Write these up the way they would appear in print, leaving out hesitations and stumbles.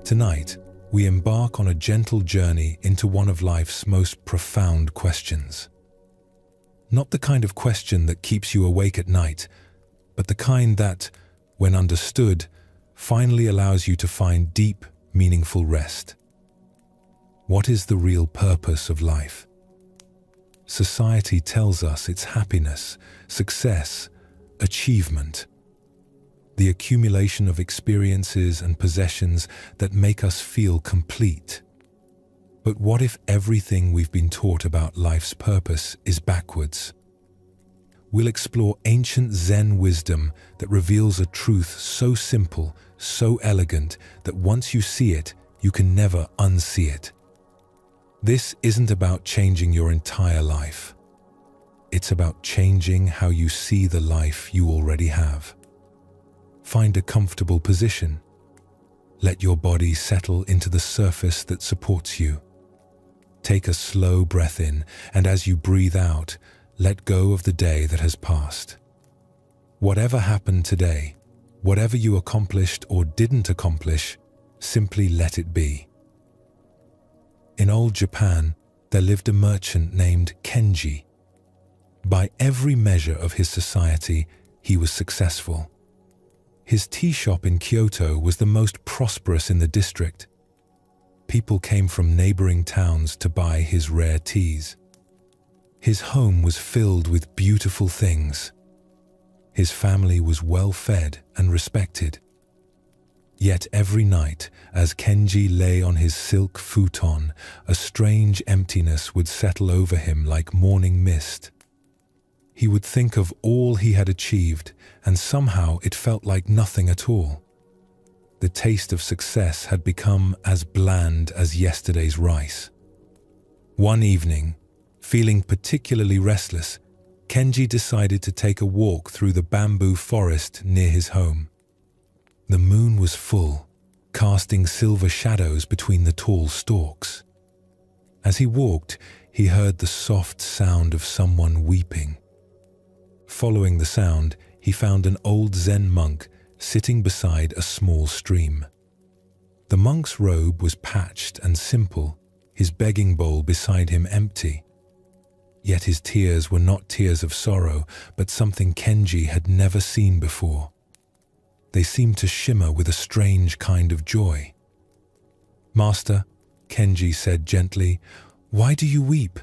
Tonight, we embark on a gentle journey into one of life's most profound questions. Not the kind of question that keeps you awake at night, but the kind that, when understood, finally allows you to find deep, meaningful rest. What is the real purpose of life? Society tells us it's happiness, success, achievement. The accumulation of experiences and possessions that make us feel complete. But what if everything we've been taught about life's purpose is backwards? We'll explore ancient Zen wisdom that reveals a truth so simple, so elegant, that once you see it, you can never unsee it. This isn't about changing your entire life. It's about changing how you see the life you already have. Find a comfortable position. Let your body settle into the surface that supports you. Take a slow breath in, and as you breathe out, let go of the day that has passed. Whatever happened today, whatever you accomplished or didn't accomplish, simply let it be. In old Japan, there lived a merchant named Kenji. By every measure of his society, he was successful. His tea shop in Kyoto was the most prosperous in the district. People came from neighboring towns to buy his rare teas. His home was filled with beautiful things. His family was well fed and respected. Yet every night, as Kenji lay on his silk futon, a strange emptiness would settle over him like morning mist. He would think of all he had achieved, and somehow it felt like nothing at all. The taste of success had become as bland as yesterday's rice. One evening, feeling particularly restless, Kenji decided to take a walk through the bamboo forest near his home. The moon was full, casting silver shadows between the tall stalks. As he walked, he heard the soft sound of someone weeping. Following the sound, he found an old Zen monk sitting beside a small stream. The monk's robe was patched and simple, his begging bowl beside him empty. Yet his tears were not tears of sorrow, but something Kenji had never seen before. They seemed to shimmer with a strange kind of joy. "Master," Kenji said gently, "why do you weep?"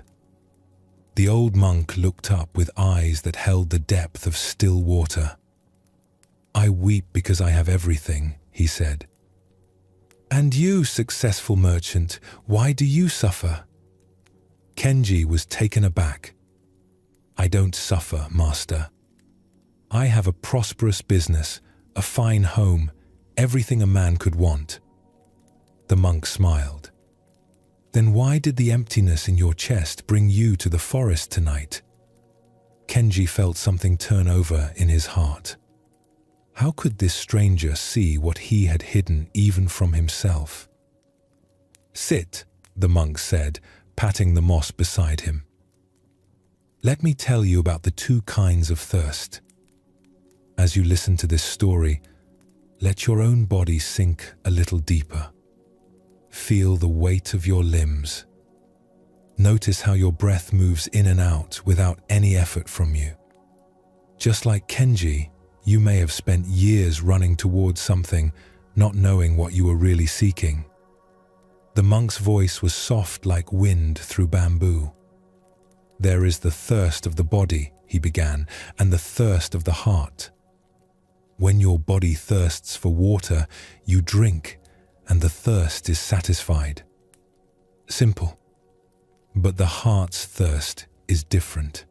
The old monk looked up with eyes that held the depth of still water. "I weep because I have everything," he said. "And you, successful merchant, why do you suffer?" Kenji was taken aback. "I don't suffer, master. I have a prosperous business, a fine home, everything a man could want." The monk smiled. "Then why did the emptiness in your chest bring you to the forest tonight?" Kenji felt something turn over in his heart. How could this stranger see what he had hidden even from himself? "Sit," the monk said, patting the moss beside him. "Let me tell you about the two kinds of thirst. As you listen to this story, let your own body sink a little deeper. Feel the weight of your limbs. Notice how your breath moves in and out without any effort from you. Just like Kenji, you may have spent years running towards something, not knowing what you were really seeking." The monk's voice was soft like wind through bamboo. "There is the thirst of the body," he began, "and the thirst of the heart. When your body thirsts for water, you drink, and the thirst is satisfied. Simple. But the heart's thirst is different.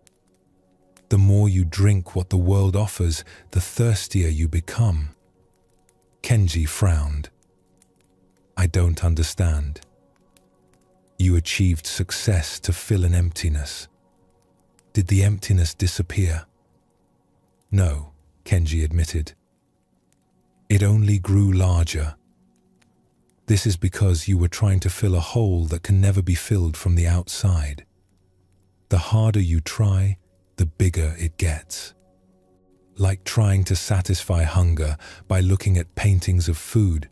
The more you drink what the world offers, the thirstier you become." Kenji frowned. "I don't understand." "You achieved success to fill an emptiness. Did the emptiness disappear?" "No," Kenji admitted. "It only grew larger. This is because you were trying to fill a hole that can never be filled from the outside. The harder you try, the bigger it gets. Like trying to satisfy hunger by looking at paintings of food.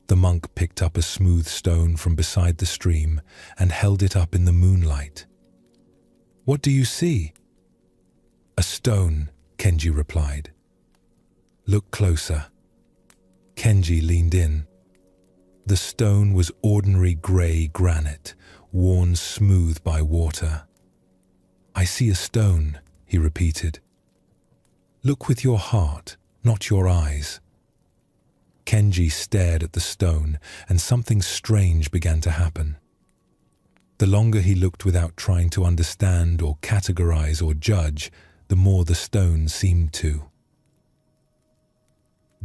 The monk picked up a smooth stone from beside the stream and held it up in the moonlight. "What do you see?" "A stone," Kenji replied. "Look closer." Kenji leaned in. The stone was ordinary grey granite, worn smooth by water. "I see a stone," he repeated. "Look with your heart, not your eyes." Kenji stared at the stone, and something strange began to happen. The longer he looked without trying to understand or categorize or judge, the more the stone seemed to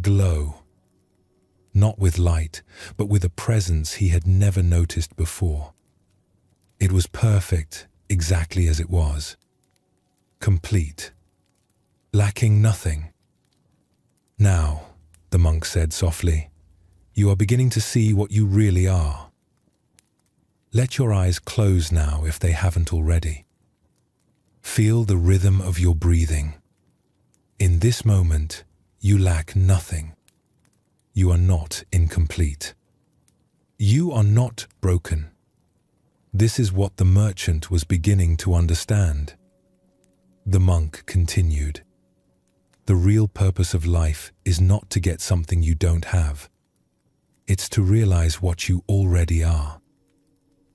glow. Not with light, but with a presence he had never noticed before. It was perfect, exactly as it was. Complete. Lacking nothing. "Now," the monk said softly, "you are beginning to see what you really are. Let your eyes close now if they haven't already. Feel the rhythm of your breathing. In this moment, you lack nothing. You are not incomplete. You are not broken." This is what the merchant was beginning to understand. The monk continued. The real purpose of life is not to get something you don't have. It's to realize what you already are.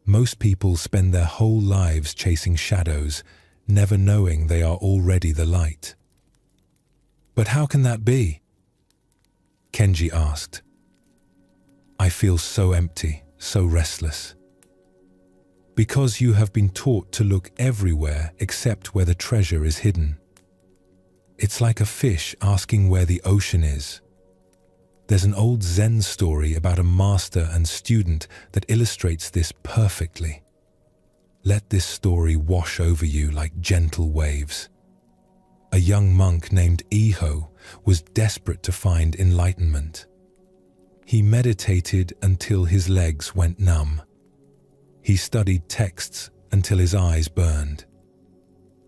Most people spend their whole lives chasing shadows, never knowing they are already the light. "But how can that be?" Kenji asked. "I feel so empty, so restless." "Because you have been taught to look everywhere except where the treasure is hidden. It's like a fish asking where the ocean is. There's an old Zen story about a master and student that illustrates this perfectly. Let this story wash over you like gentle waves. A young monk named Iho was desperate to find enlightenment. He meditated until his legs went numb. He studied texts until his eyes burned.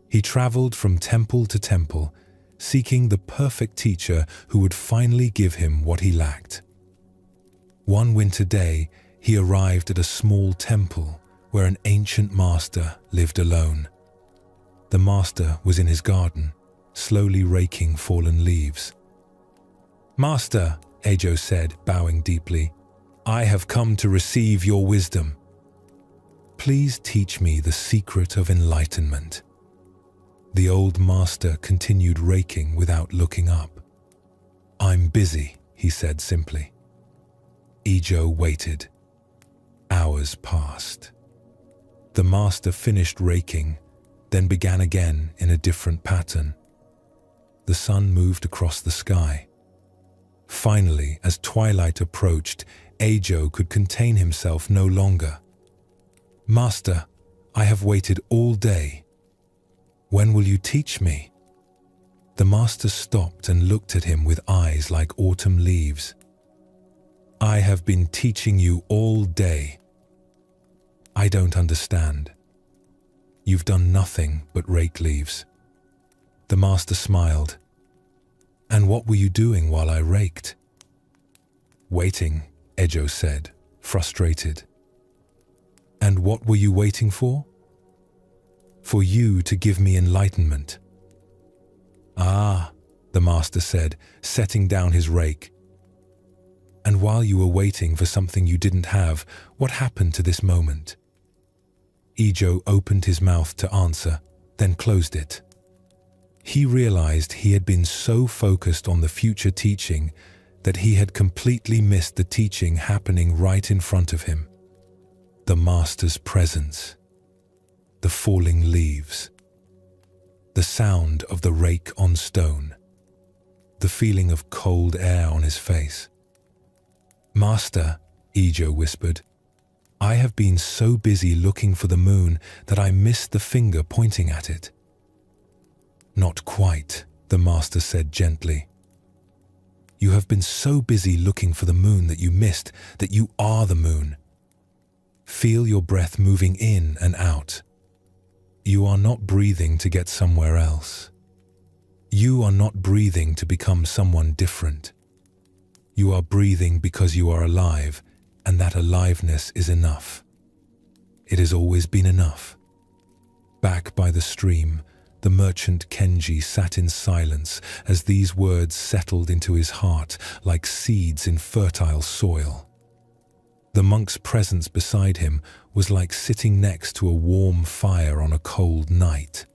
He traveled from temple to temple, seeking the perfect teacher who would finally give him what he lacked. One winter day, he arrived at a small temple where an ancient master lived alone. The master was in his garden, slowly raking fallen leaves. "Master," Eijo said, bowing deeply, "I have come to receive your wisdom. Please teach me the secret of enlightenment." The old master continued raking without looking up. "I'm busy," he said simply. Eijo waited. Hours passed. The master finished raking, then began again in a different pattern. The sun moved across the sky. Finally, as twilight approached, Eijo could contain himself no longer. "Master, I have waited all day. When will you teach me?" The master stopped and looked at him with eyes like autumn leaves. "I have been teaching you all day." "I don't understand." "You've done nothing but rake leaves." The master smiled. "And what were you doing while I raked?" "Waiting," Eijo said, frustrated. "And what were you waiting for?" "For you to give me enlightenment." "Ah," the master said, setting down his rake. "And while you were waiting for something you didn't have, what happened to this moment?" Eijo opened his mouth to answer, then closed it. He realized he had been so focused on the future teaching that he had completely missed the teaching happening right in front of him. The master's presence. The falling leaves. The sound of the rake on stone. The feeling of cold air on his face. "Master," Eijo whispered, "I have been so busy looking for the moon that I missed the finger pointing at it." "Not quite," the master said gently. "You have been so busy looking for the moon that you missed that you are the moon. Feel your breath moving in and out. You are not breathing to get somewhere else. You are not breathing to become someone different. You are breathing because you are alive, and that aliveness is enough. It has always been enough. Back by the stream, the merchant Kenji sat in silence as these words settled into his heart like seeds in fertile soil. The monk's presence beside him was like sitting next to a warm fire on a cold night.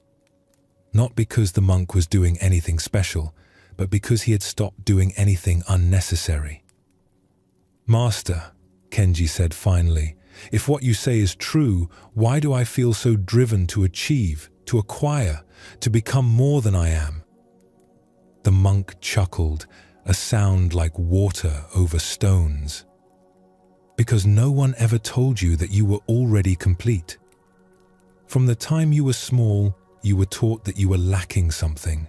Not because the monk was doing anything special, but because he had stopped doing anything unnecessary. "Master," Kenji said finally, "if what you say is true, why do I feel so driven to achieve, to acquire, to become more than I am?" The monk chuckled, a sound like water over stones. "Because no one ever told you that you were already complete. From the time you were small, you were taught that you were lacking something,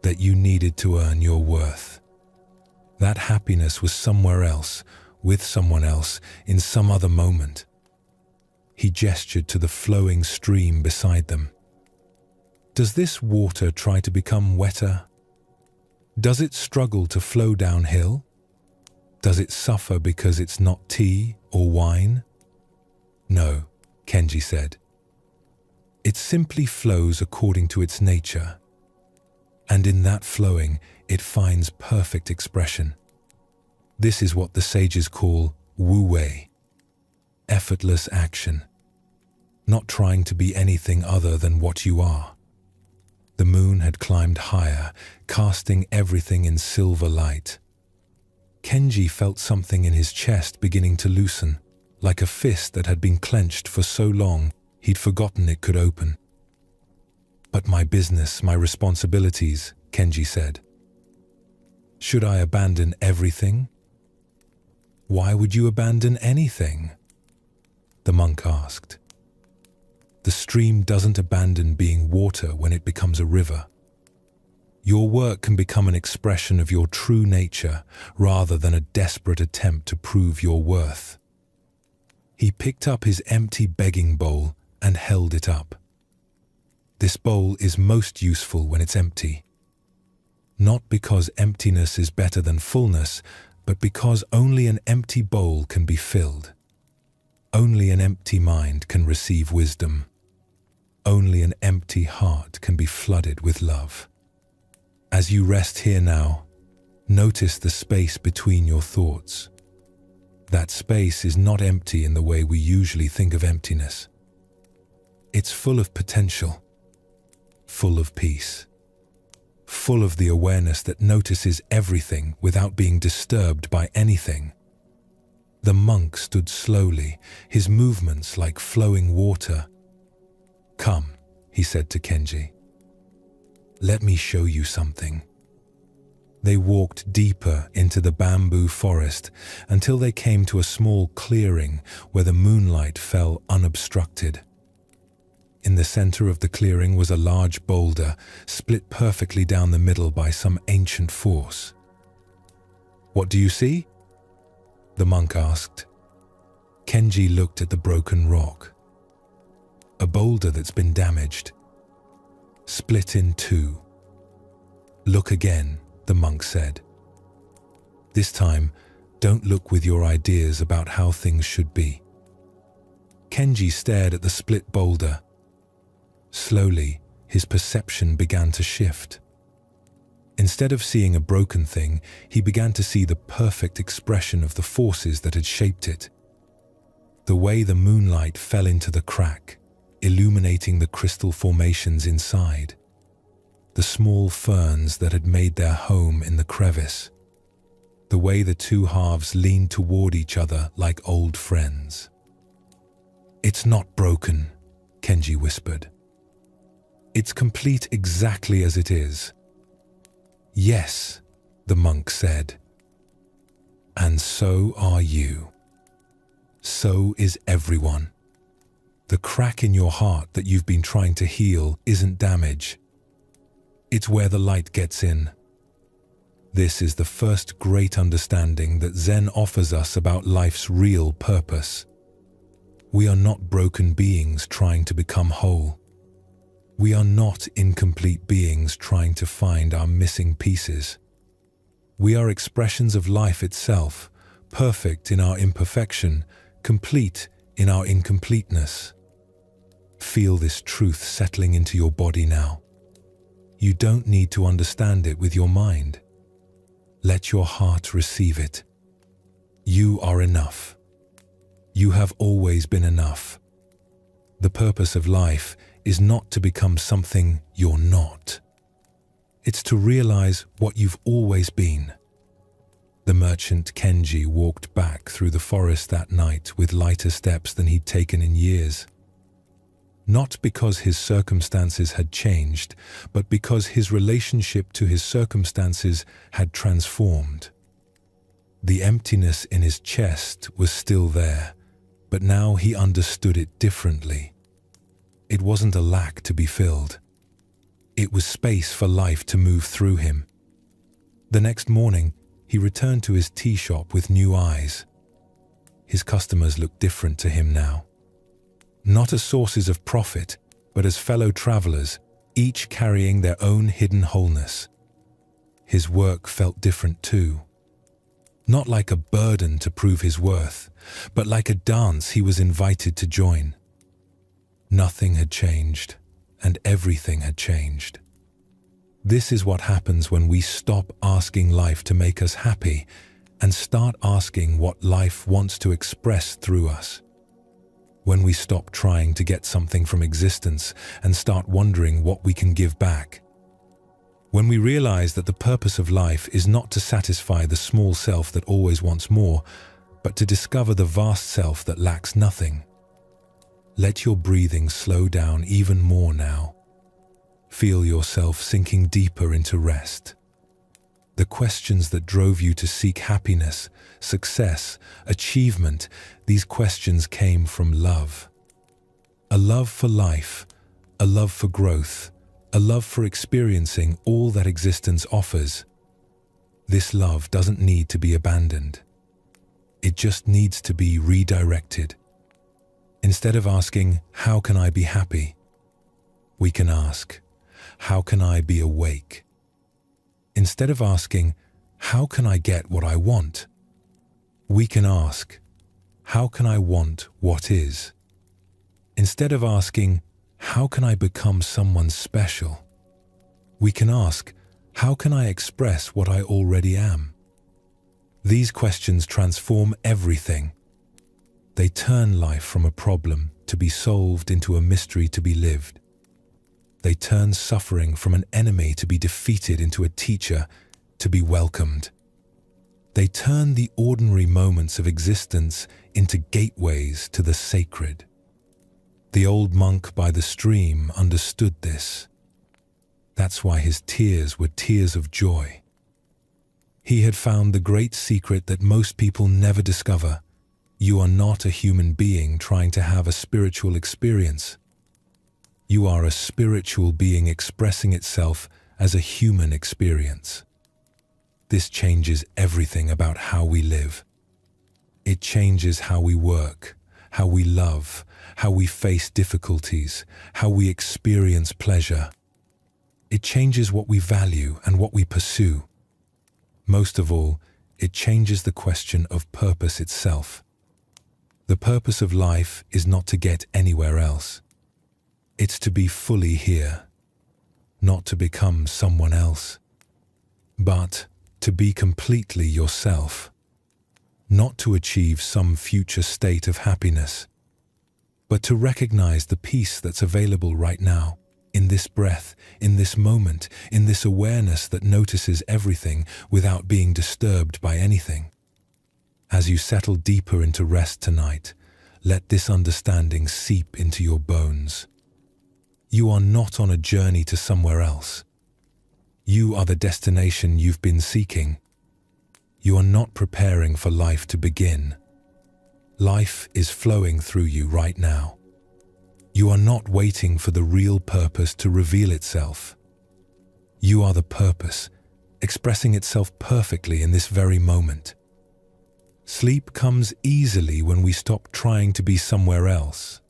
that you needed to earn your worth. That happiness was somewhere else, with someone else, in some other moment." He gestured to the flowing stream beside them. "Does this water try to become wetter? Does it struggle to flow downhill? Does it suffer because it's not tea or wine?" "No," Kenji said. "It simply flows according to its nature. And in that flowing, it finds perfect expression. This is what the sages call wu-wei, effortless action, not trying to be anything other than what you are." The moon had climbed higher, casting everything in silver light. Kenji felt something in his chest beginning to loosen, like a fist that had been clenched for so long he'd forgotten it could open. "But my business, my responsibilities," Kenji said. "Should I abandon everything?" "Why would you abandon anything?" the monk asked. "The stream doesn't abandon being water when it becomes a river. Your work can become an expression of your true nature rather than a desperate attempt to prove your worth." He picked up his empty begging bowl and held it up. "This bowl is most useful when it's empty. Not because emptiness is better than fullness, but because only an empty bowl can be filled. Only an empty mind can receive wisdom. Only an empty heart can be flooded with love. As you rest here now, notice the space between your thoughts. That space is not empty in the way we usually think of emptiness. It's full of potential, full of peace, full of the awareness that notices everything without being disturbed by anything." The monk stood slowly, his movements like flowing water. "Come," he said to Kenji. "Let me show you something." They walked deeper into the bamboo forest until they came to a small clearing where the moonlight fell unobstructed. In the center of the clearing was a large boulder, split perfectly down the middle by some ancient force. "What do you see?" the monk asked. Kenji looked at the broken rock. "A boulder that's been damaged, split in two." "Look again," the monk said. "This time, don't look with your ideas about how things should be." Kenji stared at the split boulder. Slowly, his perception began to shift. Instead of seeing a broken thing, he began to see the perfect expression of the forces that had shaped it. The way the moonlight fell into the crack, illuminating the crystal formations inside. The small ferns that had made their home in the crevice. The way the two halves leaned toward each other like old friends. "It's not broken," Kenji whispered. "It's complete exactly as it is." "Yes," the monk said. "And so are you. So is everyone. The crack in your heart that you've been trying to heal isn't damage. It's where the light gets in. This is the first great understanding that Zen offers us about life's real purpose. We are not broken beings trying to become whole. We are not incomplete beings trying to find our missing pieces. We are expressions of life itself, perfect in our imperfection, complete in our incompleteness. Feel this truth settling into your body now. You don't need to understand it with your mind. Let your heart receive it. You are enough. You have always been enough. The purpose of life is not to become something you're not. It's to realize what you've always been. The merchant Kenji walked back through the forest that night with lighter steps than he'd taken in years. Not because his circumstances had changed, but because his relationship to his circumstances had transformed. The emptiness in his chest was still there, but now he understood it differently. It wasn't a lack to be filled. It was space for life to move through him. The next morning, he returned to his tea shop with new eyes. His customers looked different to him now. Not as sources of profit, but as fellow travelers, each carrying their own hidden wholeness. His work felt different too. Not like a burden to prove his worth, but like a dance he was invited to join. Nothing had changed, and everything had changed. This is what happens when we stop asking life to make us happy and start asking what life wants to express through us. When we stop trying to get something from existence and start wondering what we can give back. When we realize that the purpose of life is not to satisfy the small self that always wants more, but to discover the vast self that lacks nothing. Let your breathing slow down even more now. Feel yourself sinking deeper into rest. The questions that drove you to seek happiness, success, achievement, these questions came from love. A love for life, a love for growth, a love for experiencing all that existence offers. This love doesn't need to be abandoned. It just needs to be redirected. Instead of asking, "How can I be happy?" we can ask, "How can I be awake?" Instead of asking, "How can I get what I want?" we can ask, "How can I want what is?" Instead of asking, "How can I become someone special?" we can ask, "How can I express what I already am?" These questions transform everything. They turn life from a problem to be solved into a mystery to be lived. They turn suffering from an enemy to be defeated into a teacher to be welcomed. They turn the ordinary moments of existence into gateways to the sacred. The old monk by the stream understood this. That's why his tears were tears of joy. He had found the great secret that most people never discover. You are not a human being trying to have a spiritual experience. You are a spiritual being expressing itself as a human experience. This changes everything about how we live. It changes how we work, how we love, how we face difficulties, how we experience pleasure. It changes what we value and what we pursue. Most of all, it changes the question of purpose itself. The purpose of life is not to get anywhere else. It's to be fully here, not to become someone else, but to be completely yourself, not to achieve some future state of happiness, but to recognize the peace that's available right now, in this breath, in this moment, in this awareness that notices everything without being disturbed by anything. As you settle deeper into rest tonight, let this understanding seep into your bones. You are not on a journey to somewhere else. You are the destination you've been seeking. You are not preparing for life to begin. Life is flowing through you right now. You are not waiting for the real purpose to reveal itself. You are the purpose, expressing itself perfectly in this very moment. Sleep comes easily when we stop trying to be somewhere else.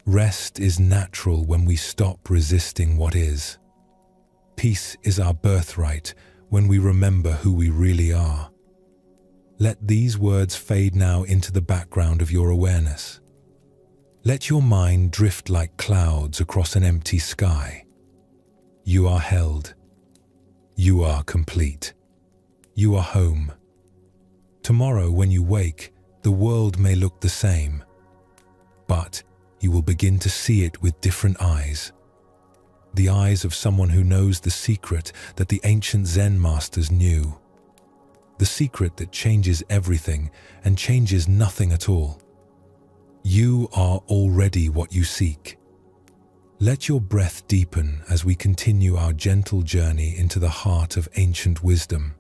Rest is natural when we stop resisting what is. Peace is our birthright when we remember who we really are. Let these words fade now into the background of your awareness. Let your mind drift like clouds across an empty sky. You are held. You are complete. You are home. Tomorrow, when you wake, the world may look the same, but you will begin to see it with different eyes. The eyes of someone who knows the secret that the ancient Zen masters knew. The secret that changes everything and changes nothing at all. You are already what you seek. Let your breath deepen as we continue our gentle journey into the heart of ancient wisdom.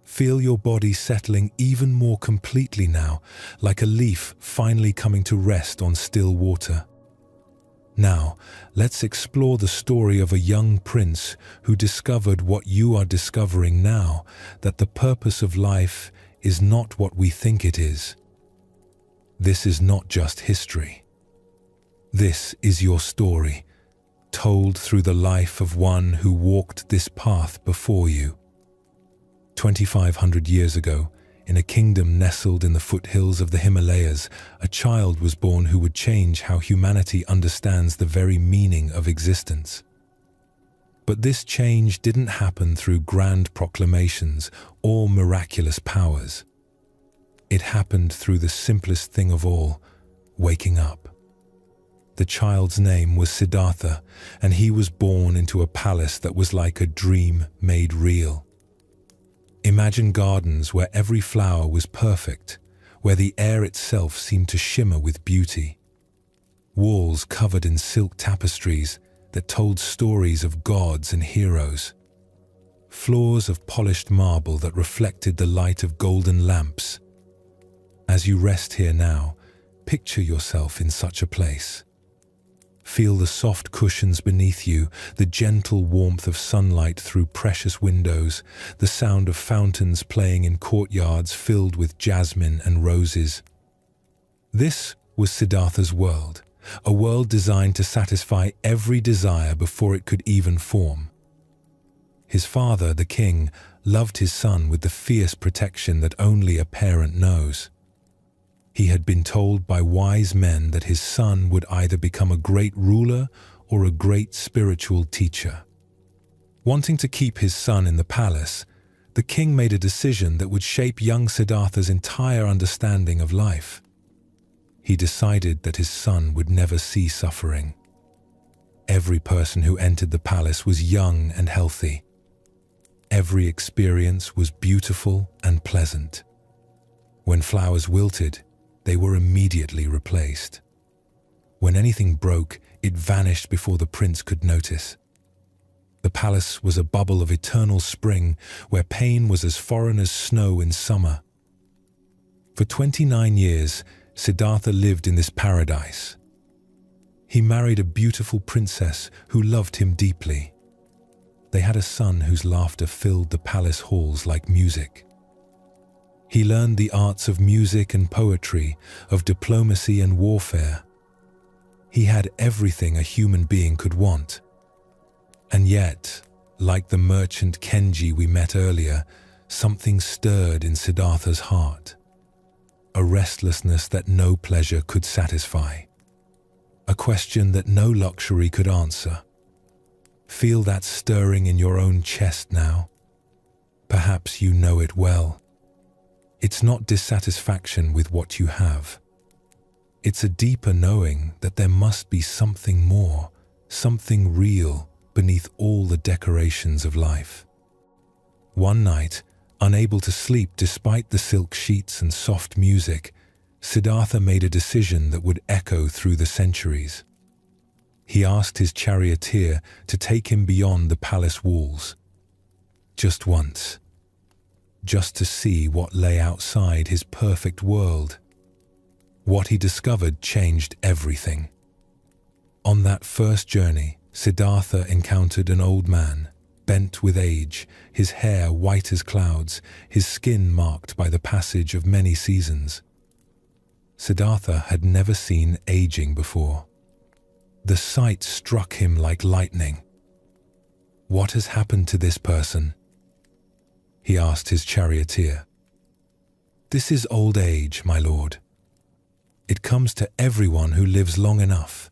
Feel your body settling even more completely now, like a leaf finally coming to rest on still water. Now, let's explore the story of a young prince who discovered what you are discovering now, that the purpose of life is not what we think it is. This is not just history. This is your story, told through the life of one who walked this path before you. 2,500 years ago, in a kingdom nestled in the foothills of the Himalayas, a child was born who would change how humanity understands the very meaning of existence. But this change didn't happen through grand proclamations or miraculous powers. It happened through the simplest thing of all, waking up. The child's name was Siddhartha, and he was born into a palace that was like a dream made real. Imagine gardens where every flower was perfect, where the air itself seemed to shimmer with beauty. Walls covered in silk tapestries that told stories of gods and heroes. Floors of polished marble that reflected the light of golden lamps. As you rest here now, picture yourself in such a place. Feel the soft cushions beneath you, the gentle warmth of sunlight through precious windows, the sound of fountains playing in courtyards filled with jasmine and roses. This was Siddhartha's world, a world designed to satisfy every desire before it could even form. His father, the king, loved his son with the fierce protection that only a parent knows. He had been told by wise men that his son would either become a great ruler or a great spiritual teacher. Wanting to keep his son in the palace, the king made a decision that would shape young Siddhartha's entire understanding of life. He decided that his son would never see suffering. Every person who entered the palace was young and healthy. Every experience was beautiful and pleasant. When flowers wilted, they were immediately replaced. When anything broke, it vanished before the prince could notice. The palace was a bubble of eternal spring, where pain was as foreign as snow in summer. For 29 years, Siddhartha lived in this paradise. He married a beautiful princess who loved him deeply. They had a son whose laughter filled the palace halls like music. He learned the arts of music and poetry, of diplomacy and warfare. He had everything a human being could want. And yet, like the merchant Kenji we met earlier, something stirred in Siddhartha's heart. A restlessness that no pleasure could satisfy. A question that no luxury could answer. Feel that stirring in your own chest now. Perhaps you know it well. It's not dissatisfaction with what you have. It's a deeper knowing that there must be something more, something real beneath all the decorations of life. One night, unable to sleep despite the silk sheets and soft music, Siddhartha made a decision that would echo through the centuries. He asked his charioteer to take him beyond the palace walls. Just once. Just to see what lay outside his perfect world. What he discovered changed everything. On that first journey, Siddhartha encountered an old man, bent with age, his hair white as clouds, his skin marked by the passage of many seasons. Siddhartha had never seen aging before. The sight struck him like lightning. What has happened to this person? he asked his charioteer. "This is old age, my lord. It comes to everyone who lives long enough."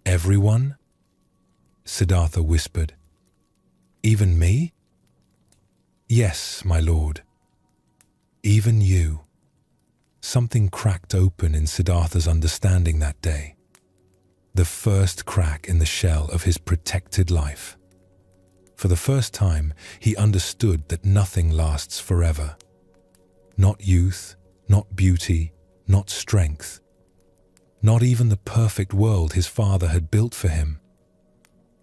"Everyone?" Siddhartha whispered. "Even me?" "Yes, my lord. Even you." Something cracked open in Siddhartha's understanding that day. The first crack in the shell of his protected life. For the first time, he understood that nothing lasts forever. Not youth, not beauty, not strength. Not even the perfect world his father had built for him.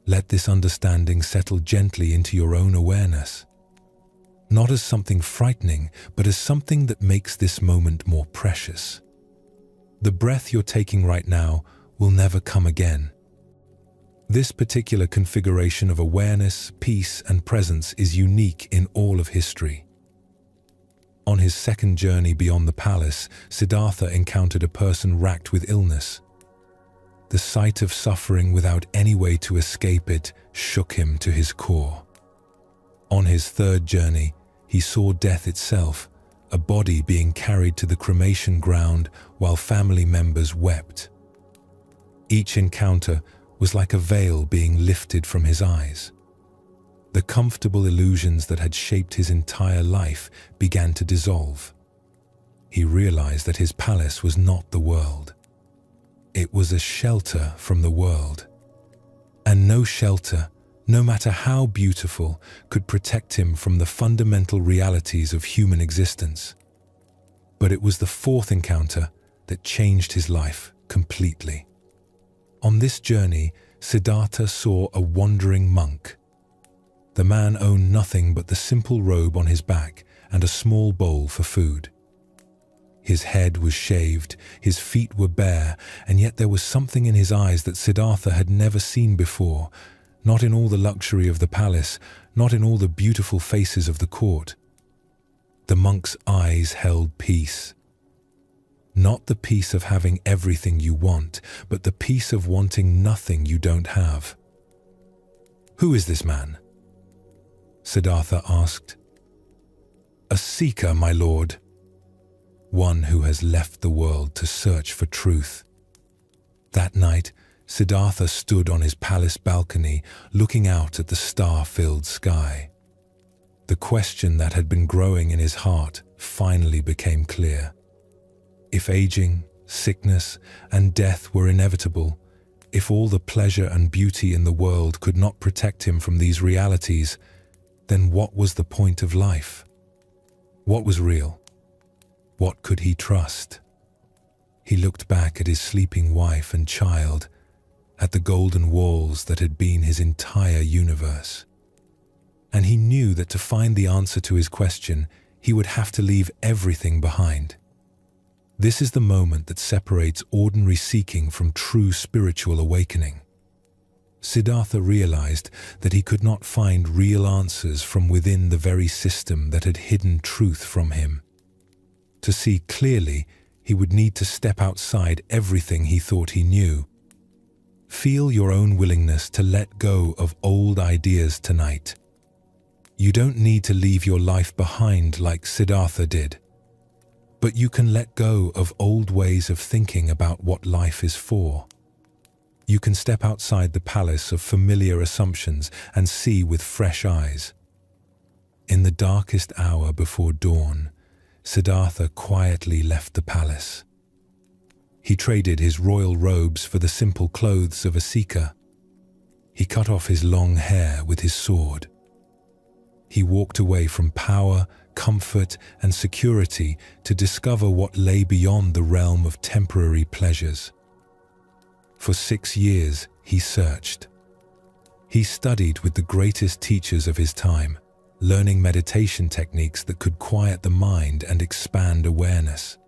Let this understanding settle gently into your own awareness. Not as something frightening, but as something that makes this moment more precious. The breath you're taking right now will never come again. This particular configuration of awareness, peace, and presence is unique in all of history. On his second journey beyond the palace, Siddhartha encountered a person racked with illness. The sight of suffering without any way to escape it shook him to his core. On his third journey, he saw death itself, a body being carried to the cremation ground while family members wept. Each encounter was like a veil being lifted from his eyes. The comfortable illusions that had shaped his entire life began to dissolve. He realized that his palace was not the world. It was a shelter from the world. And no shelter, no matter how beautiful, could protect him from the fundamental realities of human existence. But it was the fourth encounter that changed his life completely. On this journey, Siddhartha saw a wandering monk. The man owned nothing but the simple robe on his back and a small bowl for food. His head was shaved, his feet were bare, and yet there was something in his eyes that Siddhartha had never seen before, not in all the luxury of the palace, not in all the beautiful faces of the court. The monk's eyes held peace. Not the peace of having everything you want, but the peace of wanting nothing you don't have. "Who is this man?" Siddhartha asked. "A seeker, my lord. One who has left the world to search for truth." That night, Siddhartha stood on his palace balcony, looking out at the star-filled sky. The question that had been growing in his heart finally became clear. If aging, sickness, and death were inevitable, if all the pleasure and beauty in the world could not protect him from these realities, then what was the point of life? What was real? What could he trust? He looked back at his sleeping wife and child, at the golden walls that had been his entire universe. And he knew that to find the answer to his question, he would have to leave everything behind. This is the moment that separates ordinary seeking from true spiritual awakening. Siddhartha realized that he could not find real answers from within the very system that had hidden truth from him. To see clearly, he would need to step outside everything he thought he knew. Feel your own willingness to let go of old ideas tonight. You don't need to leave your life behind like Siddhartha did. But you can let go of old ways of thinking about what life is for. You can step outside the palace of familiar assumptions and see with fresh eyes. In the darkest hour before dawn, Siddhartha quietly left the palace. He traded his royal robes for the simple clothes of a seeker. He cut off his long hair with his sword. He walked away from power, comfort, and security to discover what lay beyond the realm of temporary pleasures. For 6 years, he searched. He studied with the greatest teachers of his time, learning meditation techniques that could quiet the mind and expand awareness.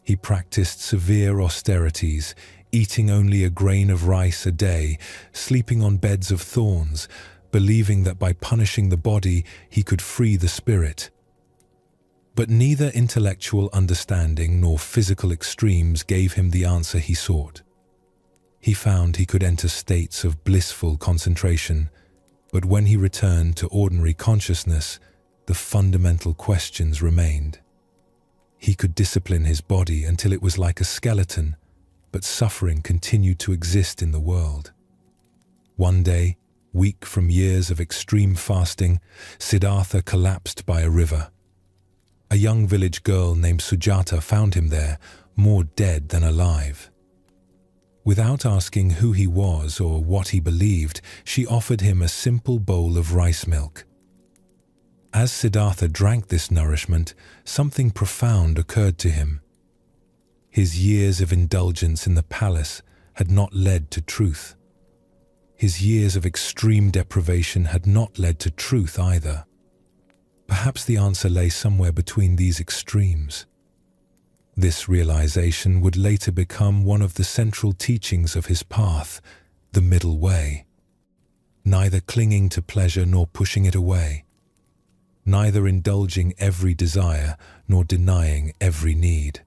He practiced severe austerities, eating only a grain of rice a day, sleeping on beds of thorns, believing that by punishing the body, he could free the spirit. But neither intellectual understanding nor physical extremes gave him the answer he sought. He found he could enter states of blissful concentration, but when he returned to ordinary consciousness, the fundamental questions remained. He could discipline his body until it was like a skeleton, but suffering continued to exist in the world. One day, weak from years of extreme fasting, Siddhartha collapsed by a river. A young village girl named Sujata found him there, more dead than alive. Without asking who he was or what he believed, she offered him a simple bowl of rice milk. As Siddhartha drank this nourishment, something profound occurred to him. His years of indulgence in the palace had not led to truth. His years of extreme deprivation had not led to truth either. Perhaps the answer lay somewhere between these extremes. This realization would later become one of the central teachings of his path, the middle way. Neither clinging to pleasure nor pushing it away. Neither indulging every desire nor denying every need.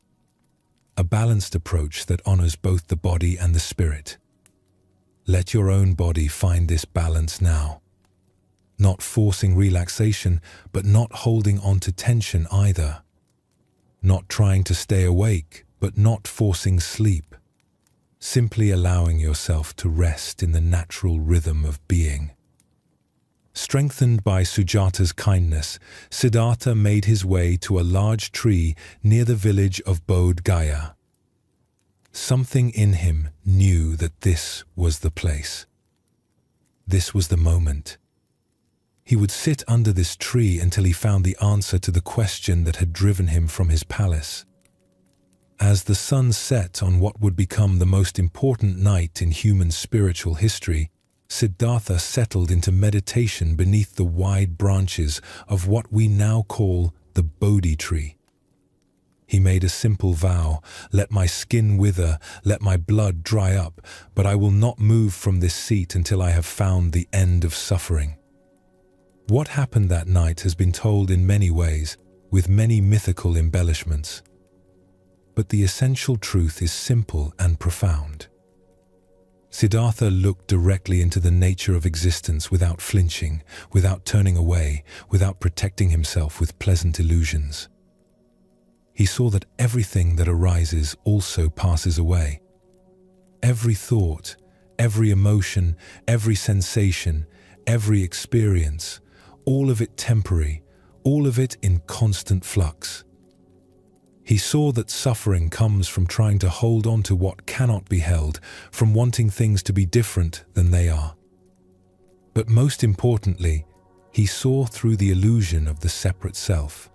A balanced approach that honors both the body and the spirit. Let your own body find this balance now. Not forcing relaxation, but not holding on to tension either. Not trying to stay awake, but not forcing sleep. Simply allowing yourself to rest in the natural rhythm of being. Strengthened by Sujata's kindness, Siddhartha made his way to a large tree near the village of Bodh Gaya. Something in him knew that this was the place. This was the moment. He would sit under this tree until he found the answer to the question that had driven him from his palace. As the sun set on what would become the most important night in human spiritual history, Siddhartha settled into meditation beneath the wide branches of what we now call the Bodhi tree. He made a simple vow, "Let my skin wither, let my blood dry up, but I will not move from this seat until I have found the end of suffering." What happened that night has been told in many ways, with many mythical embellishments. But the essential truth is simple and profound. Siddhartha looked directly into the nature of existence without flinching, without turning away, without protecting himself with pleasant illusions. He saw that everything that arises also passes away. Every thought, every emotion, every sensation, every experience, all of it temporary, all of it in constant flux. He saw that suffering comes from trying to hold on to what cannot be held, from wanting things to be different than they are. But most importantly, he saw through the illusion of the separate self.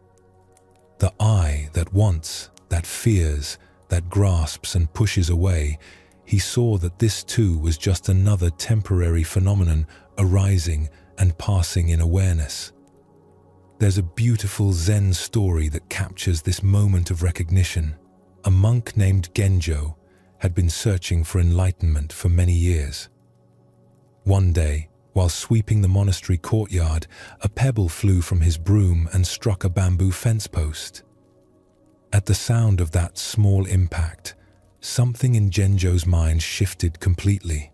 The I that wants, that fears, that grasps and pushes away, he saw that this too was just another temporary phenomenon arising and passing in awareness. There's a beautiful Zen story that captures this moment of recognition. A monk named Genjo had been searching for enlightenment for many years. One day, while sweeping the monastery courtyard, a pebble flew from his broom and struck a bamboo fence post. At the sound of that small impact, something in Genjo's mind shifted completely.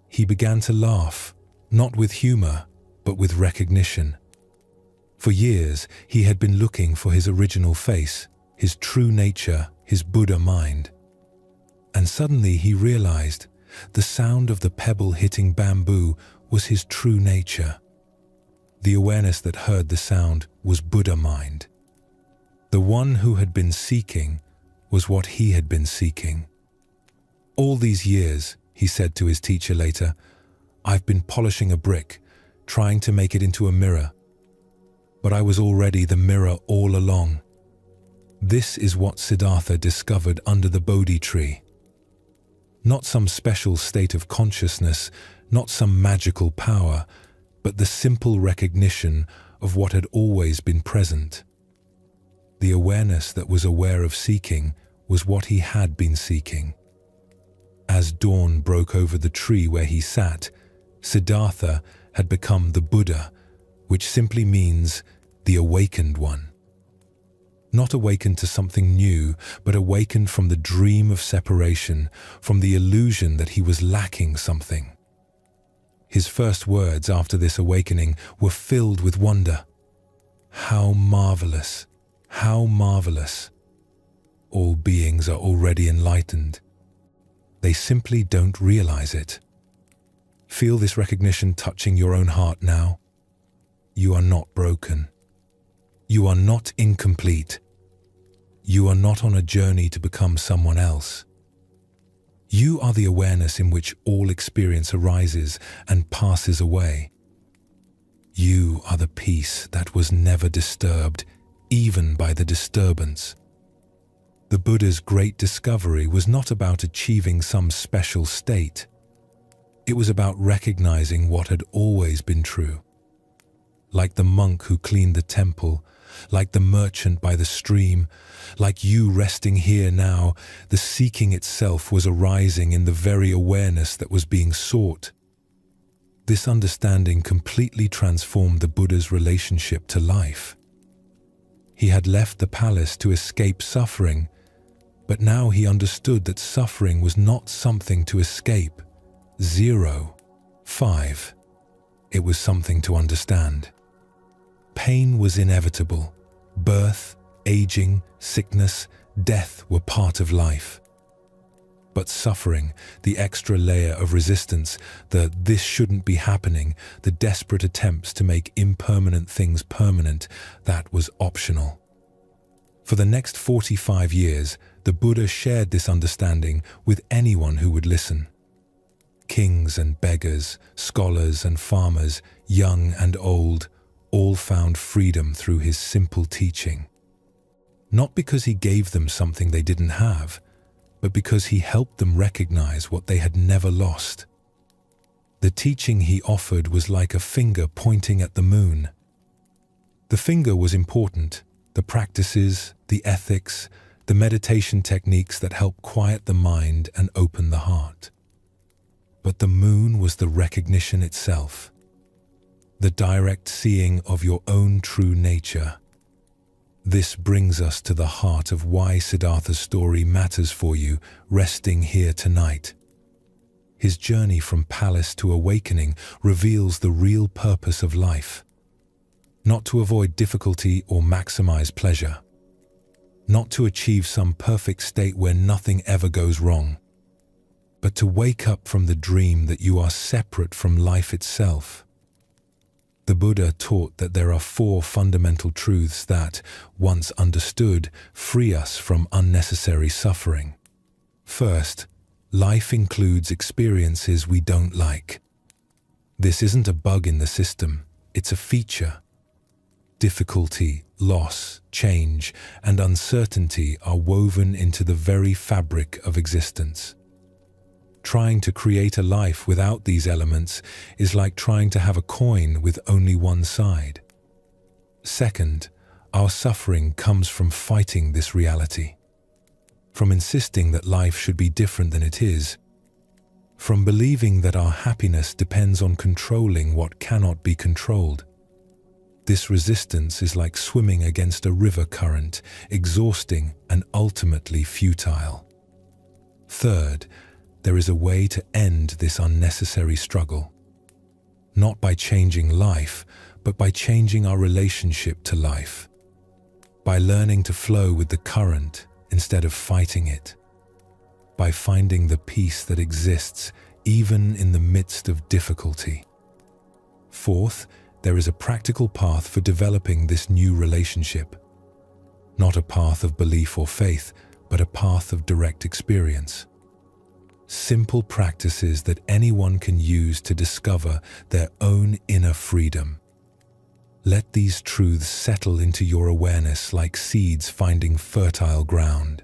He began to laugh, not with humor, but with recognition. For years, he had been looking for his original face, his true nature, his Buddha mind. And suddenly he realized the sound of the pebble hitting bamboo was his true nature. The awareness that heard the sound was Buddha mind. The one who had been seeking was what he had been seeking. All these years, he said to his teacher later, I've been polishing a brick, trying to make it into a mirror. But I was already the mirror all along. This is what Siddhartha discovered under the Bodhi tree. Not some special state of consciousness, not some magical power, but the simple recognition of what had always been present. The awareness that was aware of seeking was what he had been seeking. As dawn broke over the tree where he sat, Siddhartha had become the Buddha, which simply means the awakened one. Not awakened to something new, but awakened from the dream of separation, from the illusion that he was lacking something. His first words after this awakening were filled with wonder. How marvelous! How marvelous! All beings are already enlightened. They simply don't realize it. Feel this recognition touching your own heart now. You are not broken. You are not incomplete. You are not on a journey to become someone else. You are the awareness in which all experience arises and passes away. You are the peace that was never disturbed, even by the disturbance. The Buddha's great discovery was not about achieving some special state. It was about recognizing what had always been true. Like the monk who cleaned the temple, like the merchant by the stream, like you resting here now, the seeking itself was arising in the very awareness that was being sought. This understanding completely transformed the Buddha's relationship to life. He had left the palace to escape suffering, but now he understood that suffering was not something to escape. 5. It was something to understand. Pain was inevitable. Birth, aging, sickness, death were part of life. But suffering, the extra layer of resistance, the "this shouldn't be happening," the desperate attempts to make impermanent things permanent, that was optional. For the next 45 years, the Buddha shared this understanding with anyone who would listen. Kings and beggars, scholars and farmers, young and old, all found freedom through his simple teaching. Not because he gave them something they didn't have, but because he helped them recognize what they had never lost. The teaching he offered was like a finger pointing at the moon. The finger was important, the practices, the ethics, the meditation techniques that help quiet the mind and open the heart. But the moon was the recognition itself, the direct seeing of your own true nature. This brings us to the heart of why Siddhartha's story matters for you, resting here tonight. His journey from palace to awakening reveals the real purpose of life. Not to avoid difficulty or maximize pleasure. Not to achieve some perfect state where nothing ever goes wrong. But to wake up from the dream that you are separate from life itself. The Buddha taught that there are 4 fundamental truths that, once understood, free us from unnecessary suffering. First, life includes experiences we don't like. This isn't a bug in the system, it's a feature. Difficulty, loss, change, and uncertainty are woven into the very fabric of existence. Trying to create a life without these elements is like trying to have a coin with only one side. Second, our suffering comes from fighting this reality, from insisting that life should be different than it is, from believing that our happiness depends on controlling what cannot be controlled. This resistance is like swimming against a river current, exhausting and ultimately futile. Third, there is a way to end this unnecessary struggle. Not by changing life, but by changing our relationship to life. By learning to flow with the current instead of fighting it. By finding the peace that exists even in the midst of difficulty. Fourth, there is a practical path for developing this new relationship. Not a path of belief or faith, but a path of direct experience. Simple practices that anyone can use to discover their own inner freedom. Let these truths settle into your awareness like seeds finding fertile ground.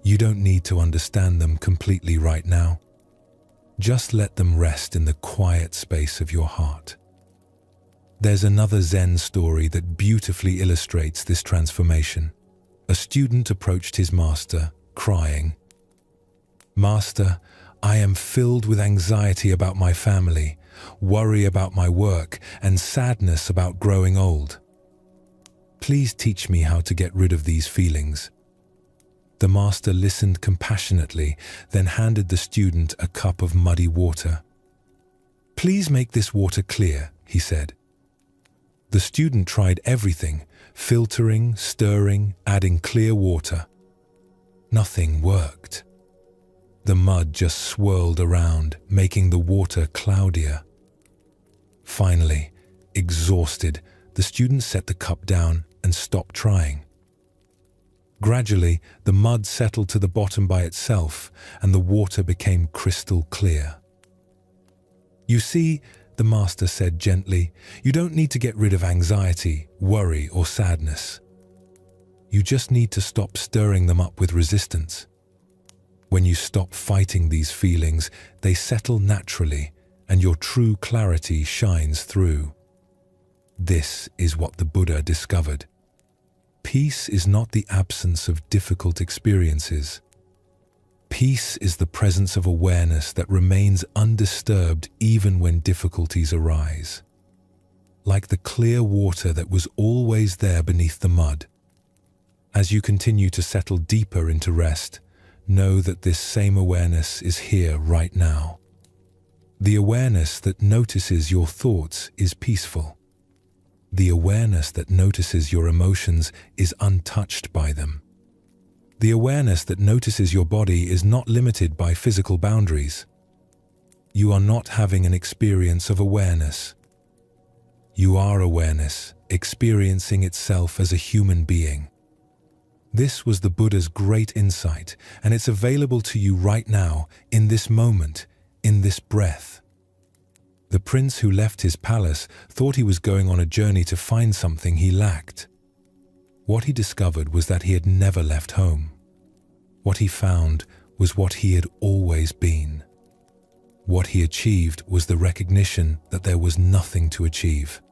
You don't need to understand them completely right now. Just let them rest in the quiet space of your heart. There's another Zen story that beautifully illustrates this transformation. A student approached his master, crying, "Master, I am filled with anxiety about my family, worry about my work, and sadness about growing old. Please teach me how to get rid of these feelings." The master listened compassionately, then handed the student a cup of muddy water. "Please make this water clear," he said. The student tried everything, filtering, stirring, adding clear water. Nothing worked. The mud just swirled around, making the water cloudier. Finally, exhausted, the student set the cup down and stopped trying. Gradually, the mud settled to the bottom by itself, and the water became crystal clear. "You see," the master said gently, "you don't need to get rid of anxiety, worry, or sadness. You just need to stop stirring them up with resistance. When you stop fighting these feelings, they settle naturally, and your true clarity shines through." This is what the Buddha discovered. Peace is not the absence of difficult experiences. Peace is the presence of awareness that remains undisturbed even when difficulties arise. Like the clear water that was always there beneath the mud. As you continue to settle deeper into rest, know that this same awareness is here right now. The awareness that notices your thoughts is peaceful. The awareness that notices your emotions is untouched by them. The awareness that notices your body is not limited by physical boundaries. You are not having an experience of awareness. You are awareness, experiencing itself as a human being. This was the Buddha's great insight, and it's available to you right now, in this moment, in this breath. The prince who left his palace thought he was going on a journey to find something he lacked. What he discovered was that he had never left home. What he found was what he had always been. What he achieved was the recognition that there was nothing to achieve.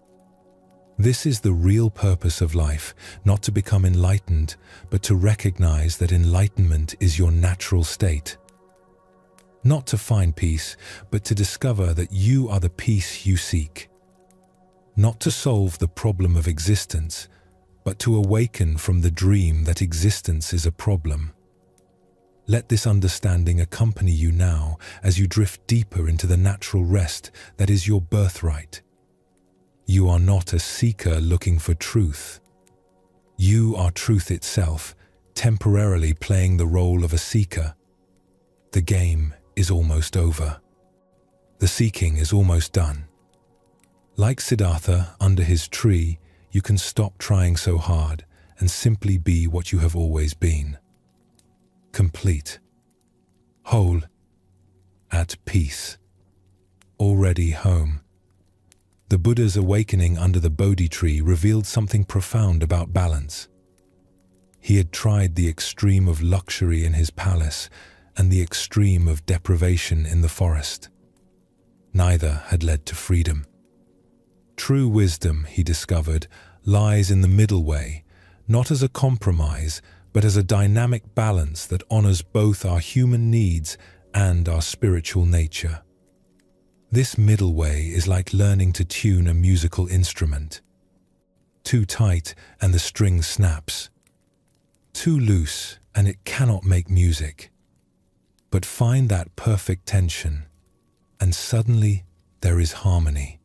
This is the real purpose of life, not to become enlightened, but to recognize that enlightenment is your natural state. Not to find peace, but to discover that you are the peace you seek. Not to solve the problem of existence, but to awaken from the dream that existence is a problem. Let this understanding accompany you now as you drift deeper into the natural rest that is your birthright. You are not a seeker looking for truth. You are truth itself, temporarily playing the role of a seeker. The game is almost over. The seeking is almost done. Like Siddhartha under his tree, you can stop trying so hard and simply be what you have always been. Complete, whole, at peace, already home. The Buddha's awakening under the Bodhi tree revealed something profound about balance. He had tried the extreme of luxury in his palace and the extreme of deprivation in the forest. Neither had led to freedom. True wisdom, he discovered, lies in the middle way, not as a compromise, but as a dynamic balance that honors both our human needs and our spiritual nature. This middle way is like learning to tune a musical instrument. Too tight and the string snaps. Too loose and it cannot make music. But find that perfect tension, and suddenly there is harmony.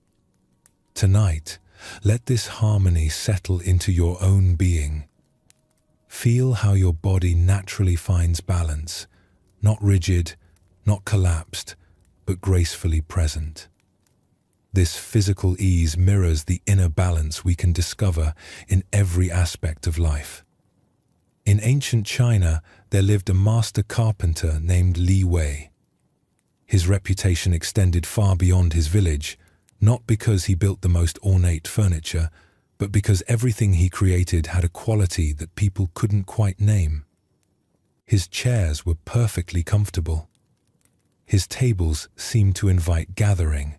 Tonight, let this harmony settle into your own being. Feel how your body naturally finds balance, not rigid, not collapsed, but gracefully present. This physical ease mirrors the inner balance we can discover in every aspect of life. In ancient China, there lived a master carpenter named Li Wei. His reputation extended far beyond his village, not because he built the most ornate furniture, but because everything he created had a quality that people couldn't quite name. His chairs were perfectly comfortable. His tables seemed to invite gathering.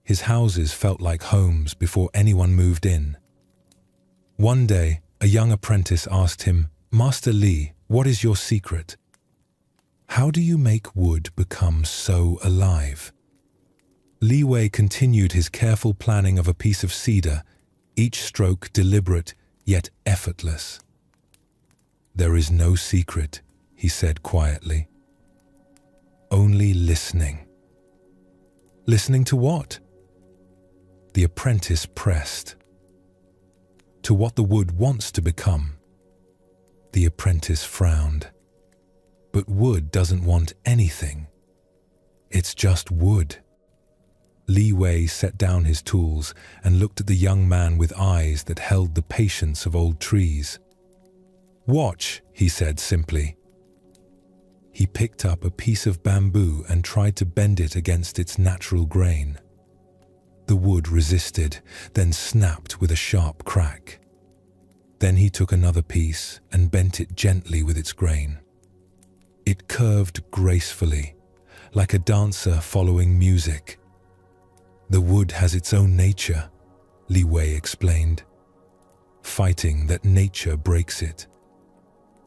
His houses felt like homes before anyone moved in. One day, a young apprentice asked him, "Master Li, what is your secret? How do you make wood become so alive?" Li Wei continued his careful planning of a piece of cedar, each stroke deliberate yet effortless. "There is no secret," he said quietly. "Only listening." "Listening to what?" The apprentice pressed. to what the wood wants to become. The apprentice frowned. But wood doesn't want anything. It's just wood. Li Wei set down his tools and looked at the young man with eyes that held the patience of old trees. "Watch," he said simply. He picked up a piece of bamboo and tried to bend it against its natural grain. The wood resisted, then snapped with a sharp crack. Then he took another piece and bent it gently with its grain. It curved gracefully, like a dancer following music. "The wood has its own nature," Li Wei explained. "Fighting that nature breaks it.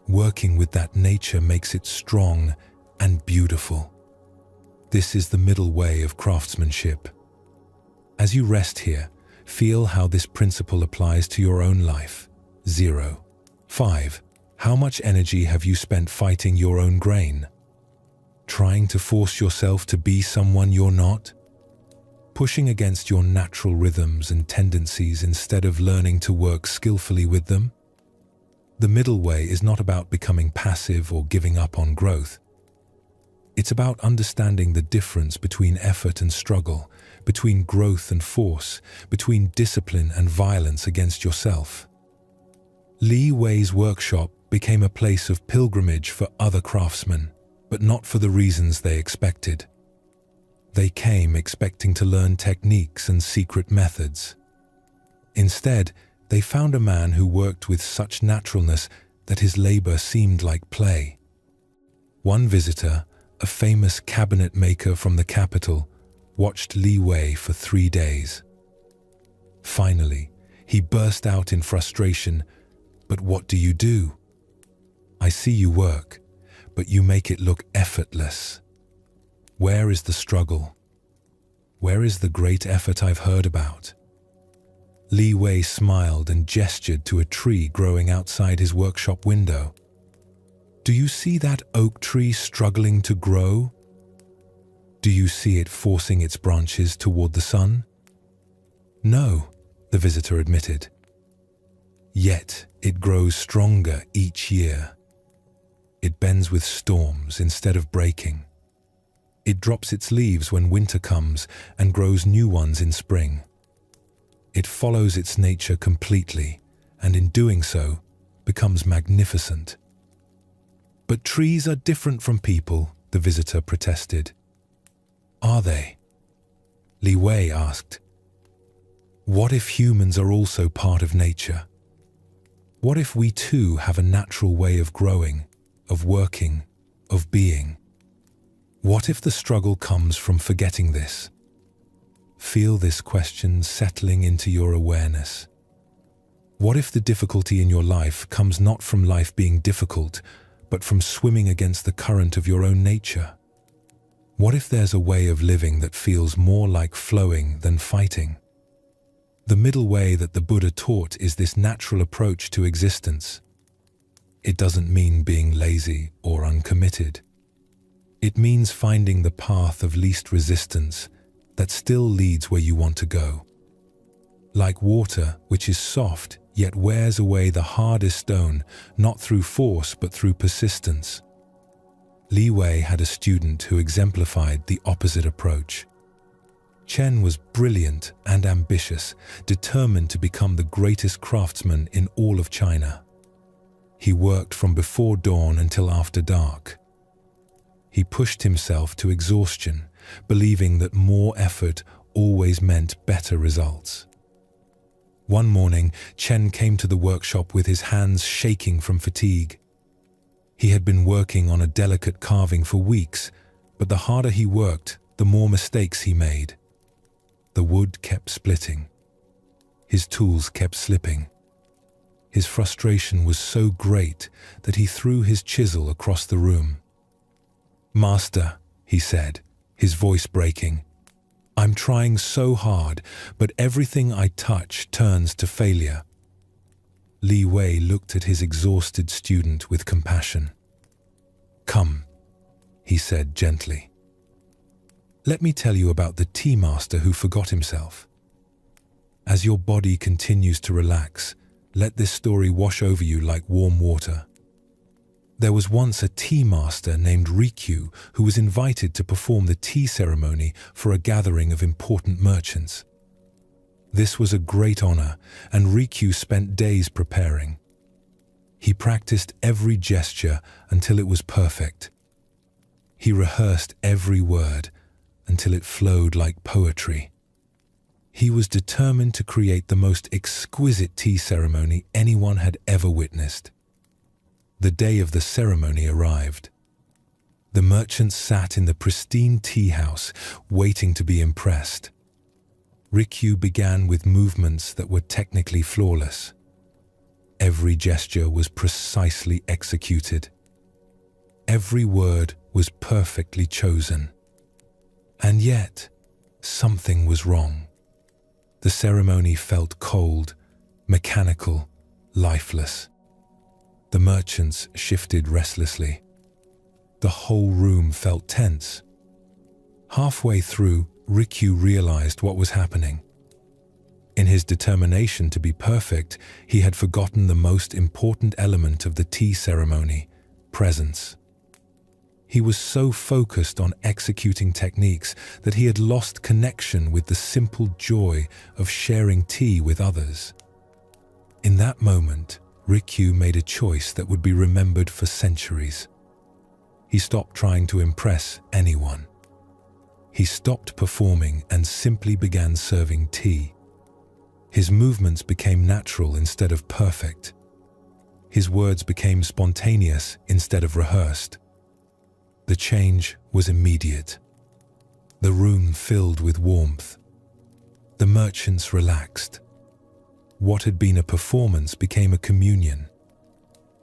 Working with that nature makes it strong and beautiful. This is the middle way of craftsmanship. As you rest here, feel how this principle applies to your own life. 0. 5. How much energy have you spent fighting your own grain? Trying to force yourself to be someone you're not? Pushing against your natural rhythms and tendencies instead of learning to work skillfully with them? The middle way is not about becoming passive or giving up on growth. It's about understanding the difference between effort and struggle, between growth and force, between discipline and violence against yourself. Li Wei's workshop became a place of pilgrimage for other craftsmen, but not for the reasons they expected. They came expecting to learn techniques and secret methods. Instead, they found a man who worked with such naturalness that his labor seemed like play. One visitor, a famous cabinet maker from the capital, watched Li Wei for 3 days. Finally, he burst out in frustration. "But what do you do? I see you work, but you make it look effortless. Where is the struggle? Where is the great effort I've heard about?" Li Wei smiled and gestured to a tree growing outside his workshop window. "Do you see that oak tree struggling to grow? Do you see it forcing its branches toward the sun?" "No," the visitor admitted. "Yet it grows stronger each year. It bends with storms instead of breaking. It drops its leaves when winter comes and grows new ones in spring. It follows its nature completely, and in doing so, becomes magnificent." "But trees are different from people," the visitor protested. "Are they?" Li Wei asked. "What if humans are also part of nature? What if we too have a natural way of growing, of working, of being? What if the struggle comes from forgetting this?" Feel this question settling into your awareness. What if the difficulty in your life comes not from life being difficult, but from swimming against the current of your own nature? What if there's a way of living that feels more like flowing than fighting? The middle way that the Buddha taught is this natural approach to existence. It doesn't mean being lazy or uncommitted. It means finding the path of least resistance that still leads where you want to go. Like water, which is soft, yet wears away the hardest stone, not through force but through persistence. Li Wei had a student who exemplified the opposite approach. Chen was brilliant and ambitious, determined to become the greatest craftsman in all of China. He worked from before dawn until after dark. He pushed himself to exhaustion, believing that more effort always meant better results. One morning, Chen came to the workshop with his hands shaking from fatigue. He had been working on a delicate carving for weeks, but the harder he worked, the more mistakes he made. The wood kept splitting. His tools kept slipping. His frustration was so great that he threw his chisel across the room. "Master," he said, his voice breaking, "I'm trying so hard, but everything I touch turns to failure." Li Wei looked at his exhausted student with compassion. "Come," he said gently. "Let me tell you about the tea master who forgot himself. As your body continues to relax, Let this story wash over you like warm water. There was once a tea master named Rikyu who was invited to perform the tea ceremony for a gathering of important merchants. This was a great honor, and Rikyu spent days preparing. He practiced every gesture until it was perfect. He rehearsed every word until it flowed like poetry. He was determined to create the most exquisite tea ceremony anyone had ever witnessed. The day of the ceremony arrived. The merchants sat in the pristine tea house, waiting to be impressed. Rikyu began with movements that were technically flawless. Every gesture was precisely executed. Every word was perfectly chosen. And yet, something was wrong. The ceremony felt cold, mechanical, lifeless. The merchants shifted restlessly. The whole room felt tense. Halfway through, Rikyu realized what was happening. In his determination to be perfect, he had forgotten the most important element of the tea ceremony: presence. He was so focused on executing techniques that he had lost connection with the simple joy of sharing tea with others. In that moment, Rikyu made a choice that would be remembered for centuries. He stopped trying to impress anyone. He stopped performing and simply began serving tea. His movements became natural instead of perfect. His words became spontaneous instead of rehearsed. The change was immediate. The room filled with warmth. The merchants relaxed. What had been a performance became a communion.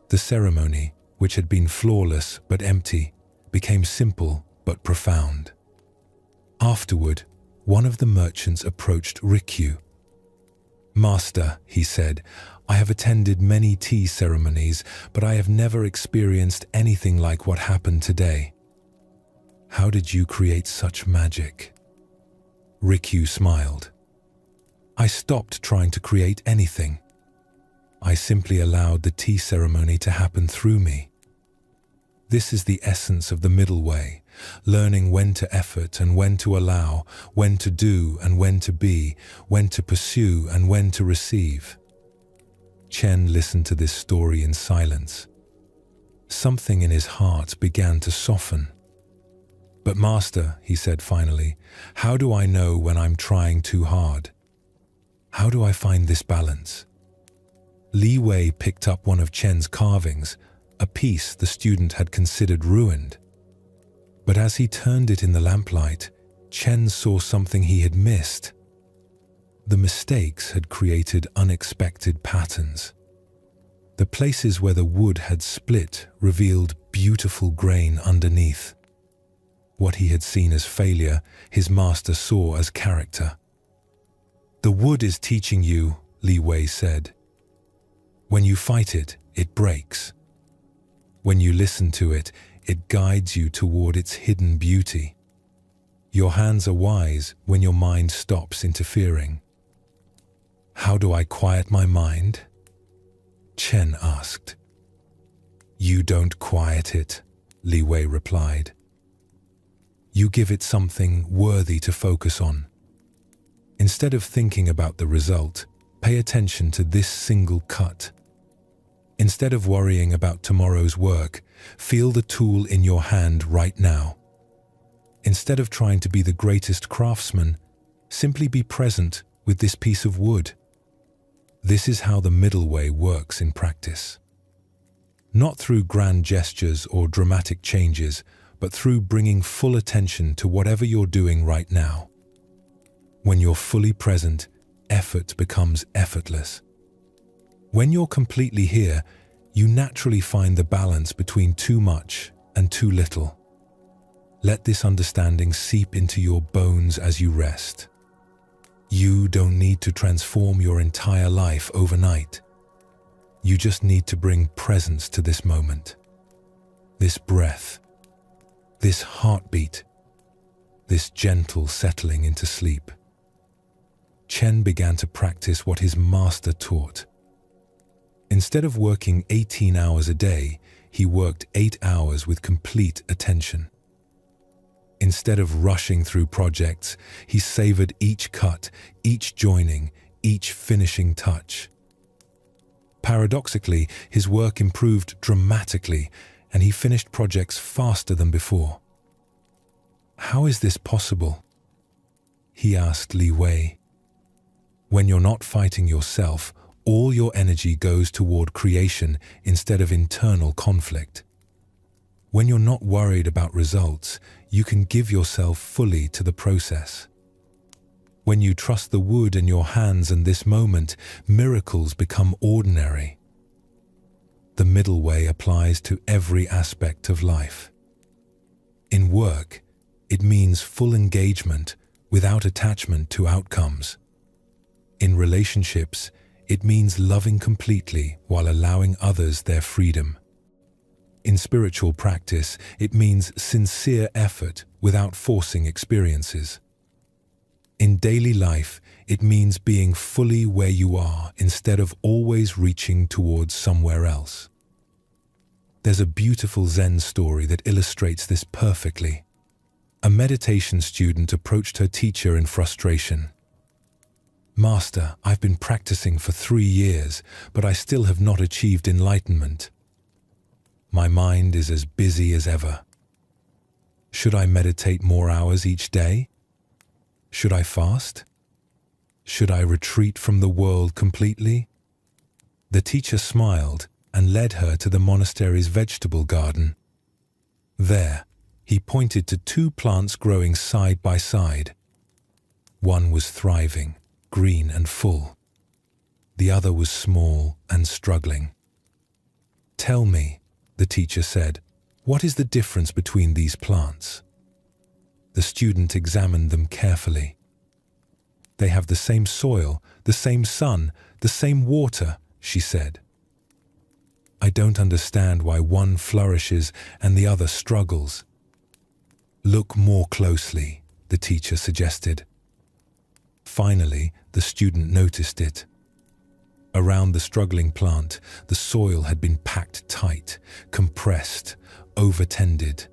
The ceremony, which had been flawless but empty, became simple but profound. Afterward, one of the merchants approached Rikyu. "Master," he said, "I have attended many tea ceremonies, but I have never experienced anything like what happened today. How did you create such magic?" Rikyu smiled. "I stopped trying to create anything. I simply allowed the tea ceremony to happen through me. This is the essence of the middle way, learning when to effort and when to allow, when to do and when to be, when to pursue and when to receive." Chen listened to this story in silence. Something in his heart began to soften. "But Master," he said finally, "how do I know when I'm trying too hard? How do I find this balance?" Li Wei picked up one of Chen's carvings, a piece the student had considered ruined. But as he turned it in the lamplight, Chen saw something he had missed. The mistakes had created unexpected patterns. The places where the wood had split revealed beautiful grain underneath. What he had seen as failure, his master saw as character. "The wood is teaching you," Li Wei said. "When you fight it, it breaks. When you listen to it, it guides you toward its hidden beauty. Your hands are wise when your mind stops interfering." "How do I quiet my mind?" Chen asked. "You don't quiet it," Li Wei replied. "You give it something worthy to focus on. Instead of thinking about the result, pay attention to this single cut. Instead of worrying about tomorrow's work, feel the tool in your hand right now. Instead of trying to be the greatest craftsman, simply be present with this piece of wood." This is how the middle way works in practice. Not through grand gestures or dramatic changes, but through bringing full attention to whatever you're doing right now. When you're fully present, effort becomes effortless. When you're completely here, you naturally find the balance between too much and too little. Let this understanding seep into your bones as you rest. You don't need to transform your entire life overnight. You just need to bring presence to this moment, this breath, this heartbeat, this gentle settling into sleep. Chen began to practice what his master taught. Instead of working 18 hours a day, he worked 8 hours with complete attention. Instead of rushing through projects, he savored each cut, each joining, each finishing touch. Paradoxically, his work improved dramatically, and he finished projects faster than before. "How is this possible?" he asked Li Wei. "When you're not fighting yourself, all your energy goes toward creation instead of internal conflict. When you're not worried about results, you can give yourself fully to the process. When you trust the wood in your hands and this moment, miracles become ordinary." The middle way applies to every aspect of life. In work, it means full engagement without attachment to outcomes. In relationships, it means loving completely while allowing others their freedom. In spiritual practice, it means sincere effort without forcing experiences. In daily life, it means being fully where you are instead of always reaching towards somewhere else. There's a beautiful Zen story that illustrates this perfectly. A meditation student approached her teacher in frustration. "Master, I've been practicing for 3 years, but I still have not achieved enlightenment. My mind is as busy as ever. Should I meditate more hours each day? Should I fast? Should I retreat from the world completely?" The teacher smiled and led her to the monastery's vegetable garden. There, he pointed to 2 plants growing side by side. One was thriving, green and full. The other was small and struggling. "Tell me," the teacher said, "what is the difference between these plants?" The student examined them carefully. "They have the same soil, the same sun, the same water," she said. "I don't understand why one flourishes and the other struggles." "Look more closely," the teacher suggested. Finally, the student noticed it. Around the struggling plant, the soil had been packed tight, compressed, overtended.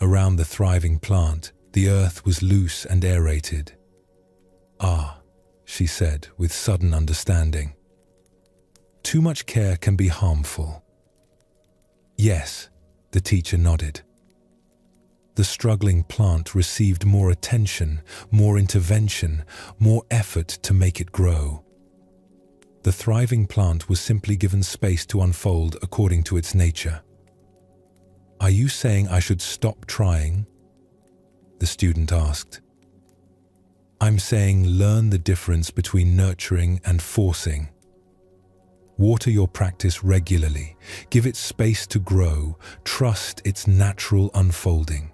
Around the thriving plant, the earth was loose and aerated. "Ah," she said with sudden understanding. "Too much care can be harmful." "Yes," the teacher nodded. The struggling plant received more attention, more intervention, more effort to make it grow. The thriving plant was simply given space to unfold according to its nature. "Are you saying I should stop trying?" the student asked. "I'm saying learn the difference between nurturing and forcing. Water your practice regularly, give it space to grow, trust its natural unfolding.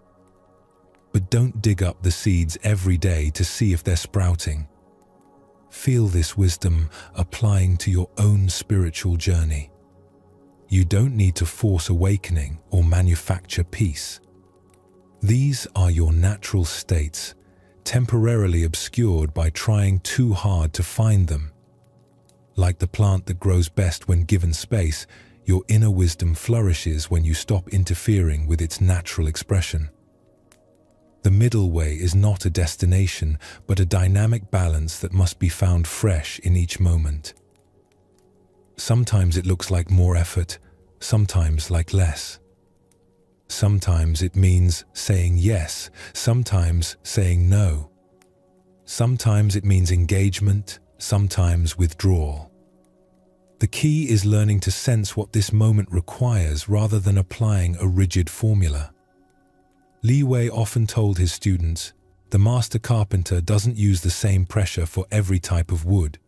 But don't dig up the seeds every day to see if they're sprouting. Feel this wisdom applying to your own spiritual journey. You don't need to force awakening or manufacture peace. These are your natural states, temporarily obscured by trying too hard to find them. Like the plant that grows best when given space, your inner wisdom flourishes when you stop interfering with its natural expression. The middle way is not a destination, but a dynamic balance that must be found fresh in each moment. Sometimes it looks like more effort, sometimes like less. Sometimes it means saying yes, sometimes saying no. Sometimes it means engagement, sometimes withdrawal. The key is learning to sense what this moment requires rather than applying a rigid formula. Li Wei often told his students, the master carpenter doesn't use the same pressure for every type of wood.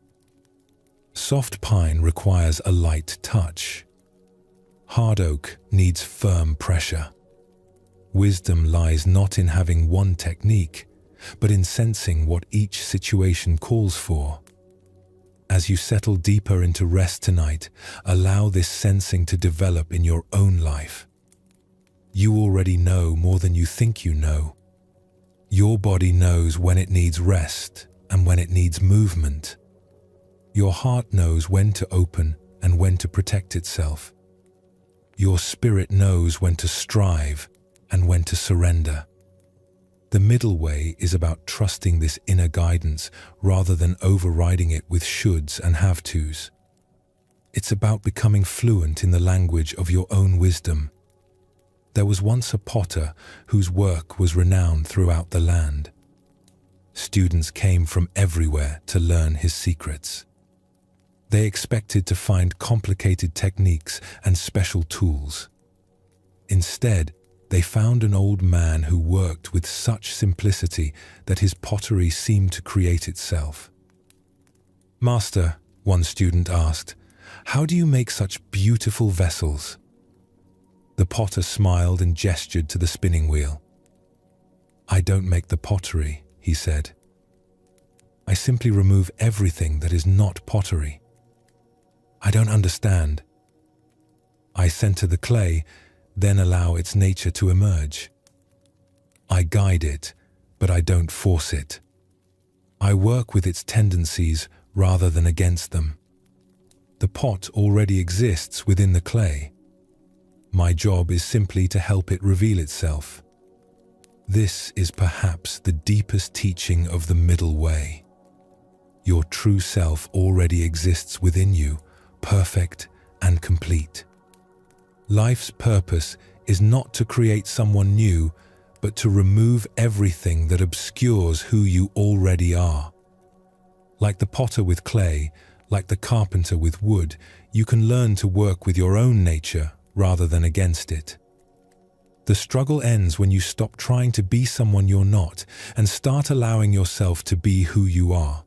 Soft pine requires a light touch. Hard oak needs firm pressure. Wisdom lies not in having one technique, but in sensing what each situation calls for. As you settle deeper into rest tonight, allow this sensing to develop in your own life. You already know more than you think you know. Your body knows when it needs rest and when it needs movement. Your heart knows when to open and when to protect itself. Your spirit knows when to strive and when to surrender. The middle way is about trusting this inner guidance rather than overriding it with shoulds and have-tos. It's about becoming fluent in the language of your own wisdom. There was once a potter whose work was renowned throughout the land. Students came from everywhere to learn his secrets. They expected to find complicated techniques and special tools. Instead, they found an old man who worked with such simplicity that his pottery seemed to create itself. "Master," one student asked, "how do you make such beautiful vessels?" The potter smiled and gestured to the spinning wheel. "I don't make the pottery," he said. "I simply remove everything that is not pottery." "I don't understand." "I center the clay, then allow its nature to emerge. I guide it, but I don't force it. I work with its tendencies rather than against them. The pot already exists within the clay. My job is simply to help it reveal itself." This is perhaps the deepest teaching of the middle way. Your true self already exists within you, perfect and complete. Life's purpose is not to create someone new, but to remove everything that obscures who you already are. Like the potter with clay, like the carpenter with wood, you can learn to work with your own nature rather than against it. The struggle ends when you stop trying to be someone you're not and start allowing yourself to be who you are.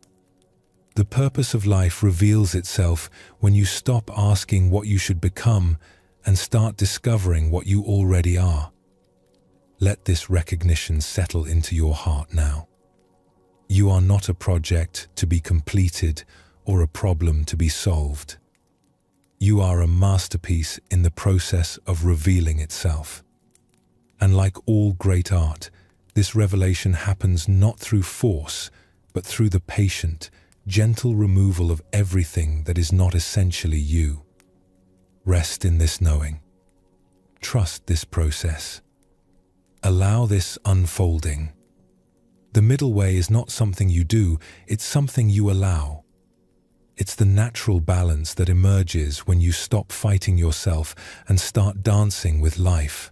The purpose of life reveals itself when you stop asking what you should become and start discovering what you already are. Let this recognition settle into your heart now. You are not a project to be completed or a problem to be solved. You are a masterpiece in the process of revealing itself. And like all great art, this revelation happens not through force, but through the patient, gentle removal of everything that is not essentially you. Rest in this knowing. Trust this process. Allow this unfolding. The middle way is not something you do, it's something you allow. It's the natural balance that emerges when you stop fighting yourself and start dancing with life.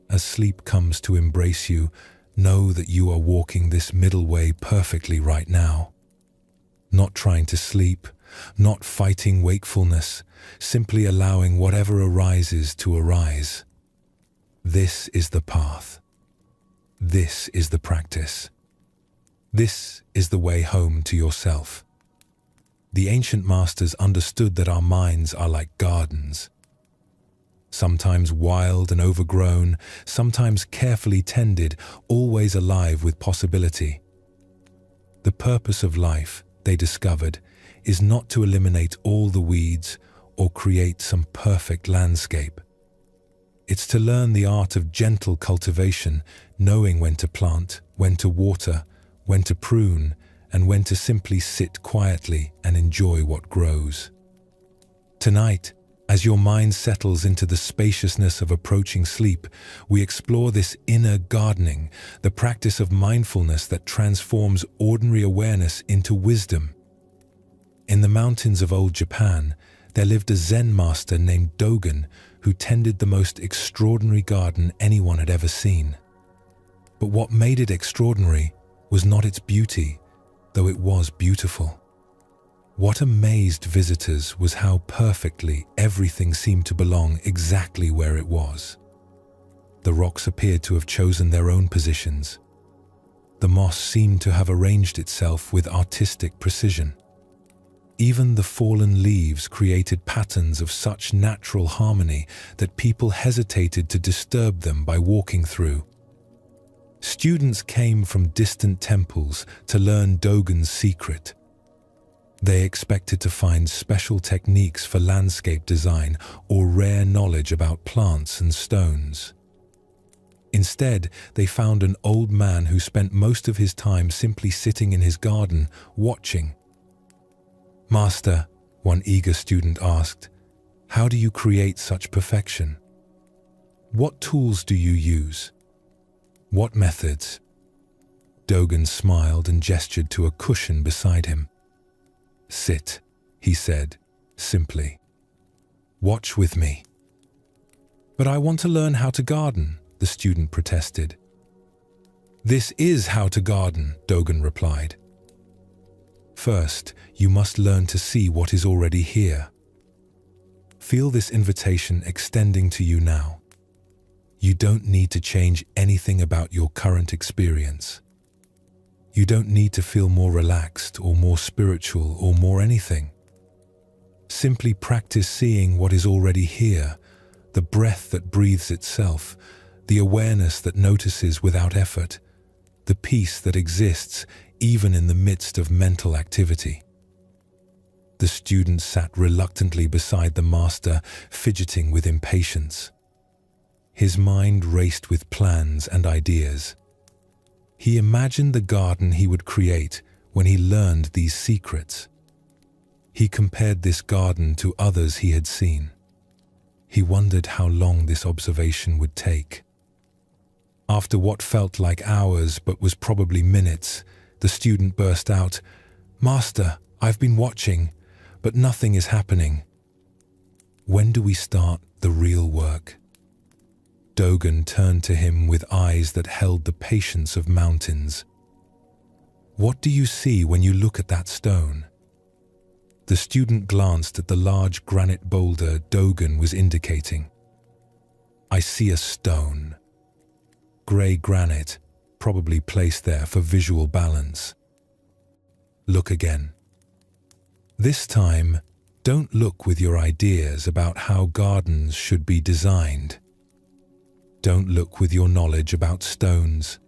As sleep comes to embrace you, know that you are walking this middle way perfectly right now. Not trying to sleep, not fighting wakefulness, simply allowing whatever arises to arise. This is the path. This is the practice. This is the way home to yourself. The ancient masters understood that our minds are like gardens. Sometimes wild and overgrown, sometimes carefully tended, always alive with possibility. The purpose of life, they discovered, is not to eliminate all the weeds or create some perfect landscape. It's to learn the art of gentle cultivation, knowing when to plant, when to water, when to prune, and when to simply sit quietly and enjoy what grows. Tonight, as your mind settles into the spaciousness of approaching sleep, we explore this inner gardening, the practice of mindfulness that transforms ordinary awareness into wisdom. In the mountains of old Japan, there lived a Zen master named Dogen who tended the most extraordinary garden anyone had ever seen. But what made it extraordinary was not its beauty, though it was beautiful. What amazed visitors was how perfectly everything seemed to belong exactly where it was. The rocks appeared to have chosen their own positions. The moss seemed to have arranged itself with artistic precision. Even the fallen leaves created patterns of such natural harmony that people hesitated to disturb them by walking through. Students came from distant temples to learn Dogen's secret. They expected to find special techniques for landscape design or rare knowledge about plants and stones. Instead, they found an old man who spent most of his time simply sitting in his garden, watching. "Master, One eager student asked, "How do you create such perfection? What tools do you use? What methods?" Dogen smiled and gestured to a cushion beside him. "Sit," he said, simply. "Watch with me." "But I want to learn how to garden," the student protested. "This is how to garden," Dogen replied. "First, you must learn to see what is already here. Feel this invitation extending to you now. You don't need to change anything about your current experience. You don't need to feel more relaxed or more spiritual or more anything. Simply practice seeing what is already here, the breath that breathes itself, the awareness that notices without effort, the peace that exists even in the midst of mental activity." The student sat reluctantly beside the master, fidgeting with impatience. His mind raced with plans and ideas. He imagined the garden he would create when he learned these secrets. He compared this garden to others he had seen. He wondered how long this observation would take. After what felt like hours but was probably minutes, the student burst out, "Master, I've been watching, but nothing is happening." "When do we start the real work?" Dogen turned to him with eyes that held the patience of mountains. "What do you see when you look at that stone?" The student glanced at the large granite boulder Dogen was indicating. "I see a stone. Grey granite, probably placed there for visual balance." "Look again. This time, don't look with your ideas about how gardens should be designed. Don't look with your knowledge about stones.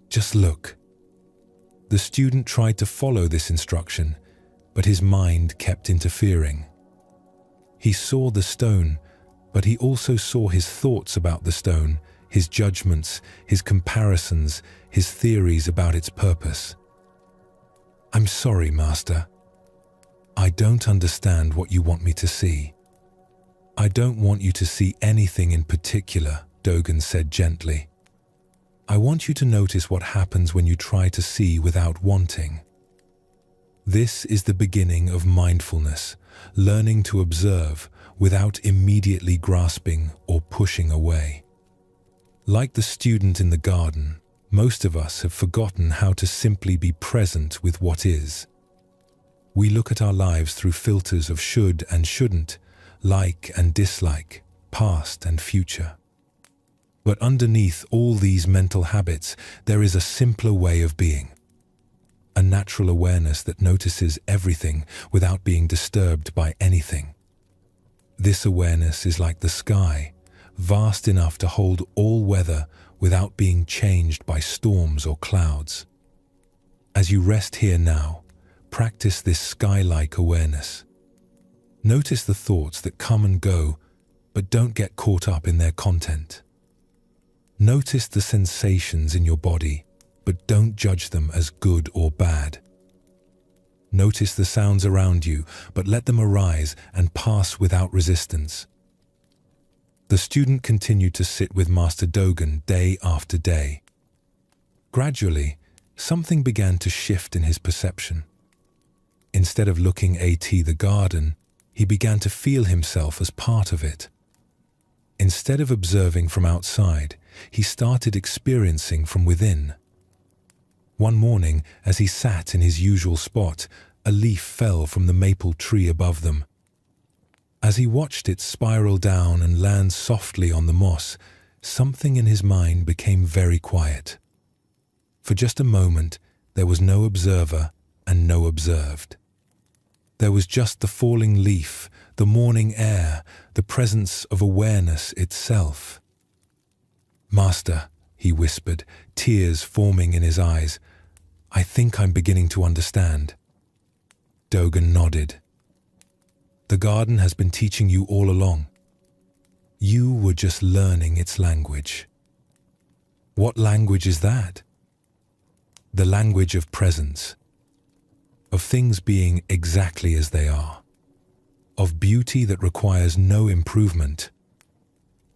Just look." The student tried to follow this instruction, but his mind kept interfering. He saw the stone, but he also saw his thoughts about the stone, his judgments, his comparisons, his theories about its purpose. "I'm sorry, Master. I don't understand what you want me to see." "I don't want you to see anything in particular," Dogen said gently. "I want you to notice what happens when you try to see without wanting. This is the beginning of mindfulness, learning to observe without immediately grasping or pushing away." Like the student in the garden, most of us have forgotten how to simply be present with what is. We look at our lives through filters of should and shouldn't, like and dislike, past and future. But underneath all these mental habits, there is a simpler way of being. A natural awareness that notices everything without being disturbed by anything. This awareness is like the sky, vast enough to hold all weather without being changed by storms or clouds. As you rest here now, practice this sky-like awareness. Notice the thoughts that come and go, but don't get caught up in their content. Notice the sensations in your body, but don't judge them as good or bad. Notice the sounds around you, but let them arise and pass without resistance. The student continued to sit with Master Dogen day after day. Gradually, something began to shift in his perception. Instead of looking at the garden, he began to feel himself as part of it. Instead of observing from outside, he started experiencing from within. One morning, as he sat in his usual spot, a leaf fell from the maple tree above them. As he watched it spiral down and land softly on the moss, something in his mind became very quiet. For just a moment, there was no observer and no observed. There was just the falling leaf, the morning air, the presence of awareness itself. "Master," he whispered, tears forming in his eyes, "I think I'm beginning to understand." Dogen nodded. "The garden has been teaching you all along. You were just learning its language." "What language is that?" "The language of presence, of things being exactly as they are. of beauty that requires no improvement.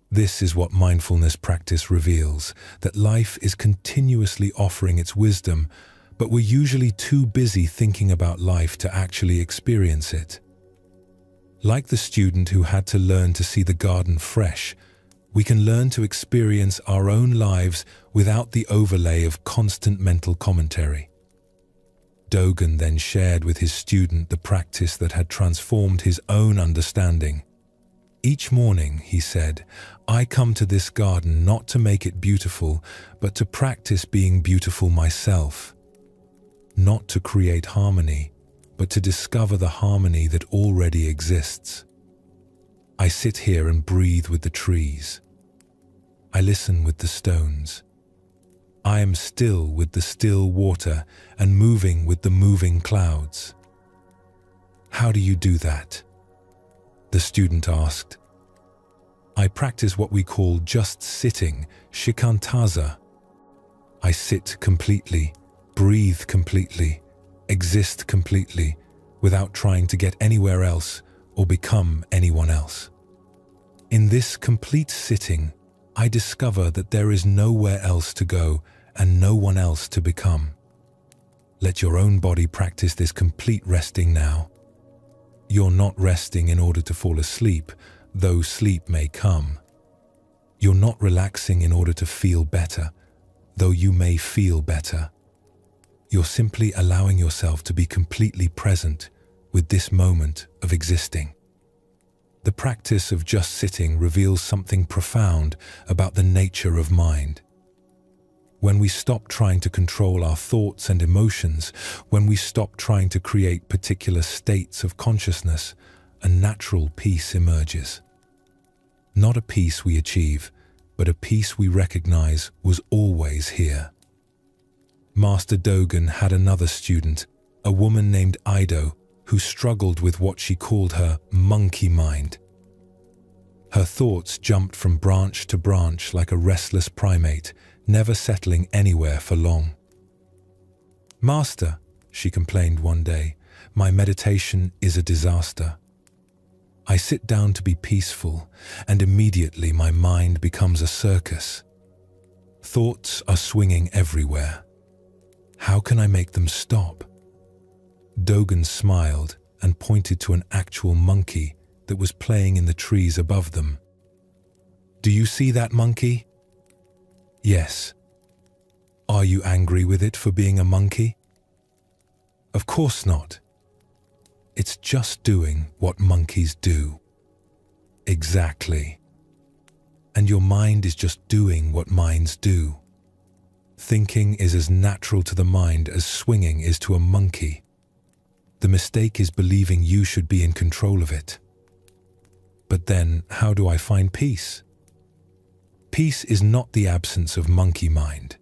This is what mindfulness practice reveals, that life is continuously offering its wisdom, but we're usually too busy thinking about life to actually experience it. Like the student who had to learn to see the garden fresh, we can learn to experience our own lives without the overlay of constant mental commentary. Dogen then shared with his student the practice that had transformed his own understanding. Each morning, he said, I come to this garden not to make it beautiful, but to practice being beautiful myself. Not to create harmony, but to discover the harmony that already exists. I sit here and breathe with the trees. I listen with the stones. I am still with the still water and moving with the moving clouds. How do you do that? The student asked. I practice what we call just sitting, shikantaza. I sit completely, breathe completely, exist completely, without trying to get anywhere else or become anyone else. In this complete sitting, I discover that there is nowhere else to go and no one else to become. Let your own body practice this complete resting now. You're not resting in order to fall asleep, though sleep may come. You're not relaxing in order to feel better, though you may feel better. You're simply allowing yourself to be completely present with this moment of existing. The practice of just sitting reveals something profound about the nature of mind. When we stop trying to control our thoughts and emotions, when we stop trying to create particular states of consciousness, a natural peace emerges. Not a peace we achieve, but a peace we recognize was always here. Master Dogen had another student, a woman named Ido, who struggled with what she called her monkey mind. Her thoughts jumped from branch to branch like a restless primate, never settling anywhere for long. Master, she complained one day, my meditation is a disaster. I sit down to be peaceful, and immediately my mind becomes a circus. Thoughts are swinging everywhere. How can I make them stop? Dogen smiled and pointed to an actual monkey that was playing in the trees above them. Do you see that monkey? Yes. Are you angry with it for being a monkey? Of course not. It's just doing what monkeys do. Exactly. And your mind is just doing what minds do. Thinking is as natural to the mind as swinging is to a monkey. The mistake is believing you should be in control of it. But then, how do I find peace? Peace is not the absence of monkey mind.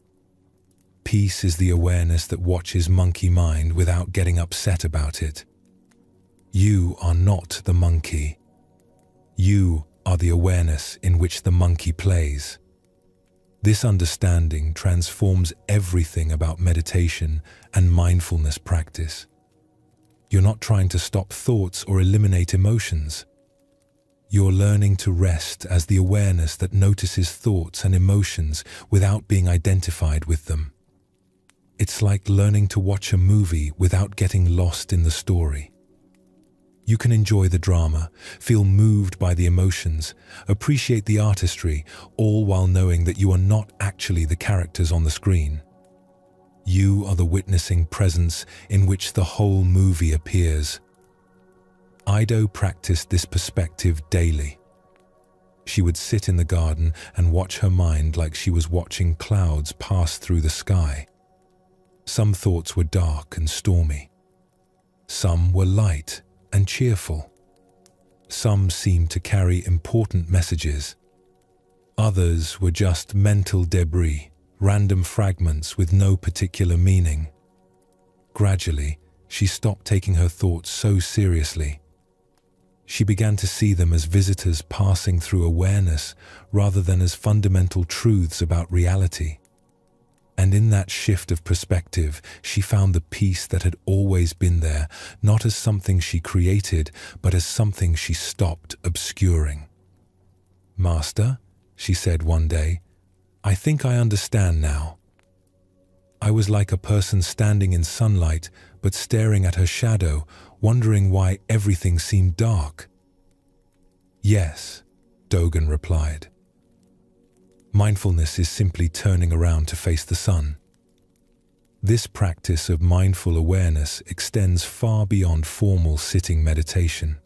Peace is the awareness that watches monkey mind without getting upset about it. You are not the monkey. You are the awareness in which the monkey plays. This understanding transforms everything about meditation and mindfulness practice. You're not trying to stop thoughts or eliminate emotions. You're learning to rest as the awareness that notices thoughts and emotions without being identified with them. It's like learning to watch a movie without getting lost in the story. You can enjoy the drama, feel moved by the emotions, appreciate the artistry, all while knowing that you are not actually the characters on the screen. You are the witnessing presence in which the whole movie appears. Ido practiced this perspective daily. She would sit in the garden and watch her mind like she was watching clouds pass through the sky. Some thoughts were dark and stormy. Some were light and cheerful. Some seemed to carry important messages. Others were just mental debris, random fragments with no particular meaning. Gradually, she stopped taking her thoughts so seriously. She began to see them as visitors passing through awareness rather than as fundamental truths about reality. And in that shift of perspective, she found the peace that had always been there, not as something she created, but as something she stopped obscuring. "Master," she said one day, "I think I understand now. I was like a person standing in sunlight, but staring at her shadow, wondering why everything seemed dark." "Yes," Dogen replied. Mindfulness is simply turning around to face the sun. This practice of mindful awareness extends far beyond formal sitting meditation.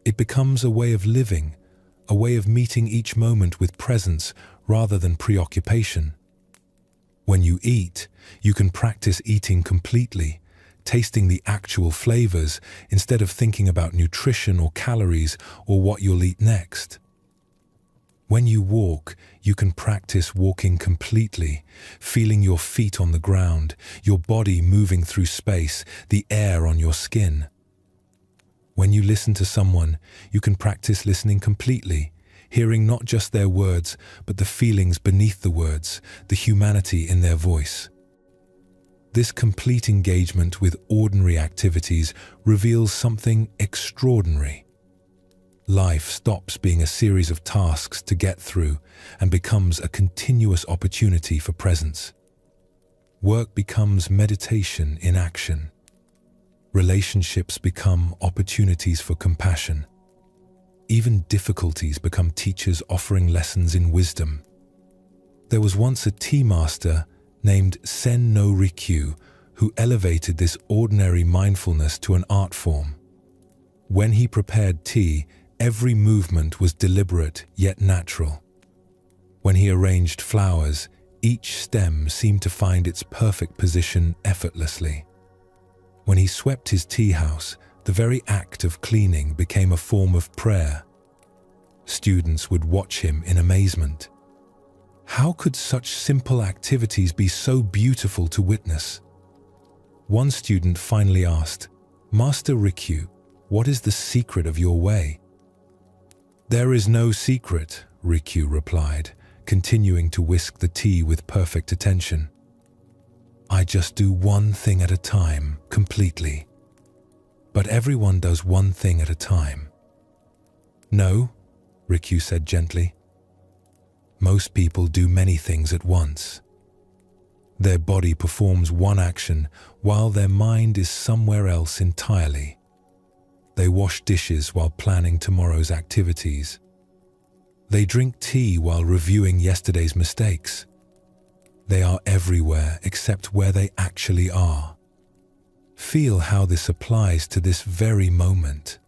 It becomes a way of living, a way of meeting each moment with presence rather than preoccupation. When you eat, you can practice eating completely, tasting the actual flavors instead of thinking about nutrition or calories or what you'll eat next. When you walk, you can practice walking completely, feeling your feet on the ground, your body moving through space, the air on your skin. When you listen to someone, you can practice listening completely, hearing not just their words, but the feelings beneath the words, the humanity in their voice. This complete engagement with ordinary activities reveals something extraordinary. Life stops being a series of tasks to get through and becomes a continuous opportunity for presence. Work becomes meditation in action. Relationships become opportunities for compassion. Even difficulties become teachers offering lessons in wisdom. There was once a tea master named Sen no Rikyu who elevated this ordinary mindfulness to an art form. When he prepared tea, every movement was deliberate yet natural. When he arranged flowers, each stem seemed to find its perfect position effortlessly. When he swept his tea house, the very act of cleaning became a form of prayer. Students would watch him in amazement. How could such simple activities be so beautiful to witness? One student finally asked, "Master Rikyu, what is the secret of your way?" "There is no secret," Rikyu replied, continuing to whisk the tea with perfect attention. "I just do one thing at a time, completely. But everyone does one thing at a time." "No," Rikyu said gently. "Most people do many things at once. Their body performs one action while their mind is somewhere else entirely. They wash dishes while planning tomorrow's activities. They drink tea while reviewing yesterday's mistakes. They are everywhere except where they actually are. Feel how this applies to this very moment.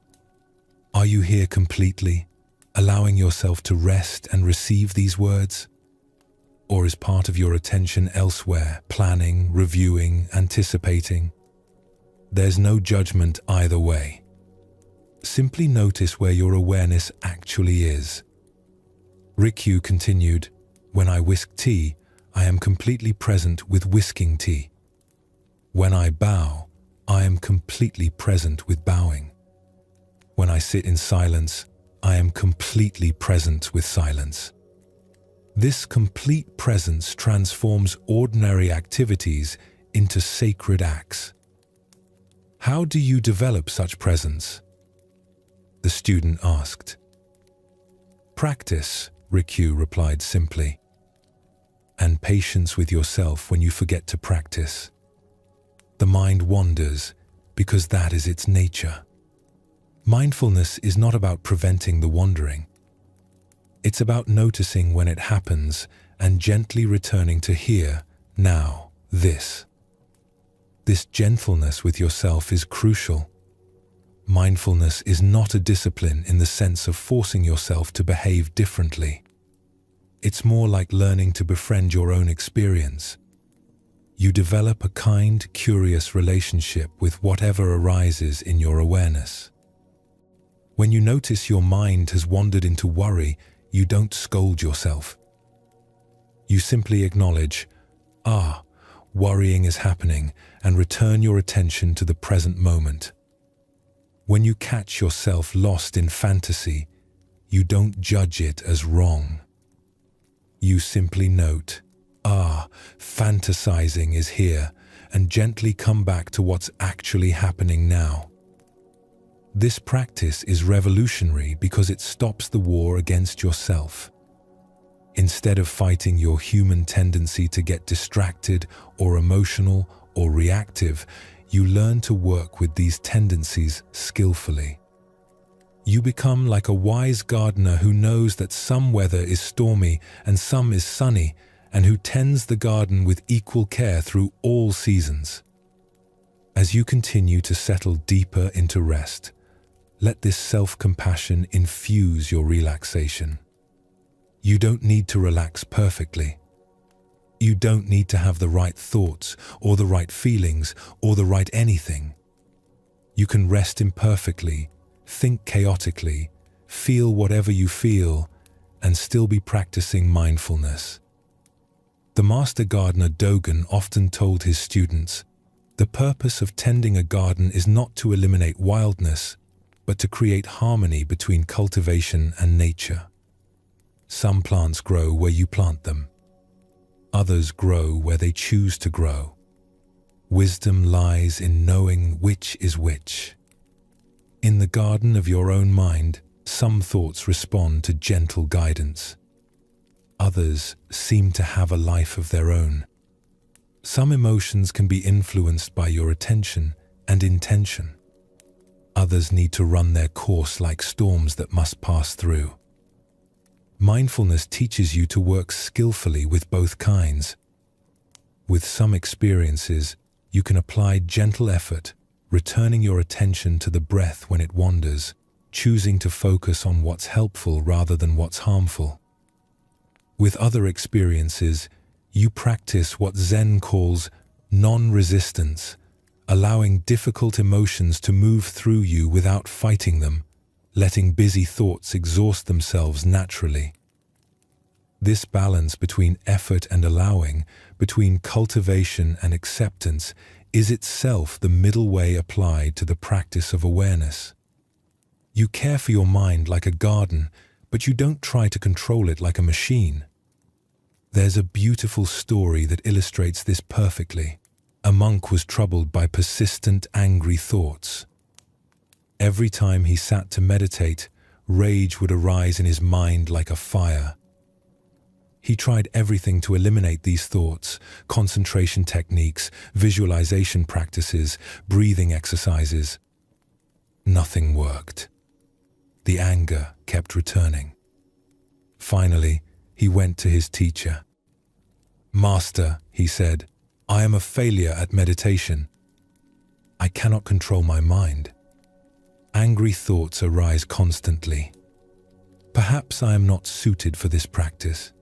Are you here completely, allowing yourself to rest and receive these words? Or is part of your attention elsewhere, planning, reviewing, anticipating? There's no judgment either way. Simply notice where your awareness actually is. Rikyu continued, "When I whisk tea, I am completely present with whisking tea. When I bow, I am completely present with bowing. When I sit in silence, I am completely present with silence." This complete presence transforms ordinary activities into sacred acts. How do you develop such presence? The student asked. "Practice," Rikyu replied simply. "And patience with yourself when you forget to practice. The mind wanders because that is its nature. Mindfulness is not about preventing the wandering. It's about noticing when it happens and gently returning to here, now, this. This gentleness with yourself is crucial. Mindfulness is not a discipline in the sense of forcing yourself to behave differently. It's more like learning to befriend your own experience. You develop a kind, curious relationship with whatever arises in your awareness. When you notice your mind has wandered into worry, you don't scold yourself. You simply acknowledge, worrying is happening, and return your attention to the present moment. When you catch yourself lost in fantasy, you don't judge it as wrong. You simply note, Fantasizing is here, and gently come back to what's actually happening now. This practice is revolutionary because it stops the war against yourself. Instead of fighting your human tendency to get distracted or emotional or reactive, you learn to work with these tendencies skillfully. You become like a wise gardener who knows that some weather is stormy and some is sunny, and who tends the garden with equal care through all seasons. As you continue to settle deeper into rest, let this self-compassion infuse your relaxation. You don't need to relax perfectly. You don't need to have the right thoughts or the right feelings or the right anything. You can rest imperfectly, think chaotically, feel whatever you feel, and still be practicing mindfulness. The master gardener Dogen often told his students, "The purpose of tending a garden is not to eliminate wildness, but to create harmony between cultivation and nature." Some plants grow where you plant them. Others grow where they choose to grow. Wisdom lies in knowing which is which. In the garden of your own mind, some thoughts respond to gentle guidance. Others seem to have a life of their own. Some emotions can be influenced by your attention and intention. Others need to run their course like storms that must pass through. Mindfulness teaches you to work skillfully with both kinds. With some experiences, you can apply gentle effort, returning your attention to the breath when it wanders, choosing to focus on what's helpful rather than what's harmful. With other experiences, you practice what Zen calls non-resistance, allowing difficult emotions to move through you without fighting them, letting busy thoughts exhaust themselves naturally. This balance between effort and allowing, between cultivation and acceptance, is itself the middle way applied to the practice of awareness. You care for your mind like a garden, but you don't try to control it like a machine. There's a beautiful story that illustrates this perfectly. A monk was troubled by persistent, angry thoughts. Every time he sat to meditate, rage would arise in his mind like a fire. He tried everything to eliminate these thoughts: concentration techniques, visualization practices, breathing exercises. Nothing worked. The anger kept returning. Finally, he went to his teacher. "Master," he said, "I am a failure at meditation. I cannot control my mind. Angry thoughts arise constantly. Perhaps I am not suited for this practice."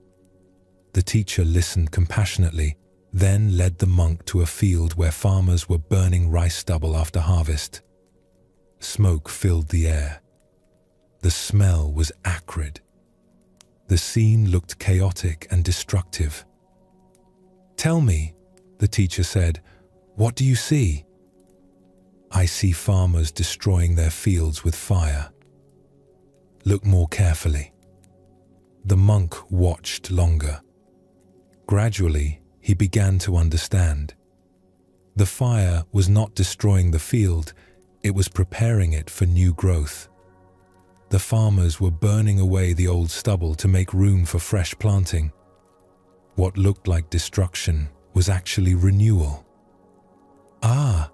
The teacher listened compassionately, then led the monk to a field where farmers were burning rice stubble after harvest. Smoke filled the air. The smell was acrid. The scene looked chaotic and destructive. "Tell me," the teacher said, "what do you see?" "I see farmers destroying their fields with fire." "Look more carefully." The monk watched longer. Gradually, he began to understand. The fire was not destroying the field, it was preparing it for new growth. The farmers were burning away the old stubble to make room for fresh planting. What looked like destruction was actually renewal. "Ah,"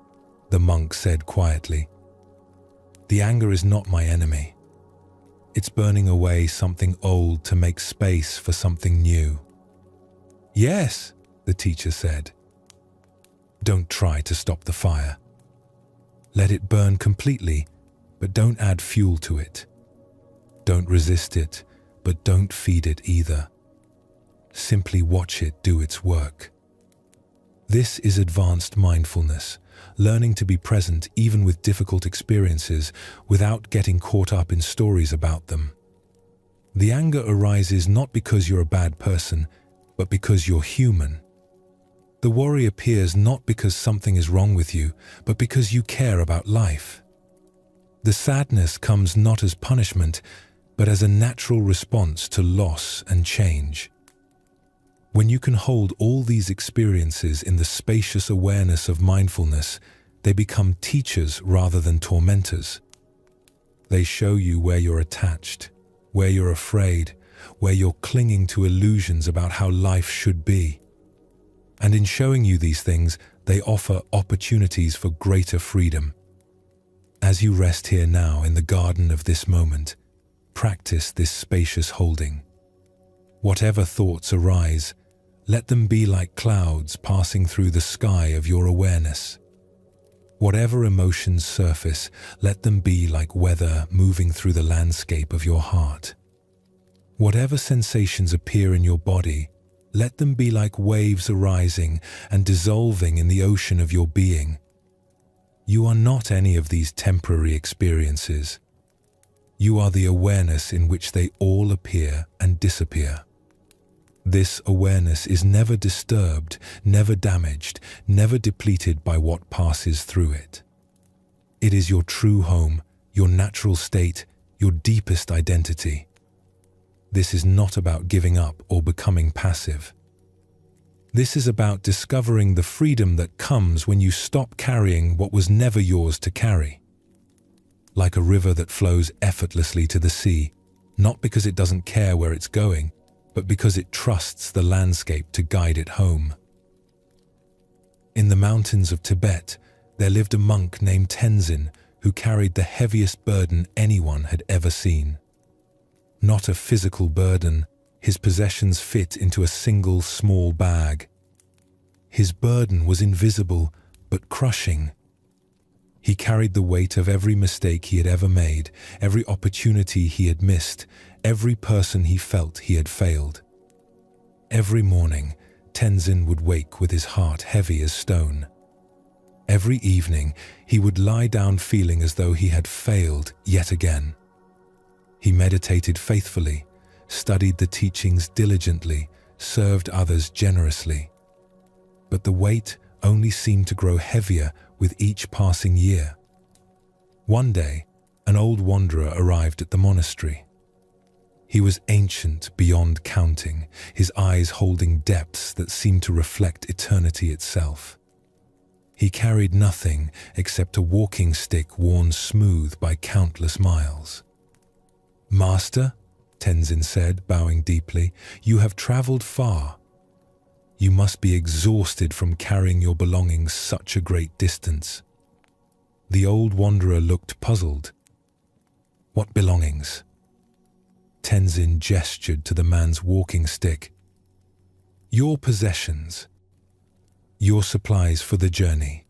the monk said quietly, "the anger is not my enemy. It's burning away something old to make space for something new." "Yes," the teacher said. "Don't try to stop the fire. Let it burn completely, but don't add fuel to it. Don't resist it, but don't feed it either. Simply watch it do its work." This is advanced mindfulness, learning to be present even with difficult experiences without getting caught up in stories about them. The anger arises not because you're a bad person, but because you're human. The worry appears not because something is wrong with you, but because you care about life. The sadness comes not as punishment, but as a natural response to loss and change. When you can hold all these experiences in the spacious awareness of mindfulness, they become teachers rather than tormentors. They show you where you're attached, where you're afraid, where you're clinging to illusions about how life should be. And in showing you these things, they offer opportunities for greater freedom. As you rest here now in the garden of this moment, practice this spacious holding. Whatever thoughts arise, let them be like clouds passing through the sky of your awareness. Whatever emotions surface, let them be like weather moving through the landscape of your heart. Whatever sensations appear in your body, let them be like waves arising and dissolving in the ocean of your being. You are not any of these temporary experiences. You are the awareness in which they all appear and disappear. This awareness is never disturbed, never damaged, never depleted by what passes through it. It is your true home, your natural state, your deepest identity. This is not about giving up or becoming passive. This is about discovering the freedom that comes when you stop carrying what was never yours to carry. Like a river that flows effortlessly to the sea, not because it doesn't care where it's going, but because it trusts the landscape to guide it home. In the mountains of Tibet, there lived a monk named Tenzin who carried the heaviest burden anyone had ever seen. Not a physical burden, his possessions fit into a single small bag. His burden was invisible, but crushing. He carried the weight of every mistake he had ever made, every opportunity he had missed, every person he felt he had failed. Every morning, Tenzin would wake with his heart heavy as stone. Every evening, he would lie down feeling as though he had failed yet again. He meditated faithfully, studied the teachings diligently, served others generously. But the weight only seemed to grow heavier with each passing year. One day, an old wanderer arrived at the monastery. He was ancient beyond counting, his eyes holding depths that seemed to reflect eternity itself. He carried nothing except a walking stick worn smooth by countless miles. "Master," Tenzin said, bowing deeply, "you have traveled far. You must be exhausted from carrying your belongings such a great distance." The old wanderer looked puzzled. "What belongings?" Tenzin gestured to the man's walking stick. "Your possessions. Your supplies for the journey."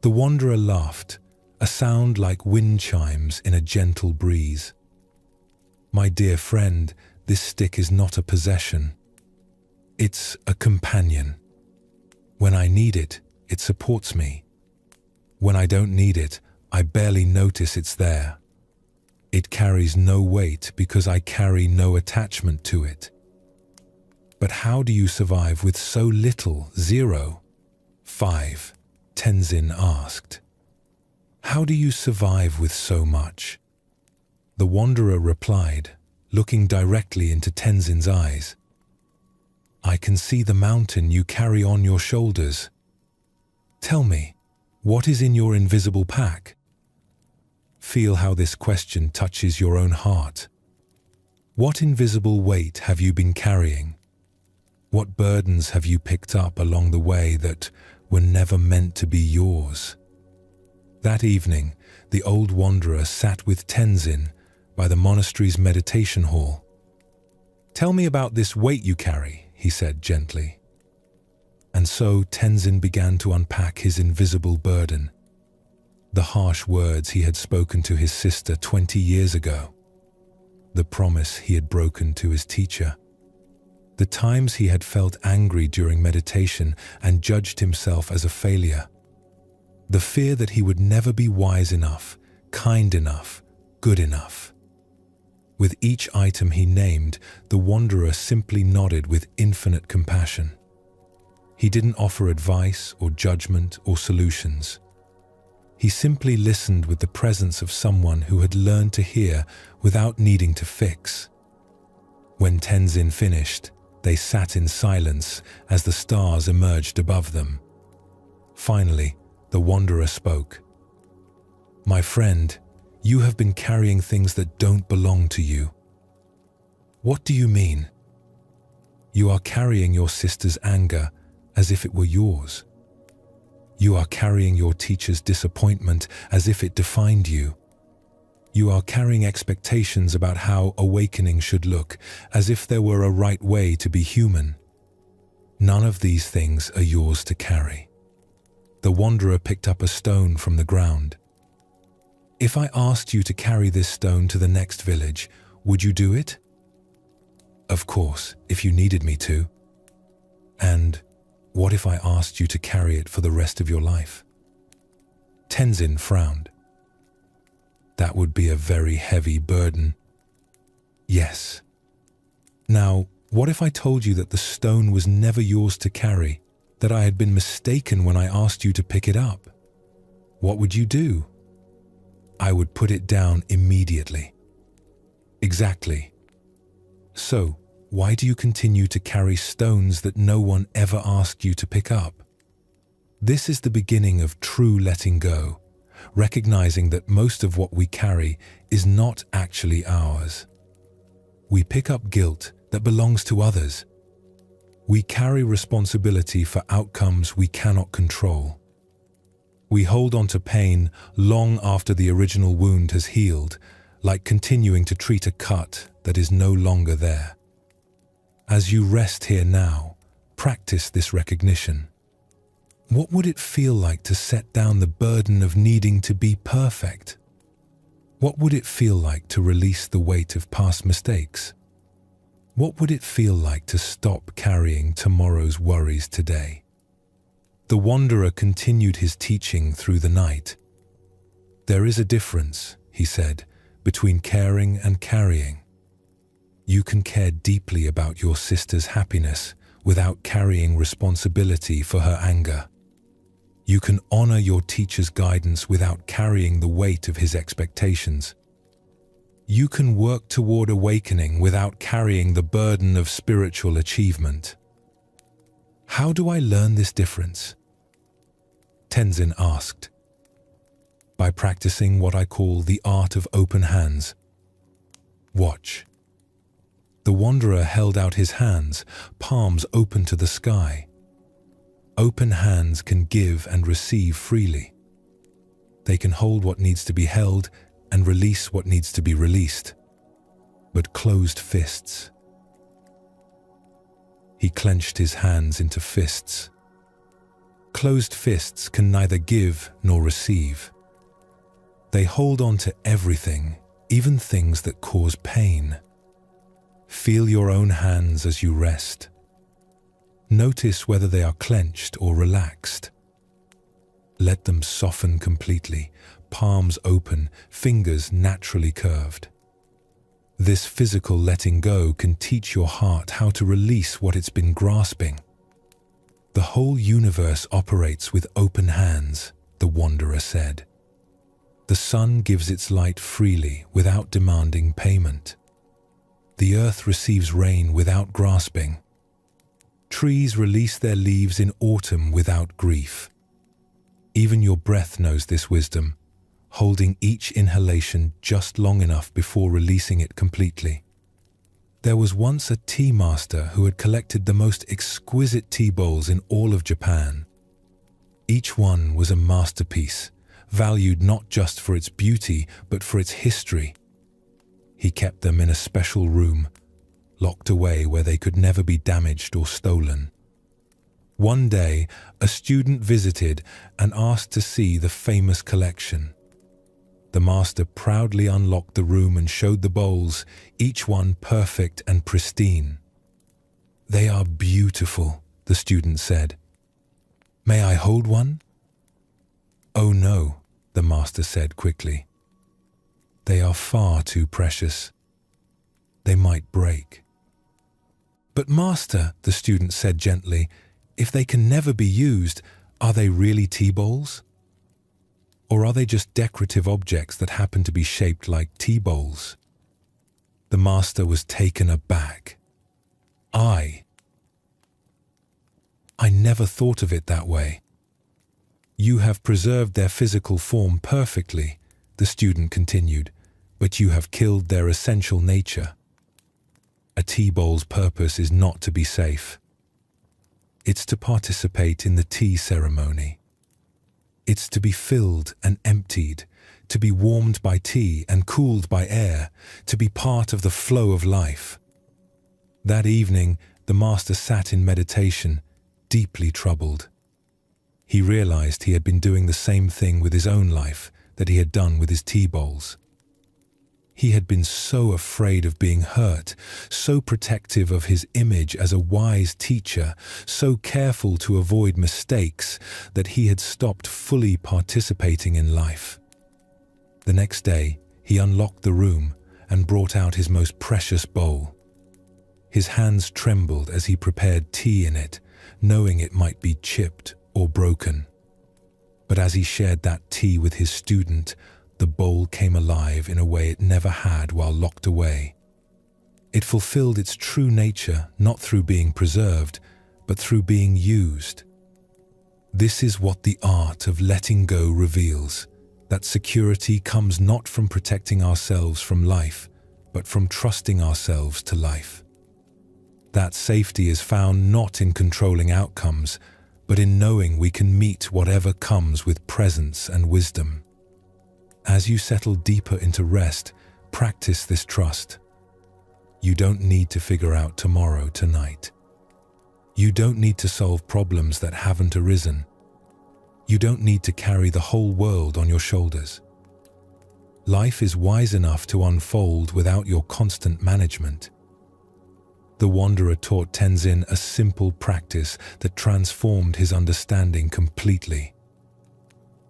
The wanderer laughed, a sound like wind chimes in a gentle breeze. "My dear friend, this stick is not a possession. It's a companion. When I need it, it supports me. When I don't need it, I barely notice it's there. It carries no weight because I carry no attachment to it." "But how do you survive with so little? 0, 5, Tenzin asked. "How do you survive with so much?" The wanderer replied, looking directly into Tenzin's eyes. "I can see the mountain you carry on your shoulders. Tell me, what is in your invisible pack?" Feel how this question touches your own heart. What invisible weight have you been carrying? What burdens have you picked up along the way that were never meant to be yours? That evening, the old wanderer sat with Tenzin by the monastery's meditation hall. "Tell me about this weight you carry," he said gently. And so Tenzin began to unpack his invisible burden. The harsh words he had spoken to his sister 20 years ago. The promise he had broken to his teacher. The times he had felt angry during meditation and judged himself as a failure. The fear that he would never be wise enough, kind enough, good enough. With each item he named, the wanderer simply nodded with infinite compassion. He didn't offer advice or judgment or solutions. He simply listened with the presence of someone who had learned to hear without needing to fix. When Tenzin finished, They sat in silence as the stars emerged above them. Finally, the wanderer spoke. "My friend, you have been carrying things that don't belong to you." "What do you mean?" "You are carrying your sister's anger as if it were yours. You are carrying your teacher's disappointment as if it defined you. You are carrying expectations about how awakening should look, as if there were a right way to be human. None of these things are yours to carry." The wanderer picked up a stone from the ground. "If I asked you to carry this stone to the next village, would you do it?" "Of course, if you needed me to." "And what if I asked you to carry it for the rest of your life?" Tenzin frowned. "That would be a very heavy burden." "Yes." "Now, what if I told you that the stone was never yours to carry, that I had been mistaken when I asked you to pick it up? What would you do?" "I would put it down immediately." "Exactly. So, why do you continue to carry stones that no one ever asked you to pick up?" This is the beginning of true letting go, recognizing that most of what we carry is not actually ours. We pick up guilt that belongs to others. We carry responsibility for outcomes we cannot control. We hold on to pain long after the original wound has healed, like continuing to treat a cut that is no longer there. As you rest here now, practice this recognition. What would it feel like to set down the burden of needing to be perfect? What would it feel like to release the weight of past mistakes? What would it feel like to stop carrying tomorrow's worries today? The wanderer continued his teaching through the night. "There is a difference," he said, "between caring and carrying. You can care deeply about your sister's happiness without carrying responsibility for her anger. You can honor your teacher's guidance without carrying the weight of his expectations. You can work toward awakening without carrying the burden of spiritual achievement." "How do I learn this difference?" Tenzin asked. "By practicing what I call the art of open hands. Watch." The wanderer held out his hands, palms open to the sky. Open hands can give and receive freely. They can hold what needs to be held and release what needs to be released. But closed fists. He clenched his hands into fists. Closed fists can neither give nor receive. They hold on to everything, even things that cause pain. Feel your own hands as you rest. Notice whether they are clenched or relaxed. Let them soften completely, palms open, fingers naturally curved. This physical letting go can teach your heart how to release what it's been grasping. "The whole universe operates with open hands," the wanderer said. "The sun gives its light freely without demanding payment. The earth receives rain without grasping. Trees release their leaves in autumn without grief. Even your breath knows this wisdom, holding each inhalation just long enough before releasing it completely. There was once a tea master who had collected the most exquisite tea bowls in all of Japan. Each one was a masterpiece, valued not just for its beauty, but for its history. He kept them in a special room, locked away where they could never be damaged or stolen. One day, a student visited and asked to see the famous collection. The master proudly unlocked the room and showed the bowls, each one perfect and pristine. "They are beautiful," the student said. "May I hold one?" "Oh no," the master said quickly. "They are far too precious. They might break." "But master," the student said gently, "if they can never be used, are they really tea bowls? Or are they just decorative objects that happen to be shaped like tea bowls?" The master was taken aback. "I, I never thought of it that way." "You have preserved their physical form perfectly," the student continued, "but you have killed their essential nature. A tea bowl's purpose is not to be safe. It's to participate in the tea ceremony. It's to be filled and emptied, to be warmed by tea and cooled by air, to be part of the flow of life." That evening, the master sat in meditation, deeply troubled. He realized he had been doing the same thing with his own life that he had done with his tea bowls. He had been so afraid of being hurt, so protective of his image as a wise teacher, so careful to avoid mistakes, that he had stopped fully participating in life. The next day, he unlocked the room and brought out his most precious bowl. His hands trembled as he prepared tea in it, knowing it might be chipped or broken. But as he shared that tea with his student, the bowl came alive in a way it never had while locked away. It fulfilled its true nature not through being preserved, but through being used. This is what the art of letting go reveals, that security comes not from protecting ourselves from life, but from trusting ourselves to life. That safety is found not in controlling outcomes, but in knowing we can meet whatever comes with presence and wisdom. As you settle deeper into rest, practice this trust. You don't need to figure out tomorrow tonight. You don't need to solve problems that haven't arisen. You don't need to carry the whole world on your shoulders. Life is wise enough to unfold without your constant management. The wanderer taught Tenzin a simple practice that transformed his understanding completely.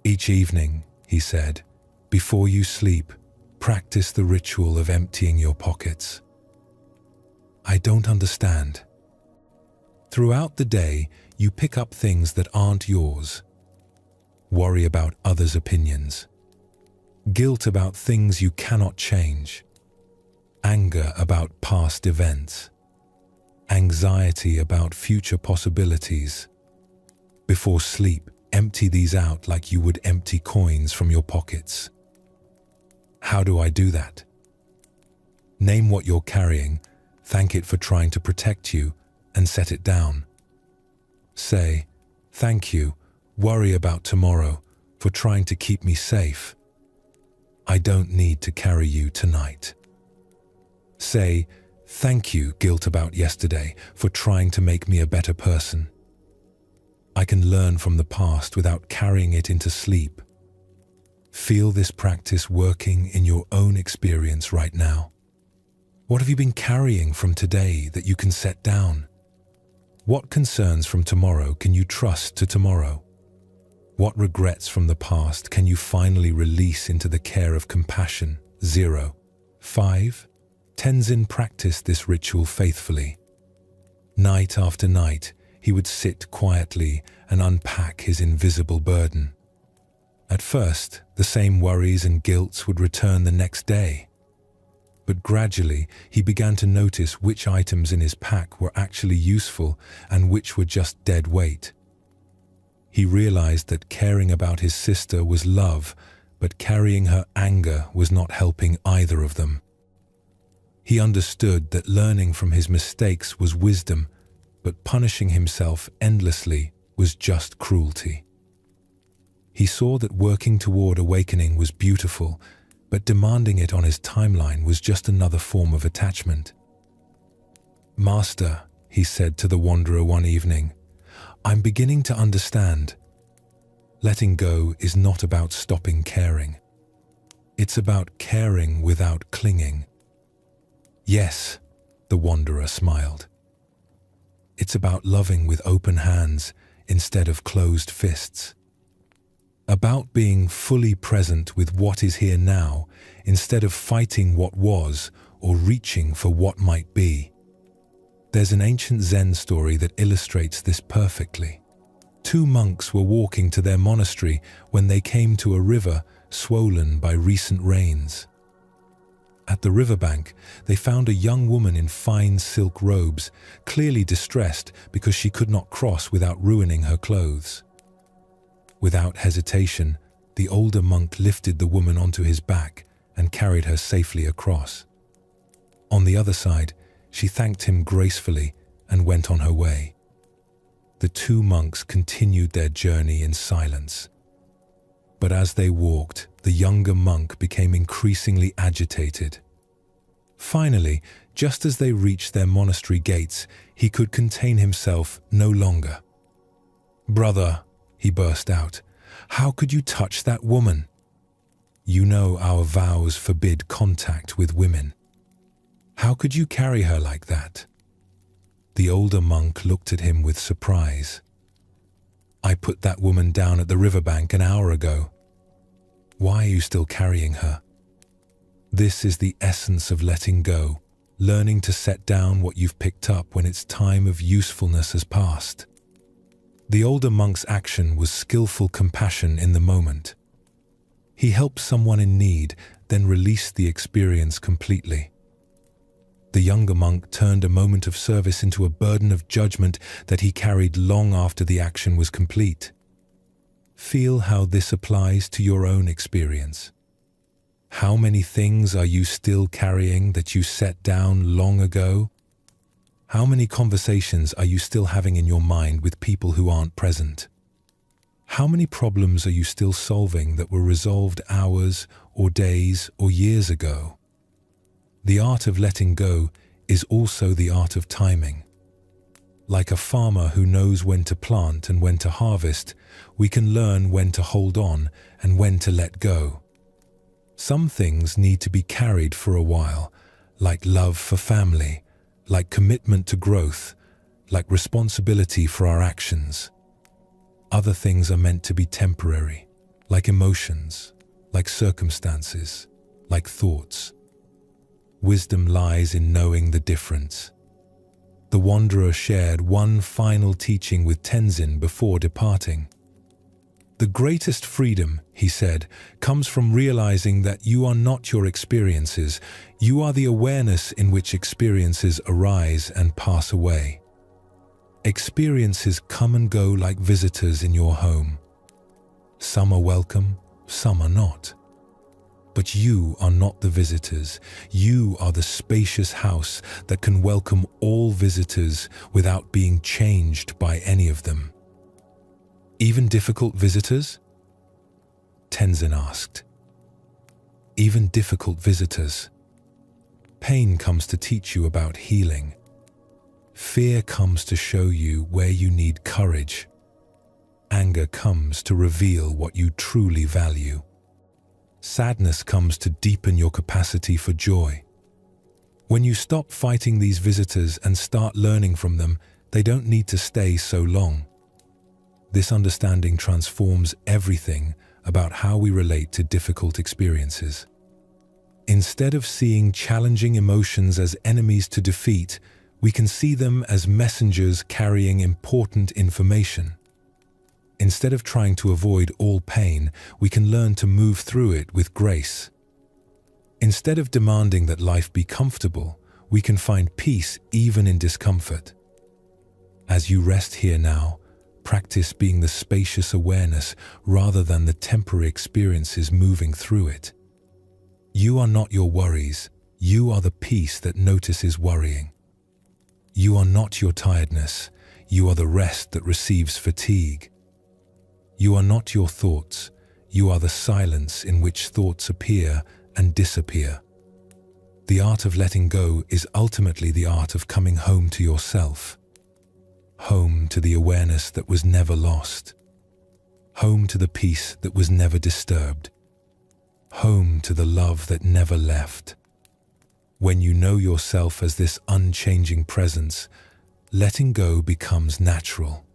Each evening, he said, before you sleep, practice the ritual of emptying your pockets. I don't understand. Throughout the day, you pick up things that aren't yours. Worry about others' opinions. Guilt about things you cannot change. Anger about past events. Anxiety about future possibilities. Before sleep, empty these out like you would empty coins from your pockets. How do I do that? Name what you're carrying, thank it for trying to protect you, and set it down. Say, thank you, worry about tomorrow, for trying to keep me safe. I don't need to carry you tonight. Say, thank you, guilt about yesterday, for trying to make me a better person. I can learn from the past without carrying it into sleep. Feel this practice working in your own experience right now. What have you been carrying from today that you can set down? What concerns from tomorrow can you trust to tomorrow? What regrets from the past can you finally release into the care of compassion? 0. 5. Tenzin practiced this ritual faithfully. Night after night, he would sit quietly and unpack his invisible burden. At first, the same worries and guilt would return the next day. But gradually, he began to notice which items in his pack were actually useful and which were just dead weight. He realized that caring about his sister was love, but carrying her anger was not helping either of them. He understood that learning from his mistakes was wisdom, but punishing himself endlessly was just cruelty. He saw that working toward awakening was beautiful, but demanding it on his timeline was just another form of attachment. "Master," he said to the wanderer one evening, "I'm beginning to understand. Letting go is not about stopping caring. It's about caring without clinging." "Yes," the wanderer smiled. "It's about loving with open hands instead of closed fists. About being fully present with what is here now instead of fighting what was or reaching for what might be." There's an ancient Zen story that illustrates this perfectly. 2 monks were walking to their monastery when they came to a river swollen by recent rains. At the riverbank, they found a young woman in fine silk robes, clearly distressed because she could not cross without ruining her clothes. Without hesitation, the older monk lifted the woman onto his back and carried her safely across. On the other side, she thanked him gracefully and went on her way. The two monks continued their journey in silence. But as they walked, the younger monk became increasingly agitated. Finally, just as they reached their monastery gates, he could contain himself no longer. "Brother," he burst out, "how could you touch that woman? You know our vows forbid contact with women. How could you carry her like that?" The older monk looked at him with surprise. "I put that woman down at the riverbank an hour ago. Why are you still carrying her?" This is the essence of letting go, learning to set down what you've picked up when its time of usefulness has passed. The older monk's action was skillful compassion in the moment. He helped someone in need, then released the experience completely. The younger monk turned a moment of service into a burden of judgment that he carried long after the action was complete. Feel how this applies to your own experience. How many things are you still carrying that you set down long ago? How many conversations are you still having in your mind with people who aren't present? How many problems are you still solving that were resolved hours or days or years ago? The art of letting go is also the art of timing. Like a farmer who knows when to plant and when to harvest, we can learn when to hold on and when to let go. Some things need to be carried for a while, like love for family, like commitment to growth, like responsibility for our actions. Other things are meant to be temporary, like emotions, like circumstances, like thoughts. Wisdom lies in knowing the difference. The wanderer shared one final teaching with Tenzin before departing. "The greatest freedom," he said, "comes from realizing that you are not your experiences. You are the awareness in which experiences arise and pass away. Experiences come and go like visitors in your home. Some are welcome, some are not. But you are not the visitors. You are the spacious house that can welcome all visitors without being changed by any of them." "Even difficult visitors?" Tenzin asked. "Even difficult visitors. Pain comes to teach you about healing. Fear comes to show you where you need courage. Anger comes to reveal what you truly value. Sadness comes to deepen your capacity for joy. When you stop fighting these visitors and start learning from them, they don't need to stay so long. This understanding transforms everything about how we relate to difficult experiences. Instead of seeing challenging emotions as enemies to defeat, we can see them as messengers carrying important information. Instead of trying to avoid all pain, we can learn to move through it with grace. Instead of demanding that life be comfortable, we can find peace even in discomfort. As you rest here now, practice being the spacious awareness rather than the temporary experiences moving through it. You are not your worries. You are the peace that notices worrying. You are not your tiredness. You are the rest that receives fatigue. You are not your thoughts. You are the silence in which thoughts appear and disappear. The art of letting go is ultimately the art of coming home to yourself. Home to the awareness that was never lost. Home to the peace that was never disturbed. Home to the love that never left. When you know yourself as this unchanging presence, letting go becomes natural.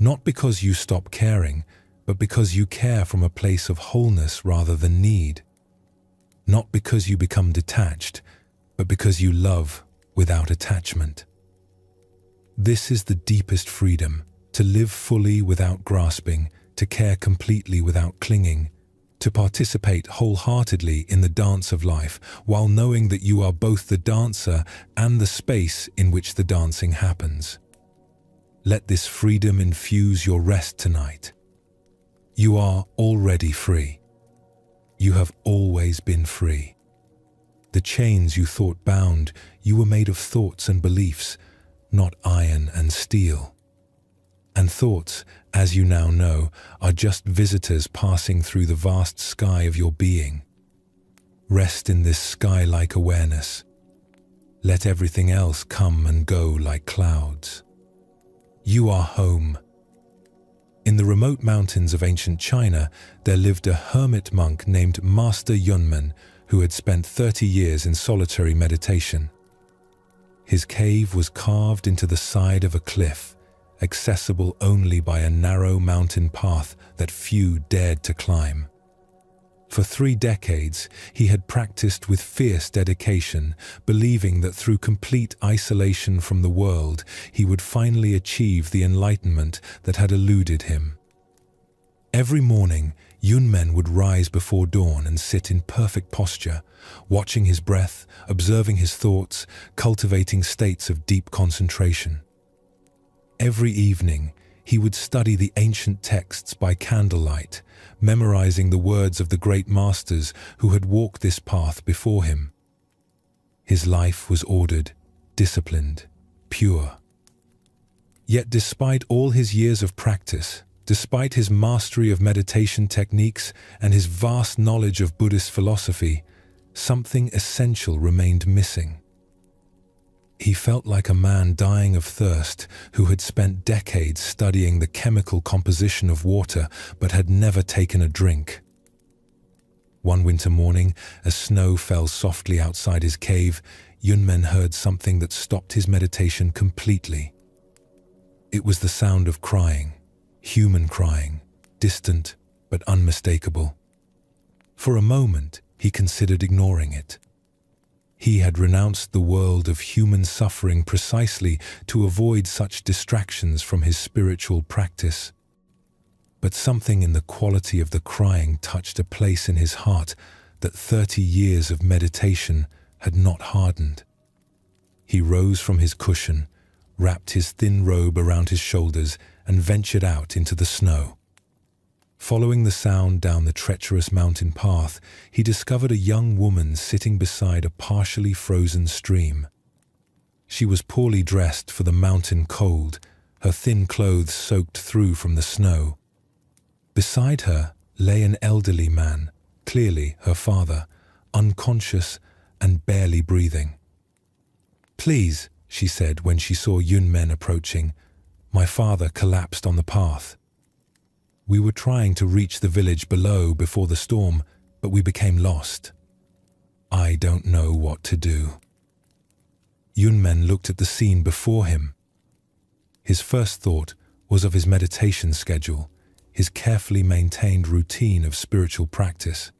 Not because you stop caring, but because you care from a place of wholeness rather than need. Not because you become detached, but because you love without attachment. This is the deepest freedom, to live fully without grasping, to care completely without clinging, to participate wholeheartedly in the dance of life, while knowing that you are both the dancer and the space in which the dancing happens. Let this freedom infuse your rest tonight. You are already free. You have always been free. The chains you thought bound, you were made of thoughts and beliefs, not iron and steel. And thoughts, as you now know, are just visitors passing through the vast sky of your being. Rest in this sky-like awareness. Let everything else come and go like clouds. You are home. In the remote mountains of ancient China, there lived a hermit monk named Master Yunmen, who had spent 30 years in solitary meditation. His cave was carved into the side of a cliff, accessible only by a narrow mountain path that few dared to climb. For 3 decades, he had practiced with fierce dedication, believing that through complete isolation from the world, he would finally achieve the enlightenment that had eluded him. Every morning, Yunmen would rise before dawn and sit in perfect posture, watching his breath, observing his thoughts, cultivating states of deep concentration. Every evening, he would study the ancient texts by candlelight, memorizing the words of the great masters who had walked this path before him. His life was ordered, disciplined, pure. Yet despite all his years of practice, despite his mastery of meditation techniques and his vast knowledge of Buddhist philosophy, something essential remained missing. He felt like a man dying of thirst who had spent decades studying the chemical composition of water but had never taken a drink. One winter morning, as snow fell softly outside his cave, Yunmen heard something that stopped his meditation completely. It was the sound of crying, human crying, distant but unmistakable. For a moment, he considered ignoring it. He had renounced the world of human suffering precisely to avoid such distractions from his spiritual practice. But something in the quality of the crying touched a place in his heart that 30 years of meditation had not hardened. He rose from his cushion, wrapped his thin robe around his shoulders, and ventured out into the snow. Following the sound down the treacherous mountain path, he discovered a young woman sitting beside a partially frozen stream. She was poorly dressed for the mountain cold, her thin clothes soaked through from the snow. Beside her lay an elderly man, clearly her father, unconscious and barely breathing. "Please," she said when she saw Yunmen approaching, "my father collapsed on the path. We were trying to reach the village below before the storm, but we became lost. I don't know what to do." Yunmen looked at the scene before him. His first thought was of his meditation schedule, his carefully maintained routine of spiritual practice.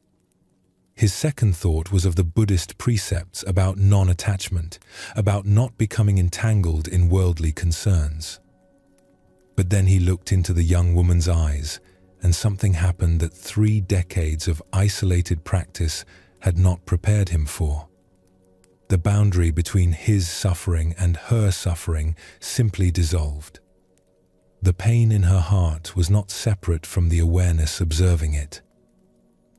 His second thought was of the Buddhist precepts about non-attachment, about not becoming entangled in worldly concerns. But then he looked into the young woman's eyes, and something happened that 3 decades of isolated practice had not prepared him for. The boundary between his suffering and her suffering simply dissolved. The pain in her heart was not separate from the awareness observing it.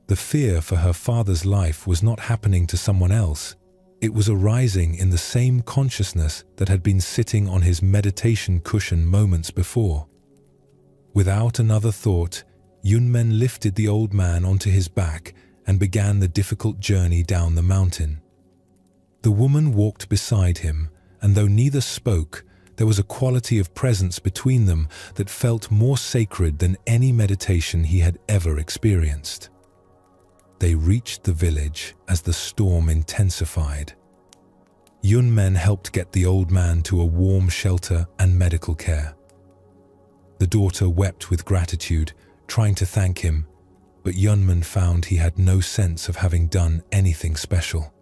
The fear for her father's life was not happening to someone else. It was arising in the same consciousness that had been sitting on his meditation cushion moments before. Without another thought, Yunmen lifted the old man onto his back and began the difficult journey down the mountain. The woman walked beside him, and though neither spoke, there was a quality of presence between them that felt more sacred than any meditation he had ever experienced. They reached the village as the storm intensified. Yunmen helped get the old man to a warm shelter and medical care. The daughter wept with gratitude, trying to thank him, but Yunmen found he had no sense of having done anything special.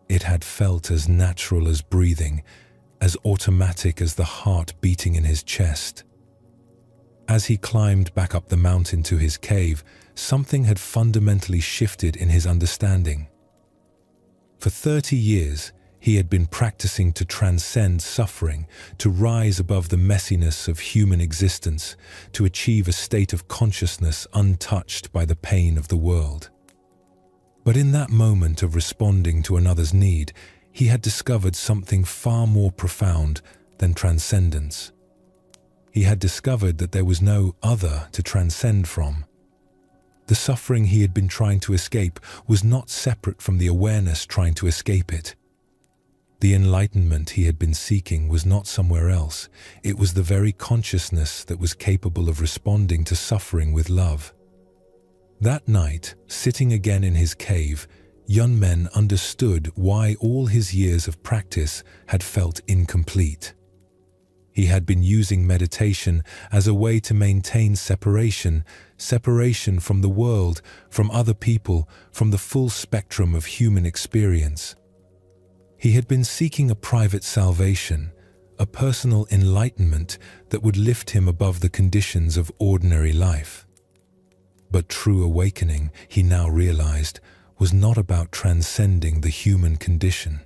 It had felt as natural as breathing, as automatic as the heart beating in his chest. As he climbed back up the mountain to his cave, something had fundamentally shifted in his understanding. For 30 years, he had been practicing to transcend suffering, to rise above the messiness of human existence, to achieve a state of consciousness untouched by the pain of the world. But in that moment of responding to another's need, he had discovered something far more profound than transcendence. He had discovered that there was no other to transcend from. The suffering he had been trying to escape was not separate from the awareness trying to escape it. The enlightenment he had been seeking was not somewhere else. It was the very consciousness that was capable of responding to suffering with love. That night, sitting again in his cave, Yunmen understood why all his years of practice had felt incomplete. He had been using meditation as a way to maintain separation from the world, from other people, from the full spectrum of human experience. He had been seeking a private salvation, a personal enlightenment that would lift him above the conditions of ordinary life. But true awakening, he now realized, was not about transcending the human condition.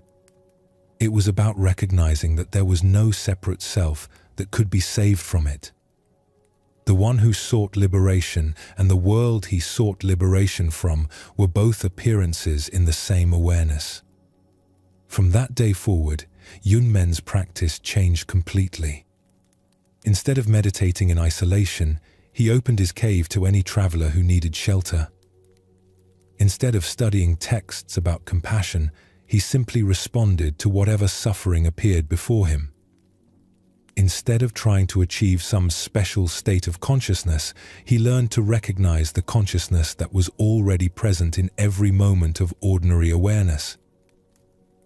It was about recognizing that there was no separate self that could be saved from it. The one who sought liberation and the world he sought liberation from were both appearances in the same awareness. From that day forward, Yunmen's practice changed completely. Instead of meditating in isolation, he opened his cave to any traveler who needed shelter. Instead of studying texts about compassion, he simply responded to whatever suffering appeared before him. Instead of trying to achieve some special state of consciousness, he learned to recognize the consciousness that was already present in every moment of ordinary awareness.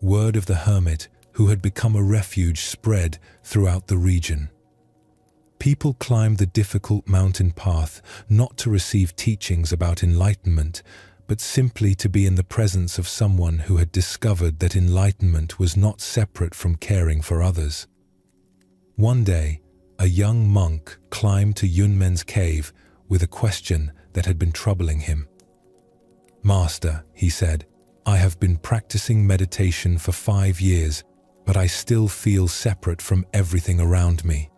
Word of the hermit, who had become a refuge, spread throughout the region. People climbed the difficult mountain path not to receive teachings about enlightenment, but simply to be in the presence of someone who had discovered that enlightenment was not separate from caring for others. One day, a young monk climbed to Yunmen's cave with a question that had been troubling him. "Master," he said, "I have been practicing meditation for 5 years, but I still feel separate from everything around me.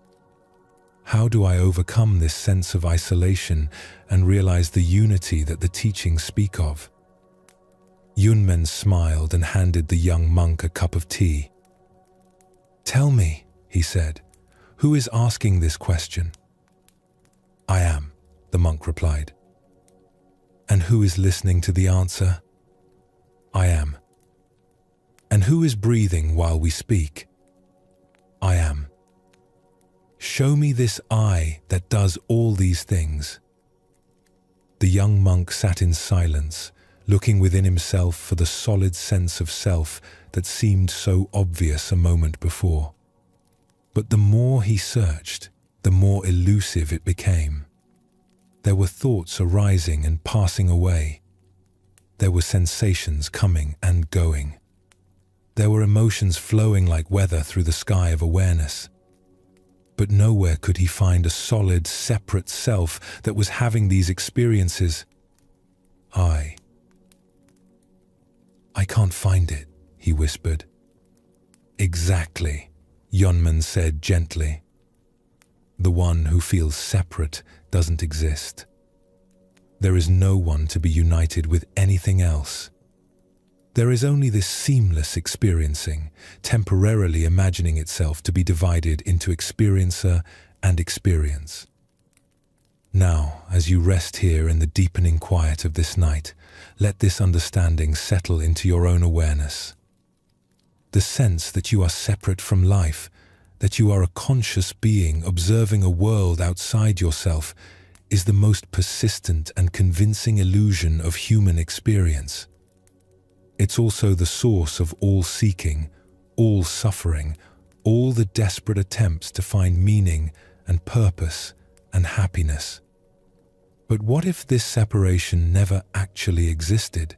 How do I overcome this sense of isolation and realize the unity that the teachings speak of?" Yunmen smiled and handed the young monk a cup of tea. "Tell me," he said, "who is asking this question?" "I am," the monk replied. "And who is listening to the answer?" "I am." "And who is breathing while we speak?" "I am." "Show me this I that does all these things." The young monk sat in silence, looking within himself for the solid sense of self that seemed so obvious a moment before. But the more he searched, the more elusive it became. There were thoughts arising and passing away. There were sensations coming and going. There were emotions flowing like weather through the sky of awareness. But nowhere could he find a solid, separate self that was having these experiences. I can't find it," he whispered. "Exactly," Yunmen said gently. "The one who feels separate doesn't exist. There is no one to be united with anything else. There is only this seamless experiencing, temporarily imagining itself to be divided into experiencer and experience. Now, as you rest here in the deepening quiet of this night, let this understanding settle into your own awareness. The sense that you are separate from life, that you are a conscious being observing a world outside yourself, is the most persistent and convincing illusion of human experience. It's also the source of all seeking, all suffering, all the desperate attempts to find meaning and purpose and happiness. But what if this separation never actually existed?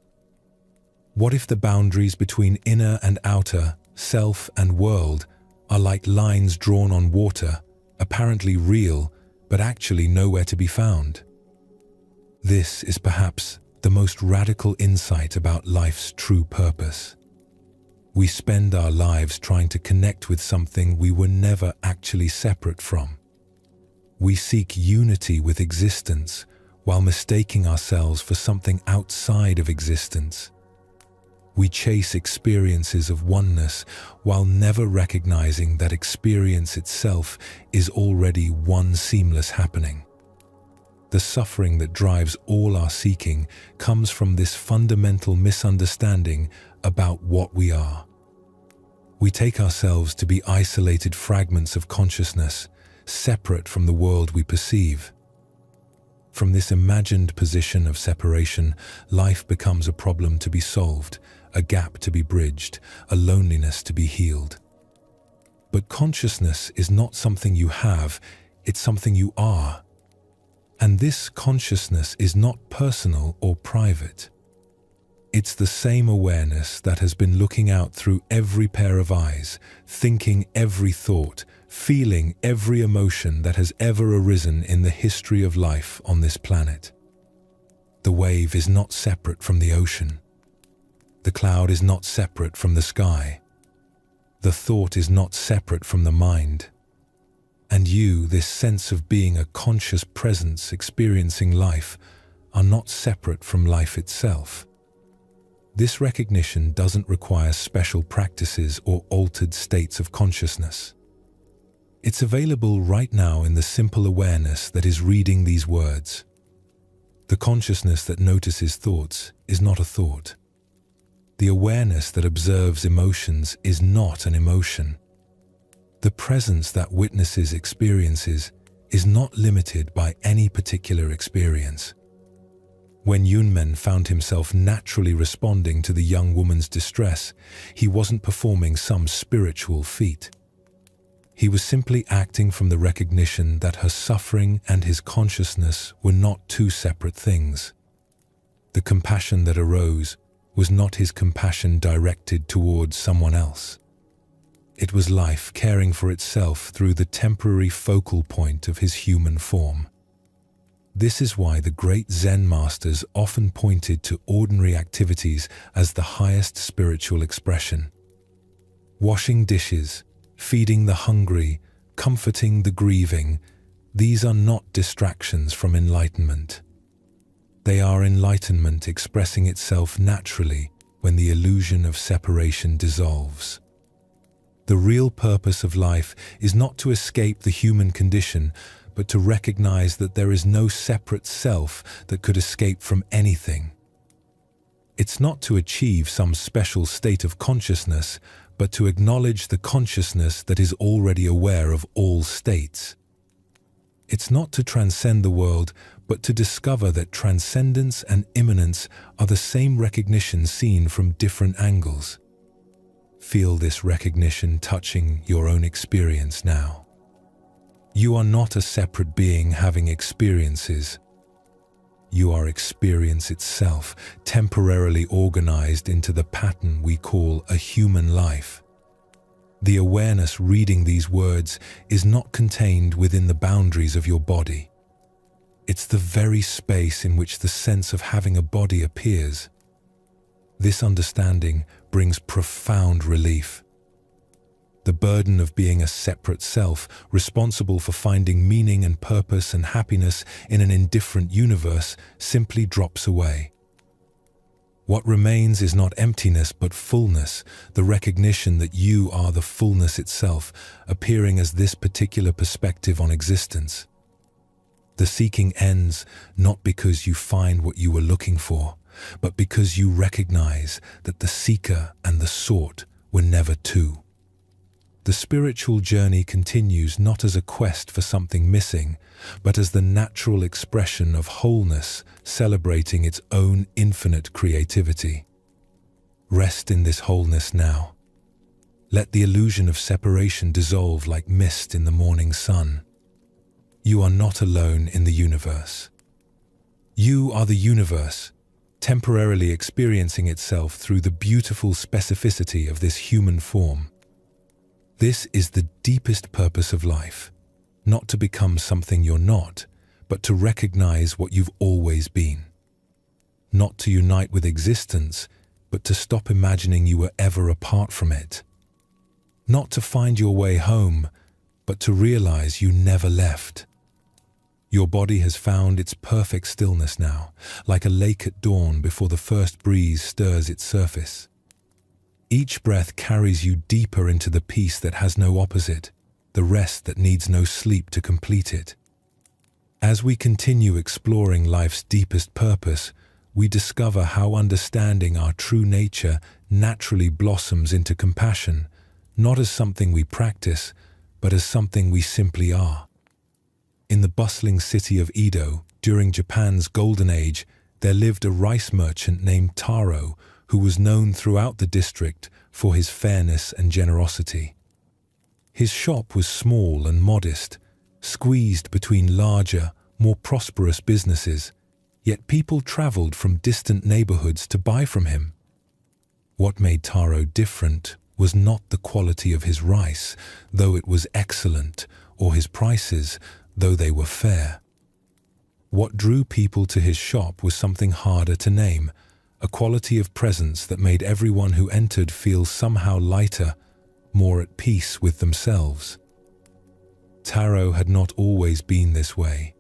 What if the boundaries between inner and outer, self and world, are like lines drawn on water, apparently real, but actually nowhere to be found? This is perhaps the most radical insight about life's true purpose. We spend our lives trying to connect with something we were never actually separate from. We seek unity with existence while mistaking ourselves for something outside of existence. We chase experiences of oneness while never recognizing that experience itself is already one seamless happening. The suffering that drives all our seeking comes from this fundamental misunderstanding about what we are. We take ourselves to be isolated fragments of consciousness, separate from the world we perceive. From this imagined position of separation, life becomes a problem to be solved, a gap to be bridged, a loneliness to be healed. But consciousness is not something you have, it's something you are. And this consciousness is not personal or private. It's the same awareness that has been looking out through every pair of eyes, thinking every thought, feeling every emotion that has ever arisen in the history of life on this planet. The wave is not separate from the ocean. The cloud is not separate from the sky. The thought is not separate from the mind. And you, this sense of being a conscious presence experiencing life, are not separate from life itself. This recognition doesn't require special practices or altered states of consciousness. It's available right now in the simple awareness that is reading these words. The consciousness that notices thoughts is not a thought. The awareness that observes emotions is not an emotion. The presence that witnesses experiences is not limited by any particular experience. When Yunmen found himself naturally responding to the young woman's distress, he wasn't performing some spiritual feat. He was simply acting from the recognition that her suffering and his consciousness were not two separate things. The compassion that arose was not his compassion directed towards someone else. It was life caring for itself through the temporary focal point of his human form. This is why the great Zen masters often pointed to ordinary activities as the highest spiritual expression. Washing dishes, feeding the hungry, comforting the grieving, these are not distractions from enlightenment. They are enlightenment expressing itself naturally when the illusion of separation dissolves. The real purpose of life is not to escape the human condition, but to recognize that there is no separate self that could escape from anything. It's not to achieve some special state of consciousness, but to acknowledge the consciousness that is already aware of all states. It's not to transcend the world, but to discover that transcendence and immanence are the same recognition seen from different angles. Feel this recognition touching your own experience now. You are not a separate being having experiences. You are experience itself, temporarily organized into the pattern we call a human life. The awareness reading these words is not contained within the boundaries of your body. It's the very space in which the sense of having a body appears. This understanding brings profound relief. The burden of being a separate self, responsible for finding meaning and purpose and happiness in an indifferent universe, simply drops away. What remains is not emptiness but fullness, the recognition that you are the fullness itself, appearing as this particular perspective on existence. The seeking ends not because you find what you were looking for, but because you recognize that the seeker and the sought were never two. The spiritual journey continues not as a quest for something missing, but as the natural expression of wholeness celebrating its own infinite creativity. Rest in this wholeness now. Let the illusion of separation dissolve like mist in the morning sun. You are not alone in the universe. You are the universe, temporarily experiencing itself through the beautiful specificity of this human form. This is the deepest purpose of life, not to become something you're not, but to recognize what you've always been. Not to unite with existence, but to stop imagining you were ever apart from it. Not to find your way home, but to realize you never left. Your body has found its perfect stillness now, like a lake at dawn before the first breeze stirs its surface. Each breath carries you deeper into the peace that has no opposite, the rest that needs no sleep to complete it. As we continue exploring life's deepest purpose, we discover how understanding our true nature naturally blossoms into compassion, not as something we practice, but as something we simply are. In the bustling city of Edo, during Japan's Golden Age, there lived a rice merchant named Taro, who was known throughout the district for his fairness and generosity. His shop was small and modest, squeezed between larger, more prosperous businesses, yet people traveled from distant neighborhoods to buy from him. What made Taro different was not the quality of his rice, though it was excellent, or his prices, though they were fair. What drew people to his shop was something harder to name, a quality of presence that made everyone who entered feel somehow lighter, more at peace with themselves. Taro had not always been this way.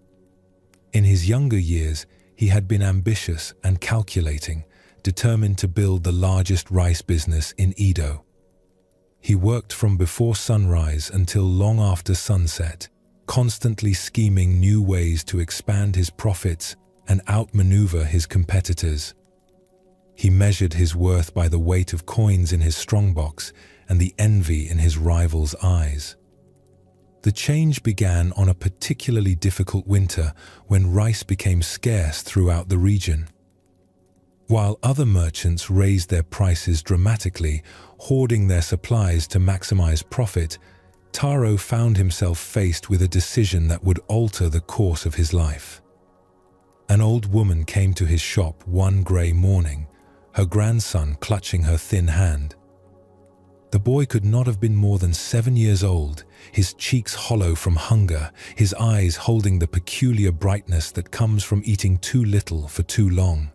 In his younger years, he had been ambitious and calculating, determined to build the largest rice business in Edo. He worked from before sunrise until long after sunset, constantly scheming new ways to expand his profits and outmaneuver his competitors. He measured his worth by the weight of coins in his strongbox and the envy in his rivals' eyes. The change began on a particularly difficult winter when rice became scarce throughout the region. While other merchants raised their prices dramatically, hoarding their supplies to maximize profit, Taro found himself faced with a decision that would alter the course of his life. An old woman came to his shop one grey morning, her grandson clutching her thin hand. The boy could not have been more than 7 years old, his cheeks hollow from hunger, his eyes holding the peculiar brightness that comes from eating too little for too long.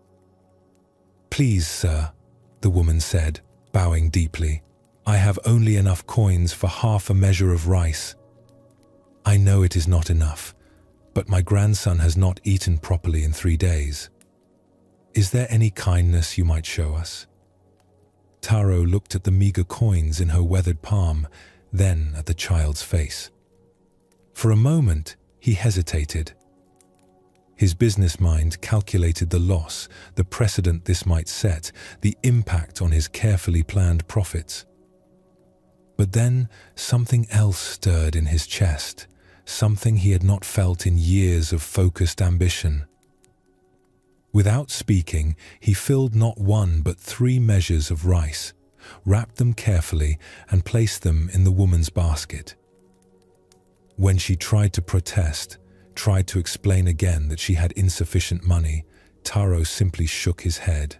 "Please, sir," the woman said, bowing deeply, "I have only enough coins for half a measure of rice. I know it is not enough, but my grandson has not eaten properly in 3 days. Is there any kindness you might show us?" Taro looked at the meager coins in her weathered palm, then at the child's face. For a moment, he hesitated. His business mind calculated the loss, the precedent this might set, the impact on his carefully planned profits. But then something else stirred in his chest, something he had not felt in years of focused ambition. Without speaking, he filled not 1 but 3 measures of rice, wrapped them carefully, and placed them in the woman's basket. When she tried to protest, tried to explain again that she had insufficient money, Taro simply shook his head.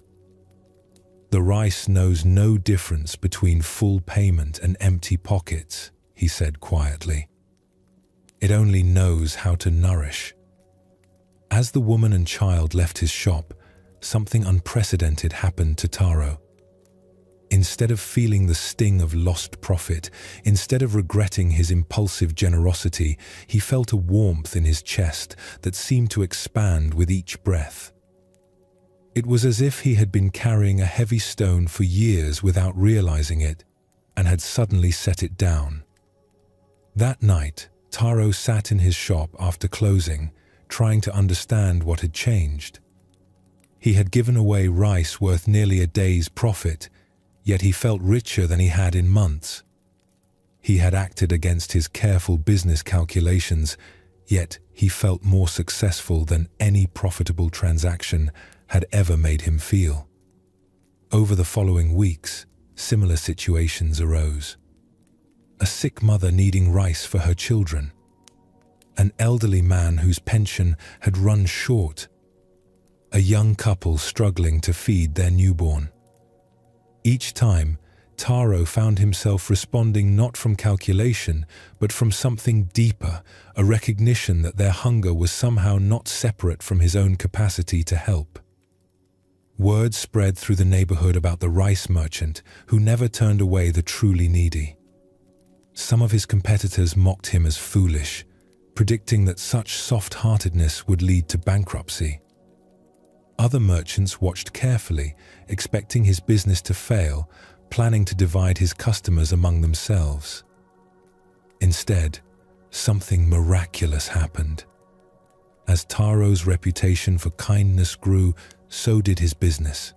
"The rice knows no difference between full payment and empty pockets," he said quietly. "It only knows how to nourish." As the woman and child left his shop, something unprecedented happened to Taro. Instead of feeling the sting of lost profit, instead of regretting his impulsive generosity, he felt a warmth in his chest that seemed to expand with each breath. It was as if he had been carrying a heavy stone for years without realizing it, and had suddenly set it down. That night, Taro sat in his shop after closing, trying to understand what had changed. He had given away rice worth nearly a day's profit, yet he felt richer than he had in months. He had acted against his careful business calculations, yet he felt more successful than any profitable transaction had ever made him feel. Over the following weeks, similar situations arose. A sick mother needing rice for her children. An elderly man whose pension had run short. A young couple struggling to feed their newborn. Each time, Taro found himself responding not from calculation, but from something deeper, a recognition that their hunger was somehow not separate from his own capacity to help. Word spread through the neighborhood about the rice merchant who never turned away the truly needy. Some of his competitors mocked him as foolish, predicting that such soft-heartedness would lead to bankruptcy. Other merchants watched carefully, expecting his business to fail, planning to divide his customers among themselves. Instead, something miraculous happened. As Taro's reputation for kindness grew, so did his business.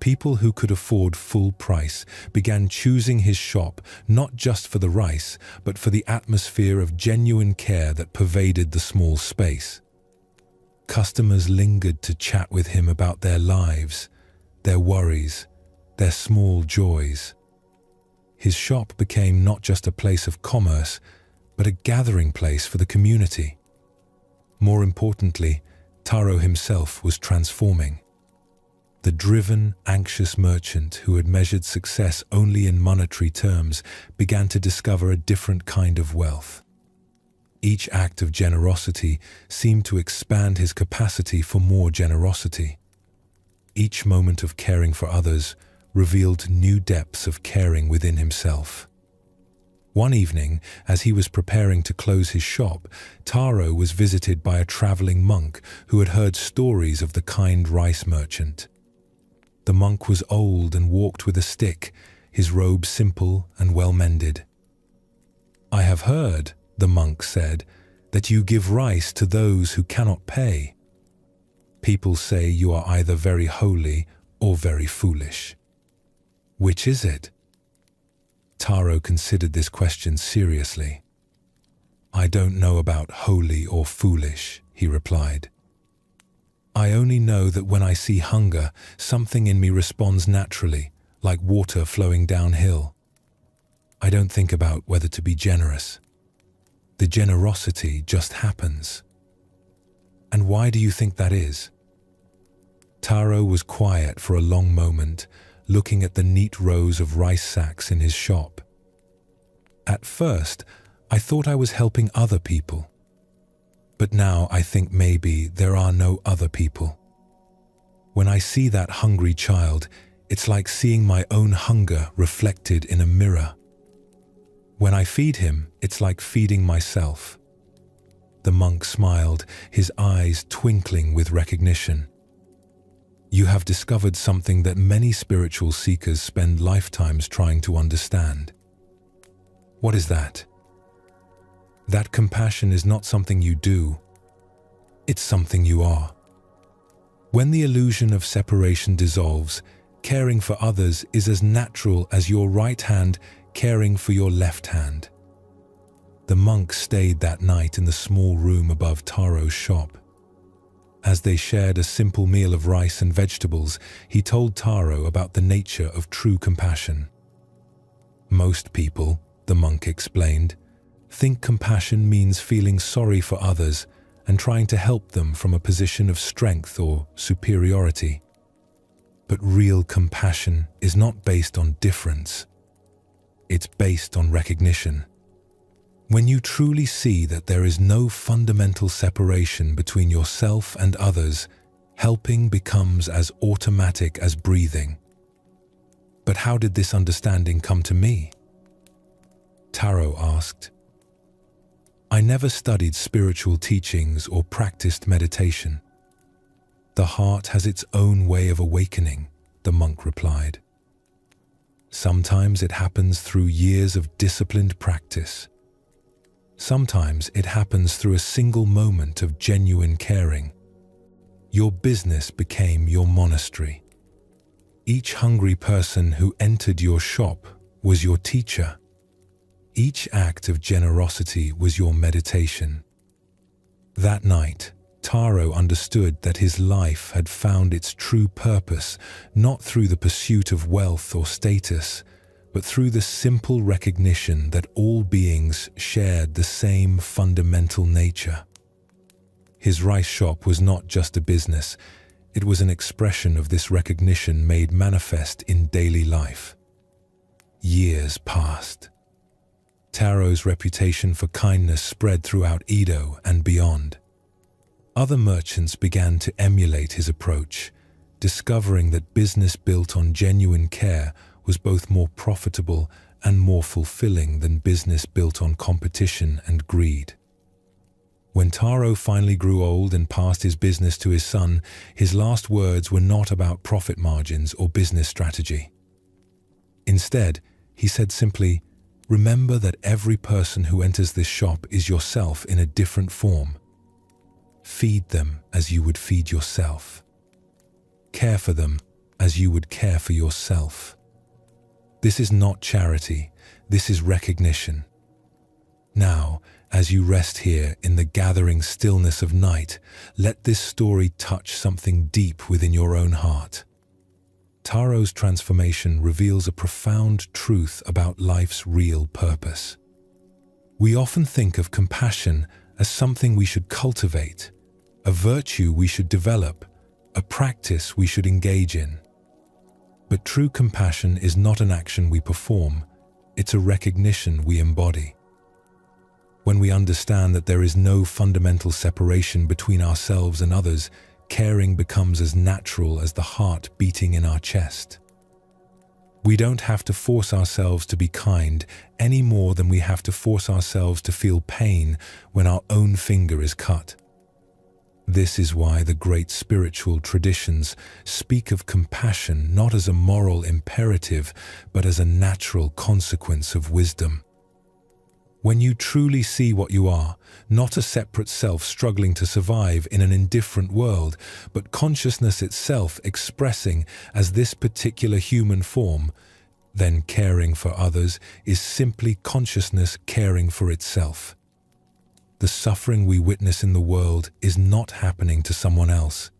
People who could afford full price began choosing his shop not just for the rice, but for the atmosphere of genuine care that pervaded the small space. Customers lingered to chat with him about their lives, their worries, their small joys. His shop became not just a place of commerce, but a gathering place for the community. More importantly, Taro himself was transforming. The driven, anxious merchant who had measured success only in monetary terms began to discover a different kind of wealth. Each act of generosity seemed to expand his capacity for more generosity. Each moment of caring for others revealed new depths of caring within himself. One evening, as he was preparing to close his shop, Taro was visited by a traveling monk who had heard stories of the kind rice merchant. The monk was old and walked with a stick, his robe simple and well-mended. "I have heard," the monk said, "that you give rice to those who cannot pay. People say you are either very holy or very foolish. Which is it?" Taro considered this question seriously. "I don't know about holy or foolish," he replied. "I only know that when I see hunger, something in me responds naturally, like water flowing downhill. I don't think about whether to be generous. The generosity just happens." "And why do you think that is?" Taro was quiet for a long moment, looking at the neat rows of rice sacks in his shop. "At first, I thought I was helping other people. But now I think maybe there are no other people. When I see that hungry child, it's like seeing my own hunger reflected in a mirror. When I feed him, it's like feeding myself." The monk smiled, his eyes twinkling with recognition. "You have discovered something that many spiritual seekers spend lifetimes trying to understand." "What is that?" "That compassion is not something you do. It's something you are. When the illusion of separation dissolves, caring for others is as natural as your right hand caring for your left hand." The monk stayed that night in the small room above Taro's shop. As they shared a simple meal of rice and vegetables, he told Taro about the nature of true compassion. "Most people," the monk explained, "think compassion means feeling sorry for others and trying to help them from a position of strength or superiority. But real compassion is not based on difference. It's based on recognition. When you truly see that there is no fundamental separation between yourself and others, helping becomes as automatic as breathing." "But how did this understanding come to me?" Taro asked. "I never studied spiritual teachings or practiced meditation. The heart has its own way of awakening," the monk replied. "Sometimes it happens through years of disciplined practice. Sometimes it happens through a single moment of genuine caring. Your business became your monastery. Each hungry person who entered your shop was your teacher. Each act of generosity was your meditation." That night, Taro understood that his life had found its true purpose not through the pursuit of wealth or status, but through the simple recognition that all beings shared the same fundamental nature. His rice shop was not just a business, it was an expression of this recognition made manifest in daily life. Years passed. Taro's reputation for kindness spread throughout Edo and beyond. Other merchants began to emulate his approach, discovering that business built on genuine care was both more profitable and more fulfilling than business built on competition and greed. When Taro finally grew old and passed his business to his son, his last words were not about profit margins or business strategy. Instead, he said simply, "Remember that every person who enters this shop is yourself in a different form. Feed them as you would feed yourself. Care for them as you would care for yourself. This is not charity, this is recognition. Now, as you rest here in the gathering stillness of night, let this story touch something deep within your own heart." Taro's transformation reveals a profound truth about life's real purpose. We often think of compassion as something we should cultivate, a virtue we should develop, a practice we should engage in. But true compassion is not an action we perform, it's a recognition we embody. When we understand that there is no fundamental separation between ourselves and others, caring becomes as natural as the heart beating in our chest. We don't have to force ourselves to be kind any more than we have to force ourselves to feel pain when our own finger is cut. This is why the great spiritual traditions speak of compassion not as a moral imperative, but as a natural consequence of wisdom. When you truly see what you are, not a separate self struggling to survive in an indifferent world, but consciousness itself expressing as this particular human form, then caring for others is simply consciousness caring for itself. The suffering we witness in the world is not happening to someone else.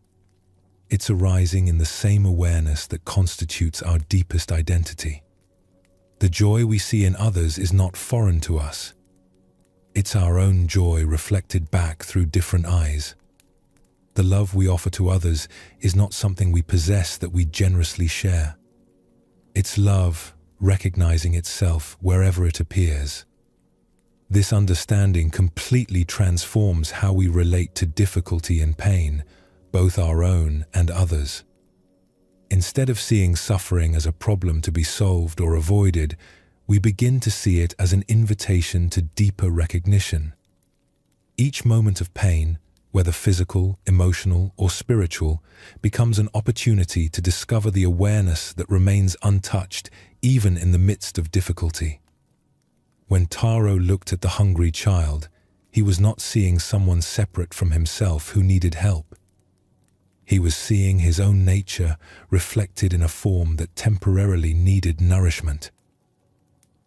It's arising in the same awareness that constitutes our deepest identity. The joy we see in others is not foreign to us. It's our own joy reflected back through different eyes. The love we offer to others is not something we possess that we generously share. It's love recognizing itself wherever it appears. This understanding completely transforms how we relate to difficulty and pain, both our own and others. Instead of seeing suffering as a problem to be solved or avoided, we begin to see it as an invitation to deeper recognition. Each moment of pain, whether physical, emotional, or spiritual, becomes an opportunity to discover the awareness that remains untouched even in the midst of difficulty. When Taro looked at the hungry child, he was not seeing someone separate from himself who needed help. He was seeing his own nature reflected in a form that temporarily needed nourishment.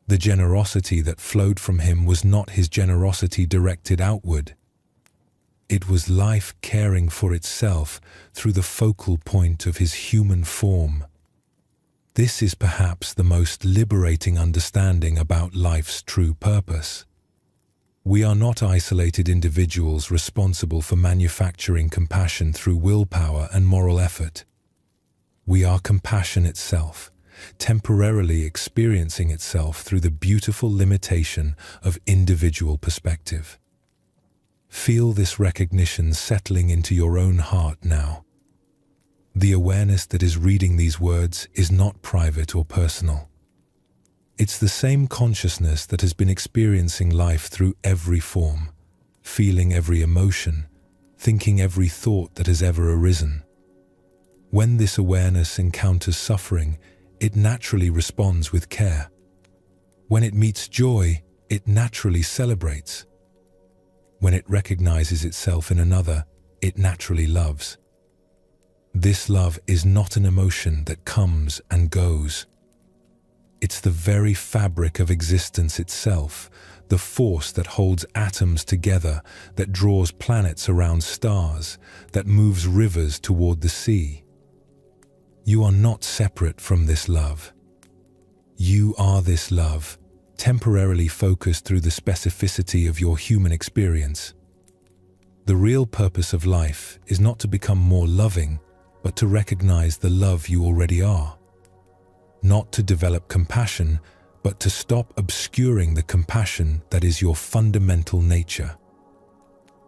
The generosity that flowed from him was not his generosity directed outward. It was life caring for itself through the focal point of his human form. This is perhaps the most liberating understanding about life's true purpose. We are not isolated individuals responsible for manufacturing compassion through willpower and moral effort. We are compassion itself, temporarily experiencing itself through the beautiful limitation of individual perspective. Feel this recognition settling into your own heart now. The awareness that is reading these words is not private or personal. It's the same consciousness that has been experiencing life through every form, feeling every emotion, thinking every thought that has ever arisen. When this awareness encounters suffering, it naturally responds with care. When it meets joy, it naturally celebrates. When it recognizes itself in another, it naturally loves. This love is not an emotion that comes and goes. It's the very fabric of existence itself, the force that holds atoms together, that draws planets around stars, that moves rivers toward the sea. You are not separate from this love. You are this love, temporarily focused through the specificity of your human experience. The real purpose of life is not to become more loving, but to recognize the love you already are. Not to develop compassion, but to stop obscuring the compassion that is your fundamental nature.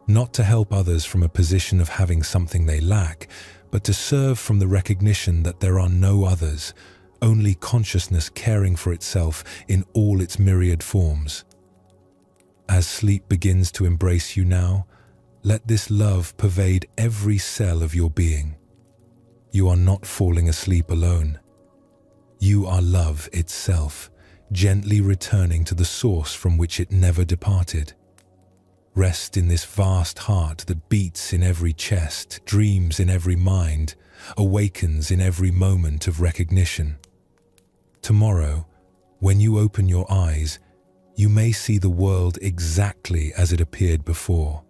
Not to help others from a position of having something they lack, but to serve from the recognition that there are no others, only consciousness caring for itself in all its myriad forms. As sleep begins to embrace you now, let this love pervade every cell of your being. You are not falling asleep alone. You are love itself, gently returning to the source from which it never departed. Rest in this vast heart that beats in every chest, dreams in every mind, awakens in every moment of recognition. Tomorrow, when you open your eyes, you may see the world exactly as it appeared before.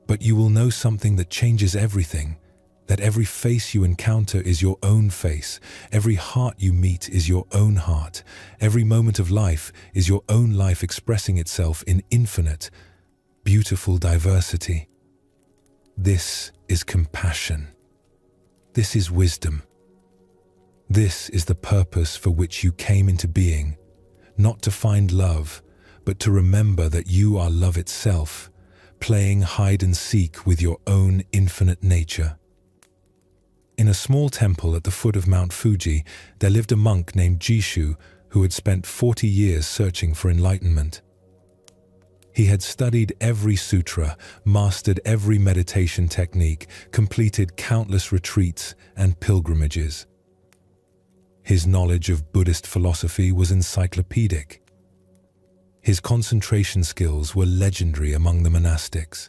But you will know something that changes everything, that every face you encounter is your own face, every heart you meet is your own heart, every moment of life is your own life expressing itself in infinite, beautiful diversity. This is compassion. This is wisdom. This is the purpose for which you came into being, not to find love, but to remember that you are love itself, playing hide and seek with your own infinite nature. In a small temple at the foot of Mount Fuji, there lived a monk named Jishu who had spent 40 years searching for enlightenment. He had studied every sutra, mastered every meditation technique, completed countless retreats and pilgrimages. His knowledge of Buddhist philosophy was encyclopedic. His concentration skills were legendary among the monastics.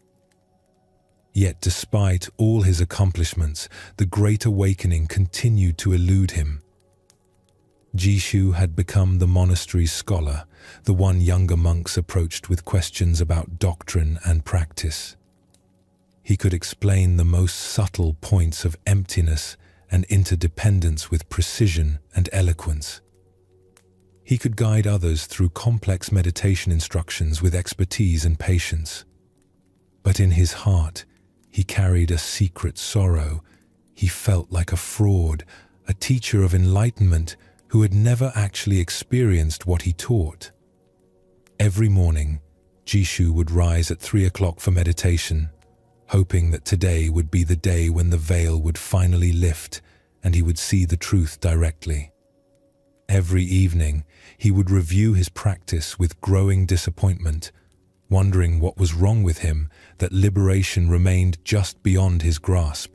Yet despite all his accomplishments, the Great Awakening continued to elude him. Jishu had become the monastery's scholar, the one younger monks approached with questions about doctrine and practice. He could explain the most subtle points of emptiness and interdependence with precision and eloquence. He could guide others through complex meditation instructions with expertise and patience. But in his heart, he carried a secret sorrow. He felt like a fraud, a teacher of enlightenment who had never actually experienced what he taught. Every morning, Jishu would rise at 3 o'clock for meditation, hoping that today would be the day when the veil would finally lift and he would see the truth directly. Every evening, he would review his practice with growing disappointment, wondering what was wrong with him, that liberation remained just beyond his grasp.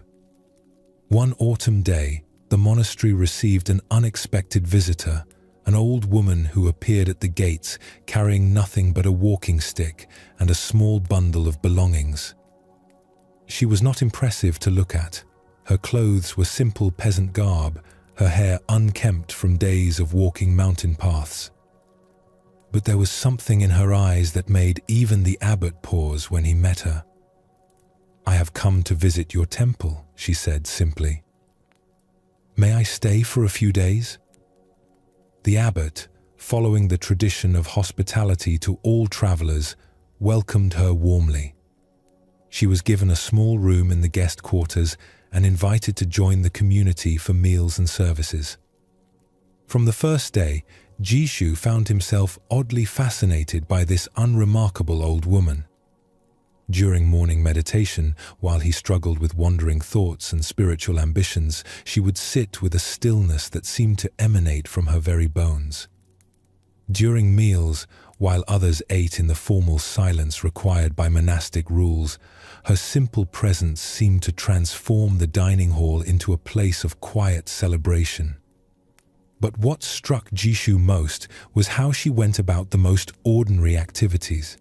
One autumn day, the monastery received an unexpected visitor, an old woman who appeared at the gates carrying nothing but a walking stick and a small bundle of belongings. She was not impressive to look at. Her clothes were simple peasant garb, her hair unkempt from days of walking mountain paths. But there was something in her eyes that made even the abbot pause when he met her. "I have come to visit your temple," she said simply. "May I stay for a few days?" The abbot, following the tradition of hospitality to all travelers, welcomed her warmly. She was given a small room in the guest quarters and invited to join the community for meals and services. From the first day, Jishu found himself oddly fascinated by this unremarkable old woman. During morning meditation, while he struggled with wandering thoughts and spiritual ambitions, she would sit with a stillness that seemed to emanate from her very bones. During meals, while others ate in the formal silence required by monastic rules, her simple presence seemed to transform the dining hall into a place of quiet celebration. But what struck Jishu most was how she went about the most ordinary activities.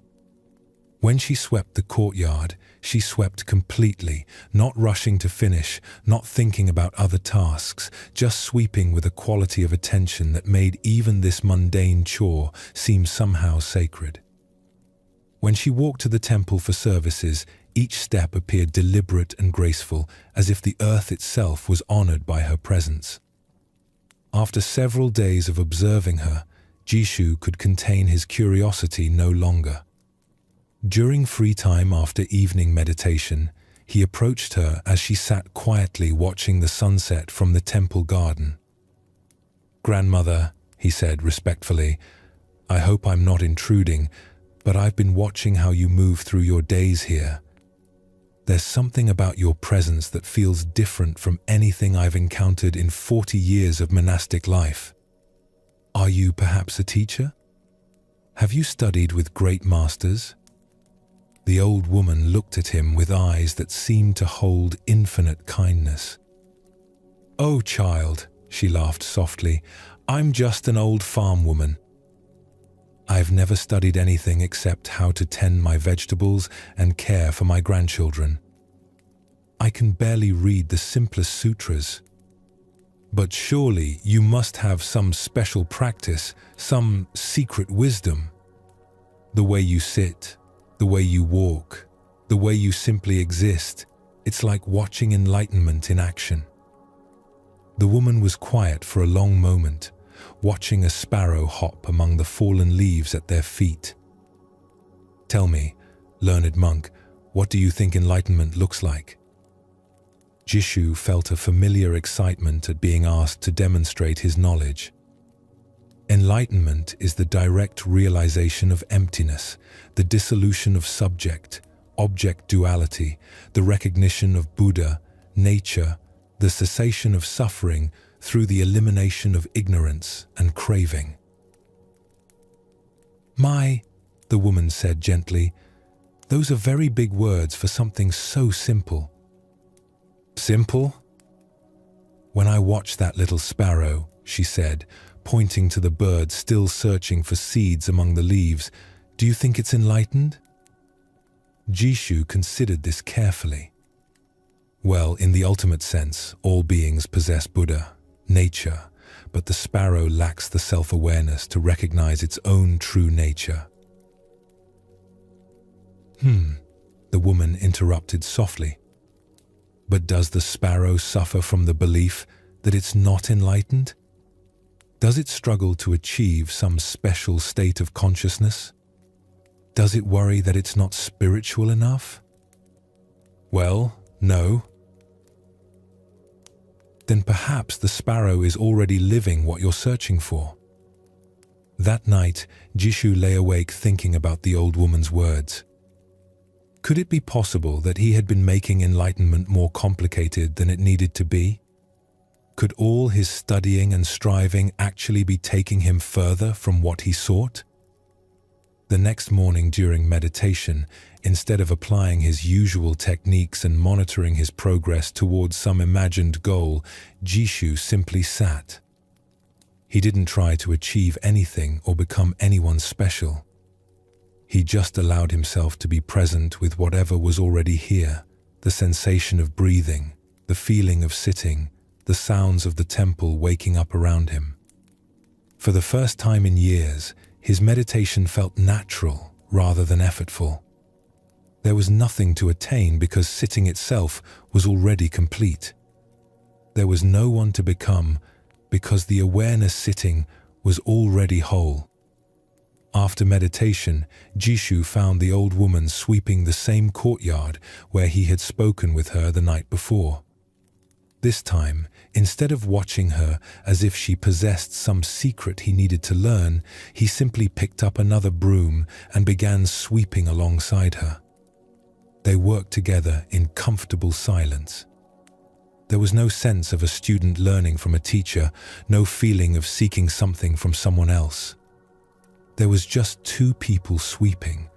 When she swept the courtyard, she swept completely, not rushing to finish, not thinking about other tasks, just sweeping with a quality of attention that made even this mundane chore seem somehow sacred. When she walked to the temple for services, each step appeared deliberate and graceful, as if the earth itself was honored by her presence. After several days of observing her, Jishu could contain his curiosity no longer. During free time after evening meditation, he approached her as she sat quietly watching the sunset from the temple garden. "Grandmother, he said respectfully. "I hope I'm not intruding, but I've been watching how you move through your days here. There's something about your presence that feels different from anything I've encountered in 40 years of monastic life. Are you perhaps a teacher? Have you studied with great masters?" The old woman looked at him with eyes that seemed to hold infinite kindness. "Oh, child," she laughed softly, "I'm just an old farm woman. I've never studied anything except how to tend my vegetables and care for my grandchildren. I can barely read the simplest sutras. But surely you must have some special practice, some secret wisdom. The way you sit, the way you walk, the way you simply exist, it's like watching enlightenment in action." The woman was quiet for a long moment, watching a sparrow hop among the fallen leaves at their feet. "Tell me, learned monk, what do you think enlightenment looks like?" Jishu felt a familiar excitement at being asked to demonstrate his knowledge. Enlightenment is the direct realization of emptiness, the dissolution of subject-object duality, the recognition of Buddha, nature, the cessation of suffering through the elimination of ignorance and craving. The woman said gently, "those are very big words for something so simple." "Simple? When I watch that little sparrow," she said, pointing to the bird still searching for seeds among the leaves, "do you think it's enlightened?" Jishu considered this carefully. Well, in the ultimate sense, all beings possess Buddha, nature, but the sparrow lacks the self-awareness to recognize its own true nature. The woman interrupted softly. "But does the sparrow suffer from the belief that it's not enlightened? Does it struggle to achieve some special state of consciousness? Does it worry that it's not spiritual enough?" "Well, no." "Then perhaps the sparrow is already living what you're searching for." That night, Jishu lay awake thinking about the old woman's words. Could it be possible that he had been making enlightenment more complicated than it needed to be? Could all his studying and striving actually be taking him further from what he sought? The next morning during meditation, instead of applying his usual techniques and monitoring his progress towards some imagined goal, Jishu simply sat. He didn't try to achieve anything or become anyone special. He just allowed himself to be present with whatever was already here, the sensation of breathing, the feeling of sitting, the sounds of the temple waking up around him. For the first time in years, his meditation felt natural rather than effortful. There was nothing to attain because sitting itself was already complete. There was no one to become because the awareness sitting was already whole. After meditation, Jishu found the old woman sweeping the same courtyard where he had spoken with her the night before. This time, instead of watching her as if she possessed some secret he needed to learn, he simply picked up another broom and began sweeping alongside her. They worked together in comfortable silence. There was no sense of a student learning from a teacher, no feeling of seeking something from someone else. There was just two people sweeping,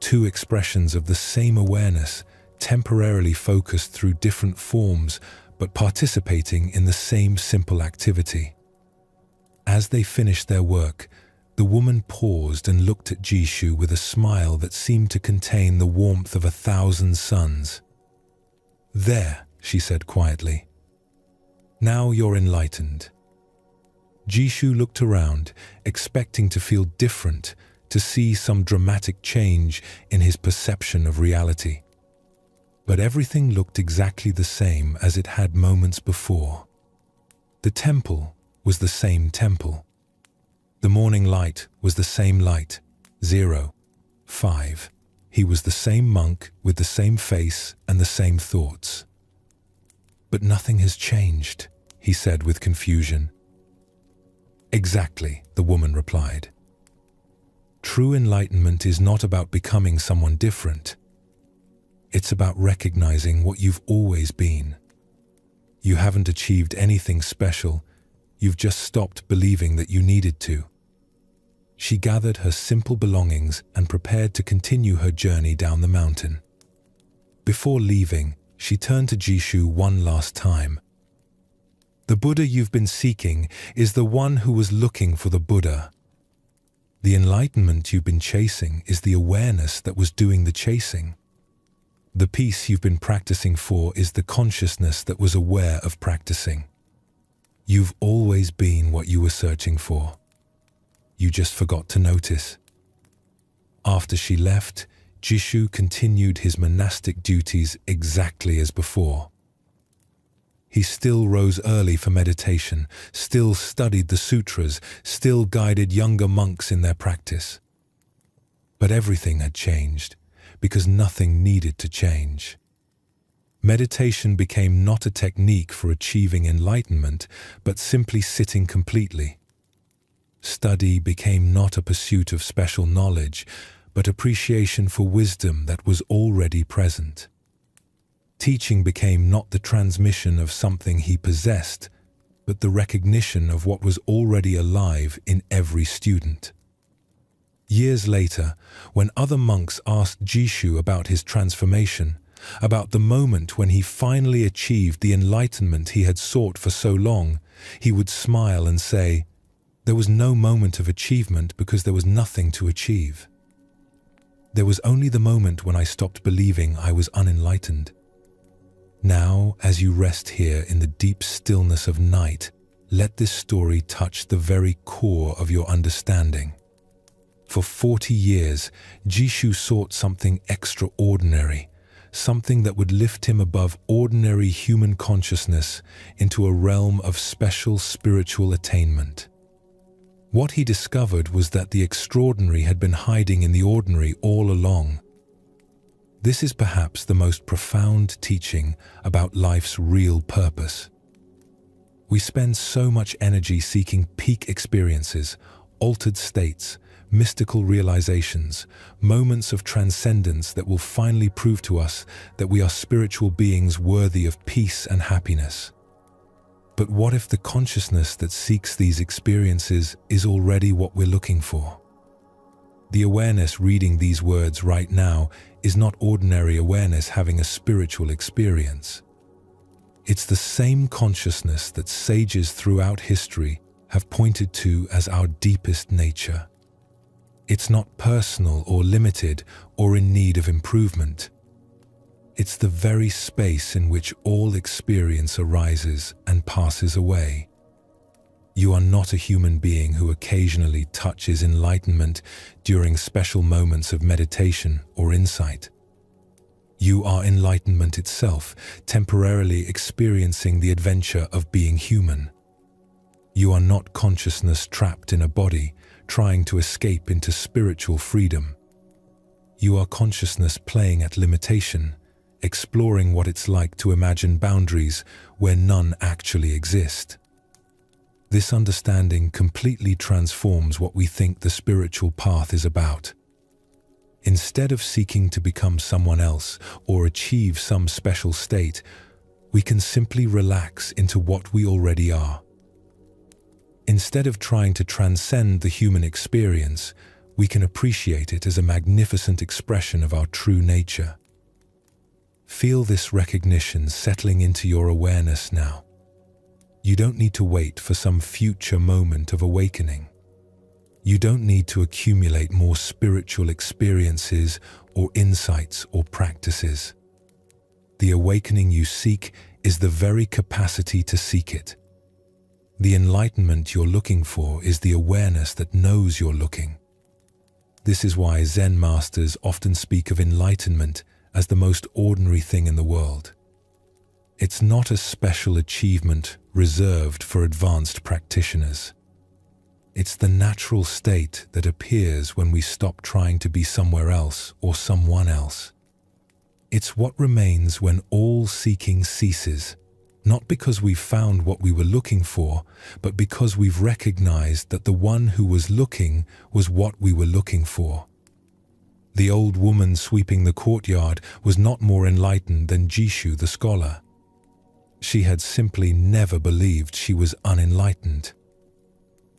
two expressions of the same awareness, temporarily focused through different forms, but participating in the same simple activity. As they finished their work, the woman paused and looked at Jishu with a smile that seemed to contain the warmth of 1,000 suns. "There," she said quietly. "Now you're enlightened." Jishu looked around, expecting to feel different, to see some dramatic change in his perception of reality. But everything looked exactly the same as it had moments before. The temple was the same temple. The morning light was the same light, 0, 5. He was the same monk with the same face and the same thoughts. "But nothing has changed," he said with confusion. Exactly, the woman replied. True enlightenment is not about becoming someone different. It's about recognizing what you've always been. You haven't achieved anything special, you've just stopped believing that you needed to. She gathered her simple belongings and prepared to continue her journey down the mountain. Before leaving, she turned to Jishu one last time. The Buddha you've been seeking is the one who was looking for the Buddha. The enlightenment you've been chasing is the awareness that was doing the chasing. The peace you've been practicing for is the consciousness that was aware of practicing. You've always been what you were searching for. You just forgot to notice. After she left, Jishu continued his monastic duties exactly as before. He still rose early for meditation, still studied the sutras, still guided younger monks in their practice. But everything had changed, because nothing needed to change. Meditation became not a technique for achieving enlightenment, but simply sitting completely. Study became not a pursuit of special knowledge, but appreciation for wisdom that was already present. Teaching became not the transmission of something he possessed, but the recognition of what was already alive in every student. Years later, when other monks asked Jishu about his transformation, about the moment when he finally achieved the enlightenment he had sought for so long, he would smile and say, "There was no moment of achievement because there was nothing to achieve. There was only the moment when I stopped believing I was unenlightened." Now, as you rest here in the deep stillness of night, let this story touch the very core of your understanding. For 40 years, Jishu sought something extraordinary, something that would lift him above ordinary human consciousness into a realm of special spiritual attainment. What he discovered was that the extraordinary had been hiding in the ordinary all along. This is perhaps the most profound teaching about life's real purpose. We spend so much energy seeking peak experiences, altered states, mystical realizations, moments of transcendence that will finally prove to us that we are spiritual beings worthy of peace and happiness. But what if the consciousness that seeks these experiences is already what we're looking for? The awareness reading these words right now is not ordinary awareness having a spiritual experience. It's the same consciousness that sages throughout history have pointed to as our deepest nature. It's not personal or limited or in need of improvement. It's the very space in which all experience arises and passes away. You are not a human being who occasionally touches enlightenment during special moments of meditation or insight. You are enlightenment itself, temporarily experiencing the adventure of being human. You are not consciousness trapped in a body, trying to escape into spiritual freedom. You are consciousness playing at limitation, exploring what it's like to imagine boundaries where none actually exist. This understanding completely transforms what we think the spiritual path is about. Instead of seeking to become someone else or achieve some special state, we can simply relax into what we already are. Instead of trying to transcend the human experience, we can appreciate it as a magnificent expression of our true nature. Feel this recognition settling into your awareness now. You don't need to wait for some future moment of awakening. You don't need to accumulate more spiritual experiences or insights or practices. The awakening you seek is the very capacity to seek it. The enlightenment you're looking for is the awareness that knows you're looking. This is why Zen masters often speak of enlightenment as the most ordinary thing in the world. It's not a special achievement reserved for advanced practitioners. It's the natural state that appears when we stop trying to be somewhere else or someone else. It's what remains when all seeking ceases, Not because we've found what we were looking for, but because we've recognized that the one who was looking was what we were looking for. The old woman sweeping the courtyard was not more enlightened than Jishu the scholar. She had simply never believed she was unenlightened.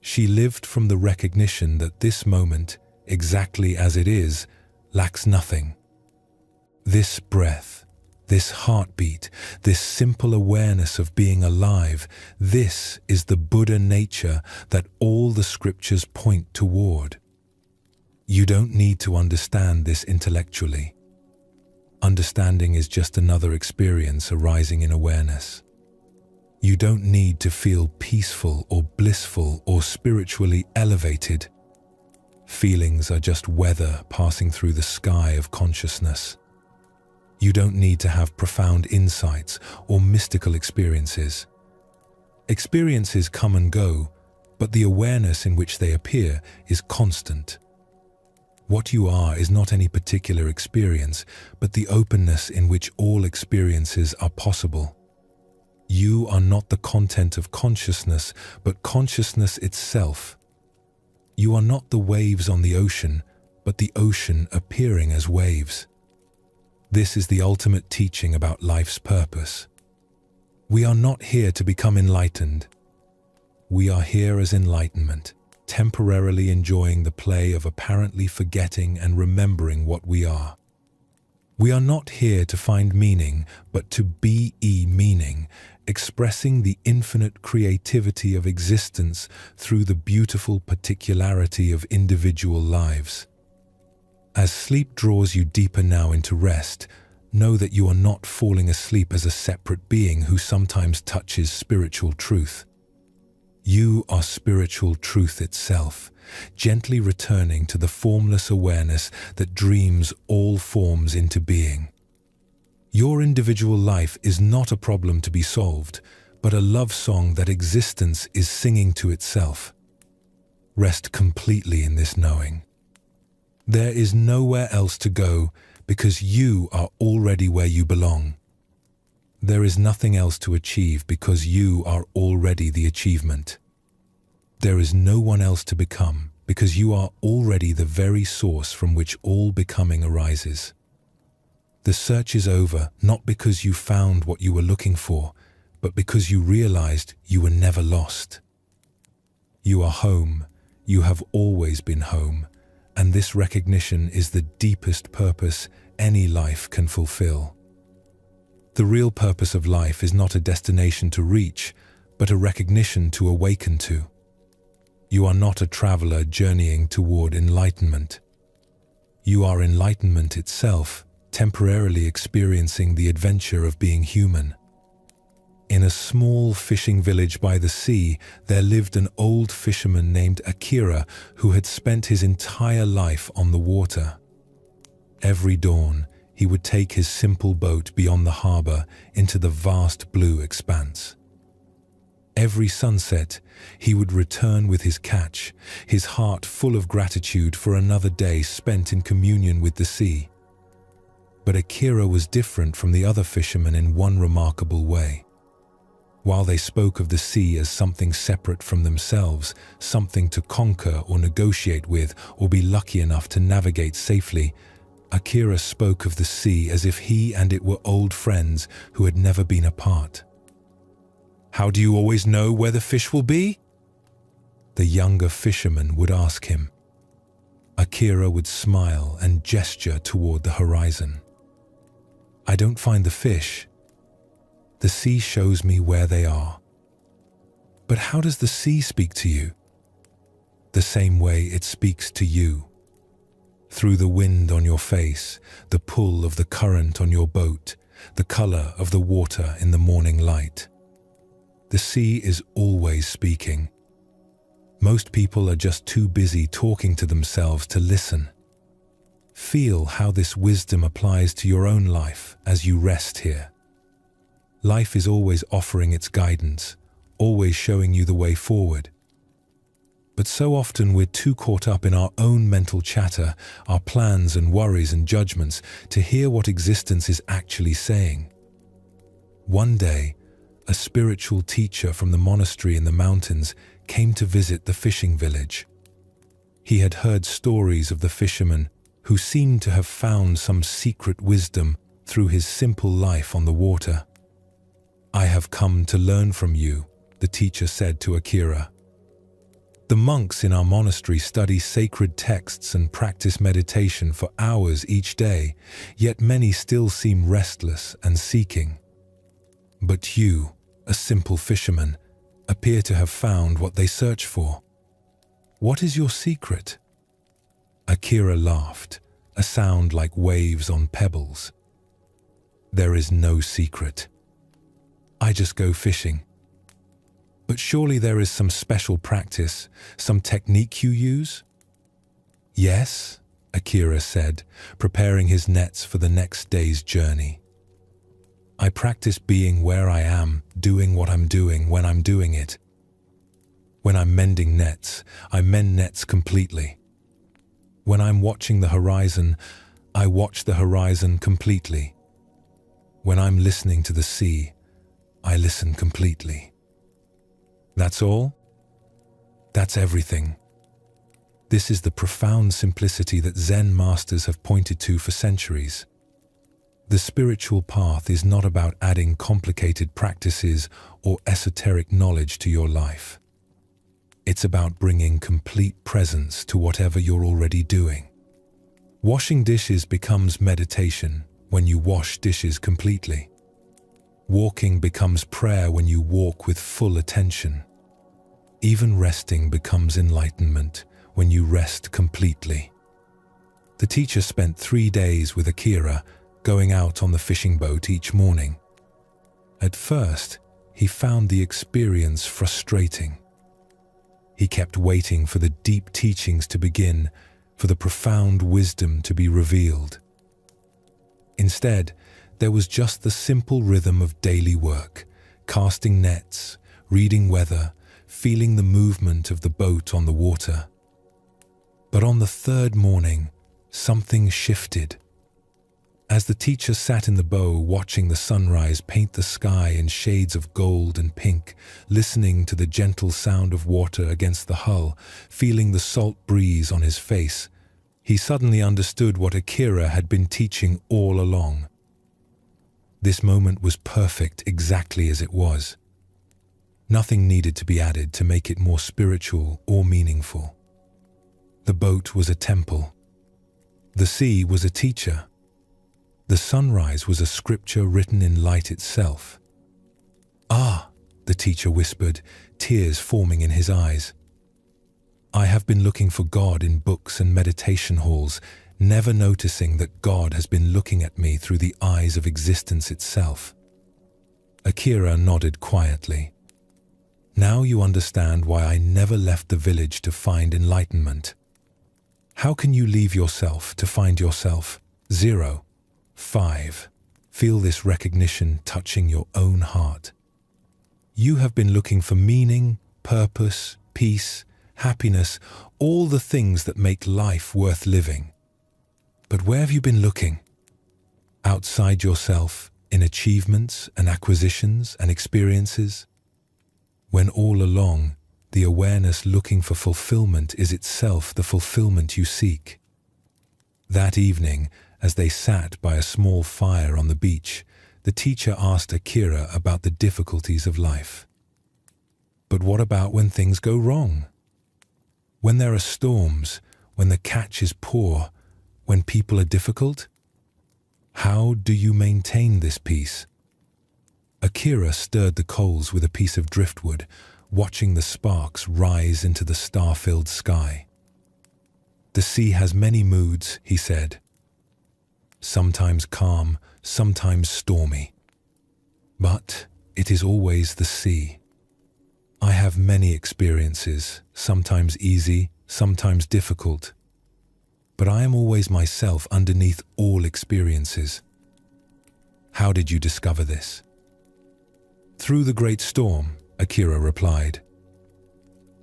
She lived from the recognition that this moment, exactly as it is, lacks nothing. This breath, this heartbeat, this simple awareness of being alive, this is the Buddha nature that all the scriptures point toward. You don't need to understand this intellectually. Understanding is just another experience arising in awareness. You don't need to feel peaceful or blissful or spiritually elevated. Feelings are just weather passing through the sky of consciousness. You don't need to have profound insights or mystical experiences. Experiences come and go, but the awareness in which they appear is constant. What you are is not any particular experience, but the openness in which all experiences are possible. You are not the content of consciousness, but consciousness itself. You are not the waves on the ocean, but the ocean appearing as waves. This is the ultimate teaching about life's purpose. We are not here to become enlightened. We are here as enlightenment, temporarily enjoying the play of apparently forgetting and remembering what we are. We are not here to find meaning, but to be meaning, expressing the infinite creativity of existence through the beautiful particularity of individual lives. As sleep draws you deeper now into rest, know that you are not falling asleep as a separate being who sometimes touches spiritual truth. You are spiritual truth itself, gently returning to the formless awareness that dreams all forms into being. Your individual life is not a problem to be solved, but a love song that existence is singing to itself. Rest completely in this knowing. There is nowhere else to go because you are already where you belong. There is nothing else to achieve because you are already the achievement. There is no one else to become because you are already the very source from which all becoming arises. The search is over not because you found what you were looking for, but because you realized you were never lost. You are home, you have always been home, and this recognition is the deepest purpose any life can fulfill. The real purpose of life is not a destination to reach, but a recognition to awaken to. You are not a traveler journeying toward enlightenment. You are enlightenment itself, temporarily experiencing the adventure of being human. In a small fishing village by the sea, there lived an old fisherman named Akira who had spent his entire life on the water. Every dawn, he would take his simple boat beyond the harbor into the vast blue expanse. Every sunset, he would return with his catch, his heart full of gratitude for another day spent in communion with the sea. But Akira was different from the other fishermen in one remarkable way. While they spoke of the sea as something separate from themselves, something to conquer or negotiate with or be lucky enough to navigate safely, Akira spoke of the sea as if he and it were old friends who had never been apart. "How do you always know where the fish will be?" the younger fisherman would ask him. Akira would smile and gesture toward the horizon. "I don't find the fish. The sea shows me where they are." "But how does the sea speak to you?" "The same way it speaks to you. Through the wind on your face, the pull of the current on your boat, the color of the water in the morning light. The sea is always speaking. Most people are just too busy talking to themselves to listen. Feel how this wisdom applies to your own life as you rest here. Life is always offering its guidance, always showing you the way forward. But so often we're too caught up in our own mental chatter, our plans and worries and judgments, to hear what existence is actually saying. One day, a spiritual teacher from the monastery in the mountains, came to visit the fishing village. He had heard stories of the fisherman who seemed to have found some secret wisdom through his simple life on the water. "I have come to learn from you," the teacher said to Akira. "The monks in our monastery study sacred texts and practice meditation for hours each day, yet many still seem restless and seeking. But you, a simple fisherman, appear to have found what they search for. What is your secret?" Akira laughed, a sound like waves on pebbles. "There is no secret. I just go fishing." "But surely there is some special practice, some technique you use?" "Yes," Akira said, preparing his nets for the next day's journey. "I practice being where I am, doing what I'm doing when I'm doing it. When I'm mending nets, I mend nets completely. When I'm watching the horizon, I watch the horizon completely. When I'm listening to the sea, I listen completely." "That's all?" "That's everything." This is the profound simplicity that Zen masters have pointed to for centuries. The spiritual path is not about adding complicated practices or esoteric knowledge to your life. It's about bringing complete presence to whatever you're already doing. Washing dishes becomes meditation when you wash dishes completely. Walking becomes prayer when you walk with full attention. Even resting becomes enlightenment when you rest completely. The teacher spent 3 days with Akira, going out on the fishing boat each morning. At first, he found the experience frustrating. He kept waiting for the deep teachings to begin, for the profound wisdom to be revealed. Instead, there was just the simple rhythm of daily work, casting nets, reading weather, feeling the movement of the boat on the water. But on the 3rd morning, something shifted. As the teacher sat in the bow watching the sunrise paint the sky in shades of gold and pink, listening to the gentle sound of water against the hull, feeling the salt breeze on his face, he suddenly understood what Akira had been teaching all along. This moment was perfect exactly as it was. Nothing needed to be added to make it more spiritual or meaningful. The boat was a temple. The sea was a teacher. The sunrise was a scripture written in light itself. "Ah," the teacher whispered, tears forming in his eyes. "I have been looking for God in books and meditation halls, never noticing that God has been looking at me through the eyes of existence itself." Akira nodded quietly. "Now you understand why I never left the village to find enlightenment. How can you leave yourself to find yourself? 0. 5. Feel this recognition touching your own heart. You have been looking for meaning, purpose, peace, happiness, all the things that make life worth living. But where have you been looking? Outside yourself, in achievements and acquisitions and experiences? When all along, the awareness looking for fulfillment is itself the fulfillment you seek." That evening, as they sat by a small fire on the beach, the teacher asked Akira about the difficulties of life. "But what about when things go wrong? When there are storms, when the catch is poor, when people are difficult? How do you maintain this peace?" Akira stirred the coals with a piece of driftwood, watching the sparks rise into the star-filled sky. "The sea has many moods," he said. "Sometimes calm, sometimes stormy. But it is always the sea. I have many experiences, sometimes easy, sometimes difficult. But I am always myself underneath all experiences." "How did you discover this?" "Through the great storm," Akira replied.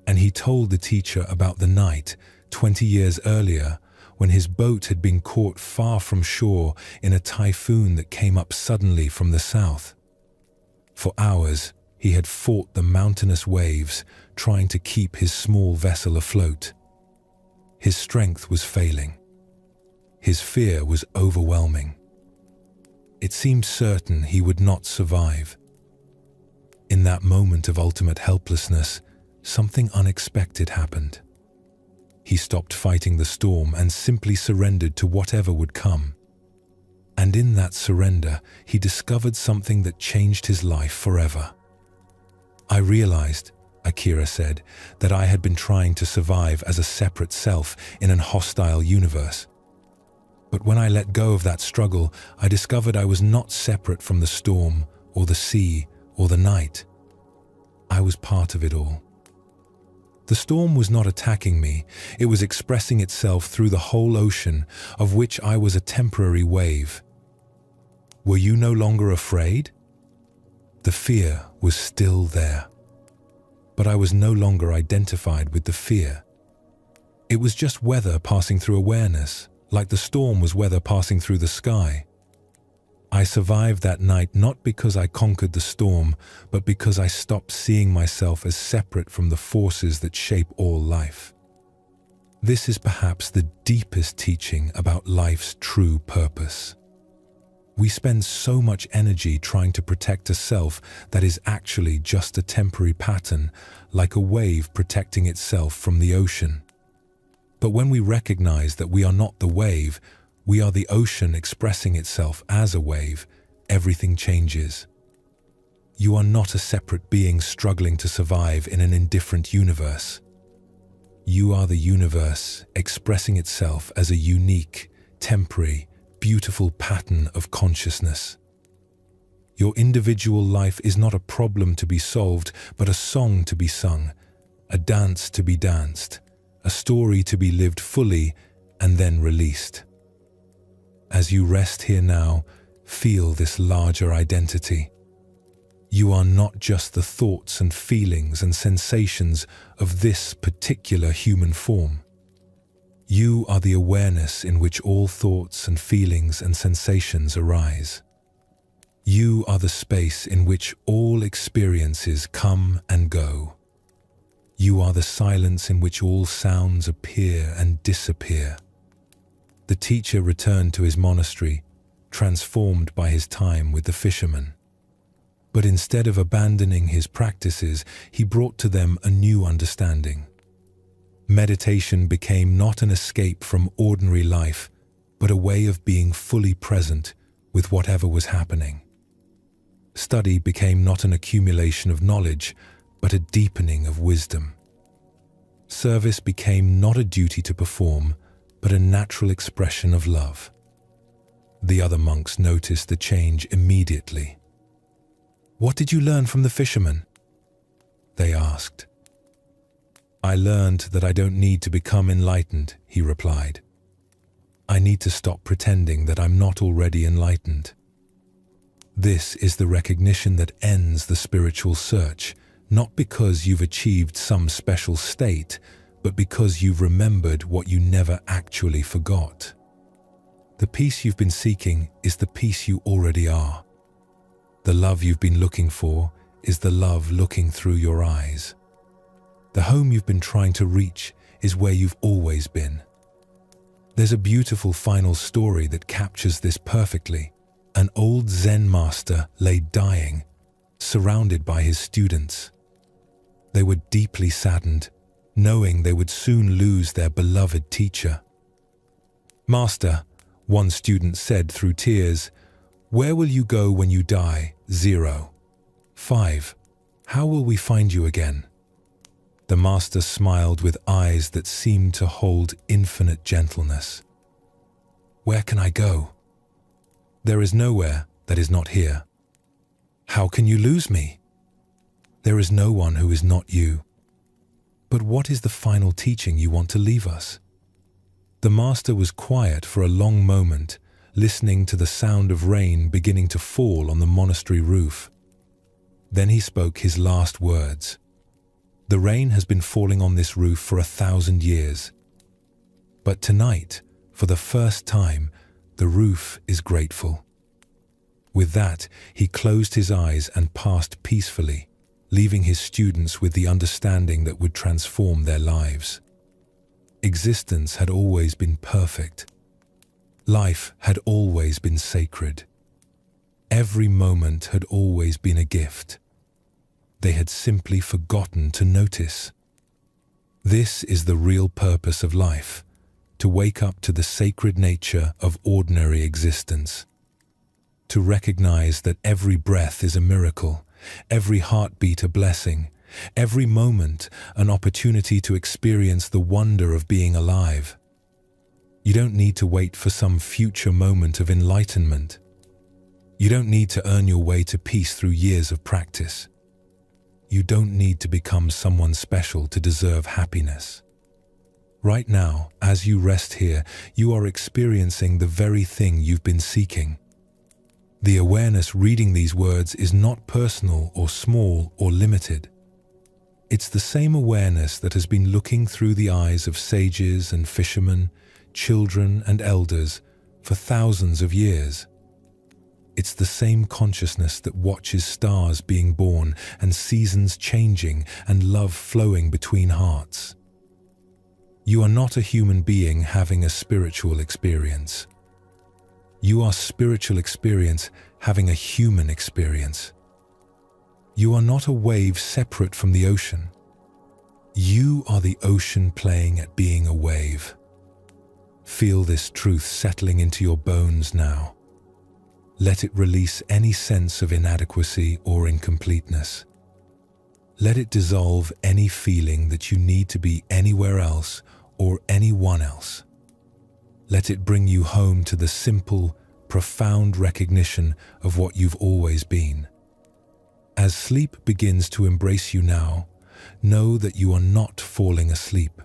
And he told the teacher about the night, 20 years earlier, when his boat had been caught far from shore in a typhoon that came up suddenly from the south. For hours, He had fought the mountainous waves, trying to keep his small vessel afloat. His strength was failing. His fear was overwhelming. It seemed certain he would not survive. In that moment of ultimate helplessness, something unexpected happened. He stopped fighting the storm and simply surrendered to whatever would come. And in that surrender, he discovered something that changed his life forever. I realized, Akira said, that I had been trying to survive as a separate self in an hostile universe. But when I let go of that struggle, I discovered I was not separate from the storm or the sea or the night. I was part of it all. The storm was not attacking me, it was expressing itself through the whole ocean, of which I was a temporary wave. Were you no longer afraid? The fear was still there. But I was no longer identified with the fear. It was just weather passing through awareness, like the storm was weather passing through the sky. I survived that night not because I conquered the storm, but because I stopped seeing myself as separate from the forces that shape all life. This is perhaps the deepest teaching about life's true purpose. We spend so much energy trying to protect a self that is actually just a temporary pattern, like a wave protecting itself from the ocean. But when we recognize that we are not the wave, we are the ocean expressing itself as a wave, everything changes. You are not a separate being struggling to survive in an indifferent universe. You are the universe expressing itself as a unique, temporary, beautiful pattern of consciousness. Your individual life is not a problem to be solved, but a song to be sung, a dance to be danced, a story to be lived fully and then released. As you rest here now, feel this larger identity. You are not just the thoughts and feelings and sensations of this particular human form. You are the awareness in which all thoughts and feelings and sensations arise. You are the space in which all experiences come and go. You are the silence in which all sounds appear and disappear. The teacher returned to his monastery, transformed by his time with the fishermen. But instead of abandoning his practices, he brought to them a new understanding. Meditation became not an escape from ordinary life, but a way of being fully present with whatever was happening. Study became not an accumulation of knowledge, but a deepening of wisdom. Service became not a duty to perform, but a natural expression of love. The other monks noticed the change immediately. "What did you learn from the fishermen?" they asked. "I learned that I don't need to become enlightened," he replied. "I need to stop pretending that I'm not already enlightened." This is the recognition that ends the spiritual search, not because you've achieved some special state, but because you've remembered what you never actually forgot. The peace you've been seeking is the peace you already are. The love you've been looking for is the love looking through your eyes. The home you've been trying to reach is where you've always been. There's a beautiful final story that captures this perfectly. An old Zen master lay dying, surrounded by his students. They were deeply saddened, knowing they would soon lose their beloved teacher. "Master," one student said through tears, "where will you go when you die? 0. 5. How will we find you again?" The master smiled with eyes that seemed to hold infinite gentleness. "Where can I go? There is nowhere that is not here. How can you lose me? There is no one who is not you. But what is the final teaching you want to leave us?" The master was quiet for a long moment, listening to the sound of rain beginning to fall on the monastery roof. Then he spoke his last words. "The rain has been falling on this roof for 1,000 years. But tonight, for the first time, the roof is grateful." With that, he closed his eyes and passed peacefully, leaving his students with the understanding that would transform their lives. Existence had always been perfect. Life had always been sacred. Every moment had always been a gift. They had simply forgotten to notice. This is the real purpose of life, to wake up to the sacred nature of ordinary existence. To recognize that every breath is a miracle, every heartbeat a blessing, every moment an opportunity to experience the wonder of being alive. You don't need to wait for some future moment of enlightenment. You don't need to earn your way to peace through years of practice. You don't need to become someone special to deserve happiness. Right now, as you rest here, you are experiencing the very thing you've been seeking. The awareness reading these words is not personal or small or limited. It's the same awareness that has been looking through the eyes of sages and fishermen, children and elders for thousands of years. It's the same consciousness that watches stars being born and seasons changing and love flowing between hearts. You are not a human being having a spiritual experience. You are spiritual experience having a human experience. You are not a wave separate from the ocean. You are the ocean playing at being a wave. Feel this truth settling into your bones now. Let it release any sense of inadequacy or incompleteness. Let it dissolve any feeling that you need to be anywhere else or anyone else. Let it bring you home to the simple, profound recognition of what you've always been. As sleep begins to embrace you now, know that you are not falling asleep.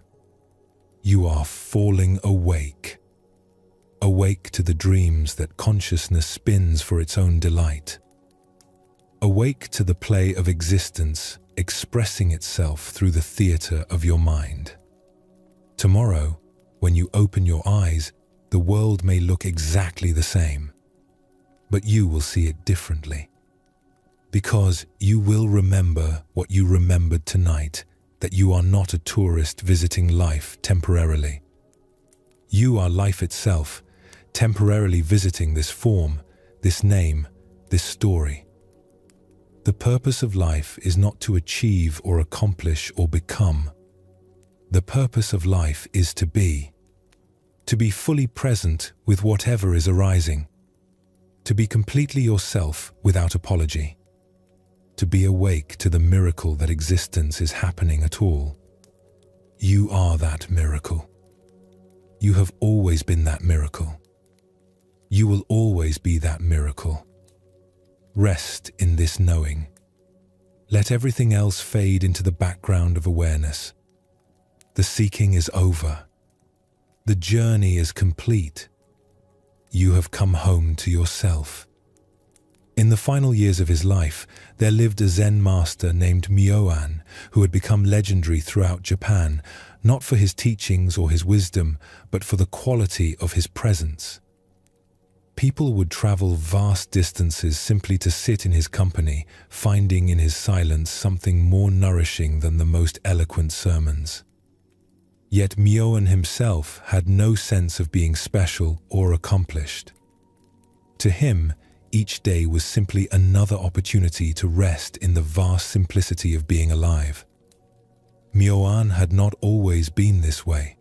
You are falling awake. Awake to the dreams that consciousness spins for its own delight. Awake to the play of existence expressing itself through the theater of your mind. Tomorrow, when you open your eyes, the world may look exactly the same, but you will see it differently. Because you will remember what you remembered tonight, that you are not a tourist visiting life temporarily. You are life itself, temporarily visiting this form, this name, this story. The purpose of life is not to achieve or accomplish or become. The purpose of life is to be fully present with whatever is arising, to be completely yourself without apology, to be awake to the miracle that existence is happening at all. You are that miracle. You have always been that miracle. You will always be that miracle. Rest in this knowing. Let everything else fade into the background of awareness. The seeking is over. The journey is complete. You have come home to yourself. In the final years of his life, there lived a Zen master named Myoan, who had become legendary throughout Japan, not for his teachings or his wisdom, but for the quality of his presence. People would travel vast distances simply to sit in his company, finding in his silence something more nourishing than the most eloquent sermons. Yet Myoan himself had no sense of being special or accomplished. To him, each day was simply another opportunity to rest in the vast simplicity of being alive. Myoan had not always been this way.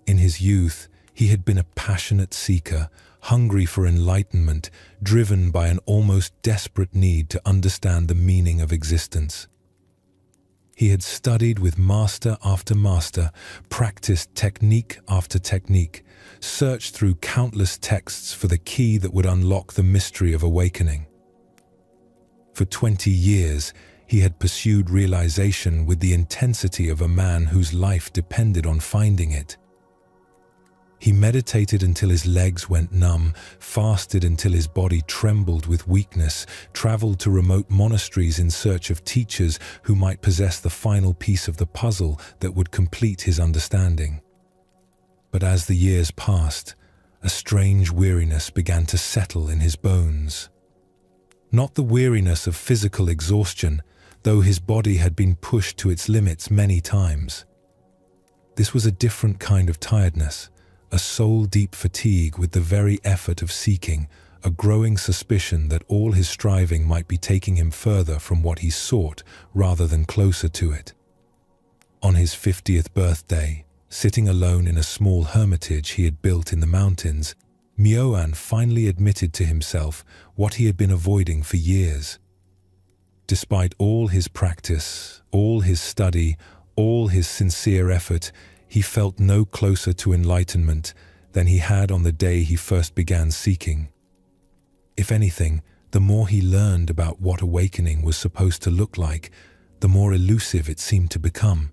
In his youth, he had been a passionate seeker, hungry for enlightenment, driven by an almost desperate need to understand the meaning of existence. He had studied with master after master, practiced technique after technique, searched through countless texts for the key that would unlock the mystery of awakening. For 20 years, he had pursued realization with the intensity of a man whose life depended on finding it. He meditated until his legs went numb, fasted until his body trembled with weakness, traveled to remote monasteries in search of teachers who might possess the final piece of the puzzle that would complete his understanding. But as the years passed, a strange weariness began to settle in his bones. Not the weariness of physical exhaustion, though his body had been pushed to its limits many times. This was a different kind of tiredness, a soul-deep fatigue with the very effort of seeking, a growing suspicion that all his striving might be taking him further from what he sought rather than closer to it. On his 50th birthday, sitting alone in a small hermitage he had built in the mountains, Myoan finally admitted to himself what he had been avoiding for years. Despite all his practice, all his study, all his sincere effort, he felt no closer to enlightenment than he had on the day he first began seeking. If anything, the more he learned about what awakening was supposed to look like, the more elusive it seemed to become.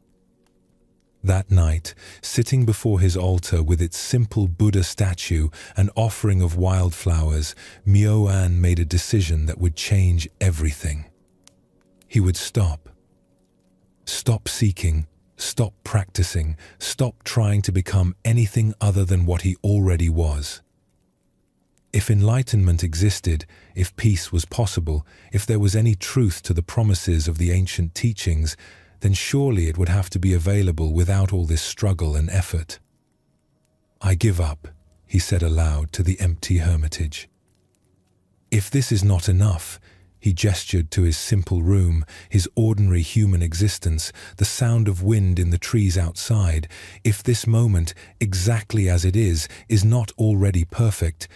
That night, sitting before his altar with its simple Buddha statue and offering of wildflowers, Myoan made a decision that would change everything. He would stop. Stop seeking, stop practicing, stop trying to become anything other than what he already was. If enlightenment existed, if peace was possible, if there was any truth to the promises of the ancient teachings, then surely it would have to be available without all this struggle and effort. "I give up," he said aloud to the empty hermitage. If this is not enough, he gestured to his simple room, his ordinary human existence, the sound of wind in the trees outside. If this moment, exactly as it is not already perfect,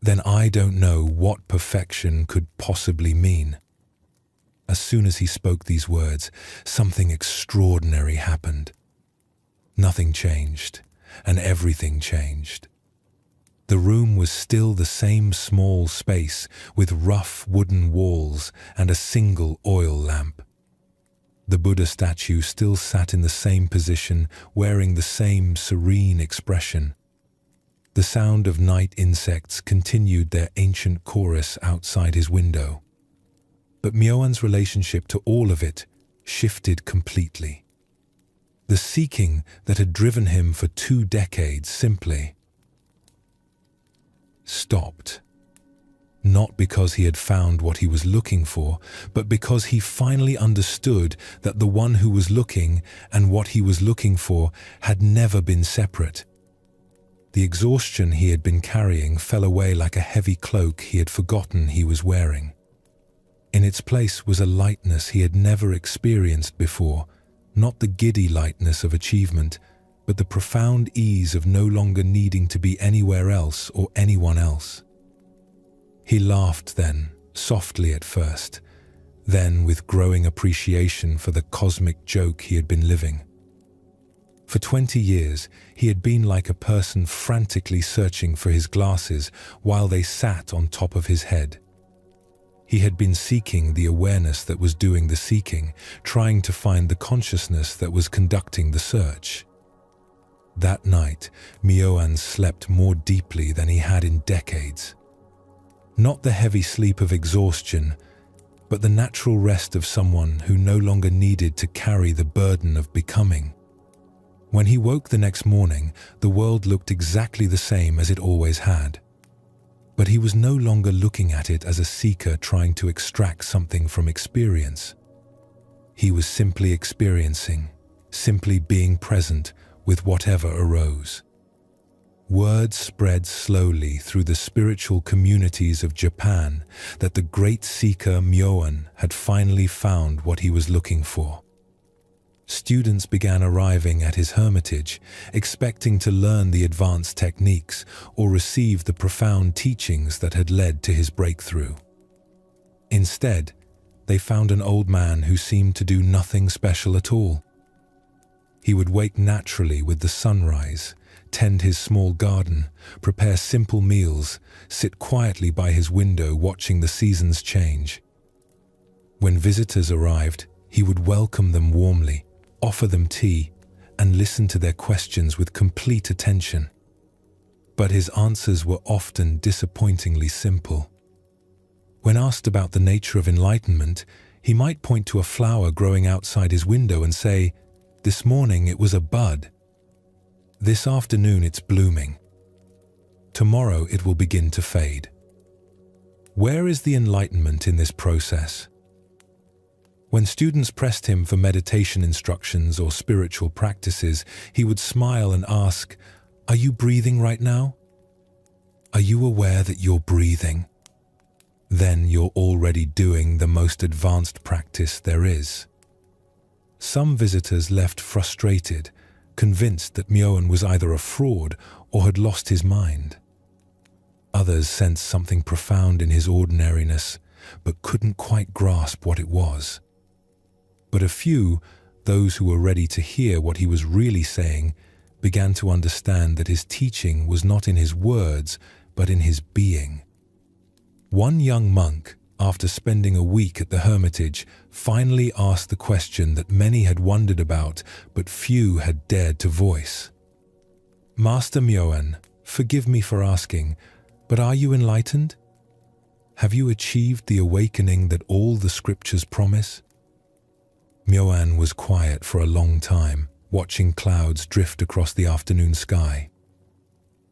then I don't know what perfection could possibly mean. As soon as he spoke these words, something extraordinary happened. Nothing changed, and everything changed. The room was still the same small space, with rough wooden walls and a single oil lamp. The Buddha statue still sat in the same position, wearing the same serene expression. The sound of night insects continued their ancient chorus outside his window. But Myoan's relationship to all of it shifted completely. The seeking that had driven him for 2 decades simply stopped. Not because he had found what he was looking for, but because he finally understood that the one who was looking and what he was looking for had never been separate. The exhaustion he had been carrying fell away like a heavy cloak he had forgotten he was wearing. In its place was a lightness he had never experienced before, not the giddy lightness of achievement, but the profound ease of no longer needing to be anywhere else or anyone else. He laughed then, softly at first, then with growing appreciation for the cosmic joke he had been living. For 20 years, he had been like a person frantically searching for his glasses while they sat on top of his head. He had been seeking the awareness that was doing the seeking, trying to find the consciousness that was conducting the search. That night, Myoan slept more deeply than he had in decades. Not the heavy sleep of exhaustion, but the natural rest of someone who no longer needed to carry the burden of becoming. When he woke the next morning, the world looked exactly the same as it always had. But he was no longer looking at it as a seeker trying to extract something from experience. He was simply experiencing, simply being present with whatever arose. Word spread slowly through the spiritual communities of Japan that the great seeker Myoan had finally found what he was looking for. Students began arriving at his hermitage, expecting to learn the advanced techniques or receive the profound teachings that had led to his breakthrough. Instead, they found an old man who seemed to do nothing special at all. He would wake naturally with the sunrise, tend his small garden, prepare simple meals, sit quietly by his window watching the seasons change. When visitors arrived, he would welcome them warmly, offer them tea, and listen to their questions with complete attention. But his answers were often disappointingly simple. When asked about the nature of enlightenment, he might point to a flower growing outside his window and say, "This morning it was a bud. This afternoon it's blooming. Tomorrow it will begin to fade." Where is the enlightenment in this process? When students pressed him for meditation instructions or spiritual practices, he would smile and ask, "Are you breathing right now? Are you aware that you're breathing? Then you're already doing the most advanced practice there is." Some visitors left frustrated, convinced that Myoan was either a fraud or had lost his mind. Others sensed something profound in his ordinariness, but couldn't quite grasp what it was. But a few, those who were ready to hear what he was really saying, began to understand that his teaching was not in his words, but in his being. One young monk, after spending a week at the hermitage, finally asked the question that many had wondered about, but few had dared to voice. "Master Myoan, forgive me for asking, but are you enlightened? Have you achieved the awakening that all the scriptures promise?" Myoan was quiet for a long time, watching clouds drift across the afternoon sky.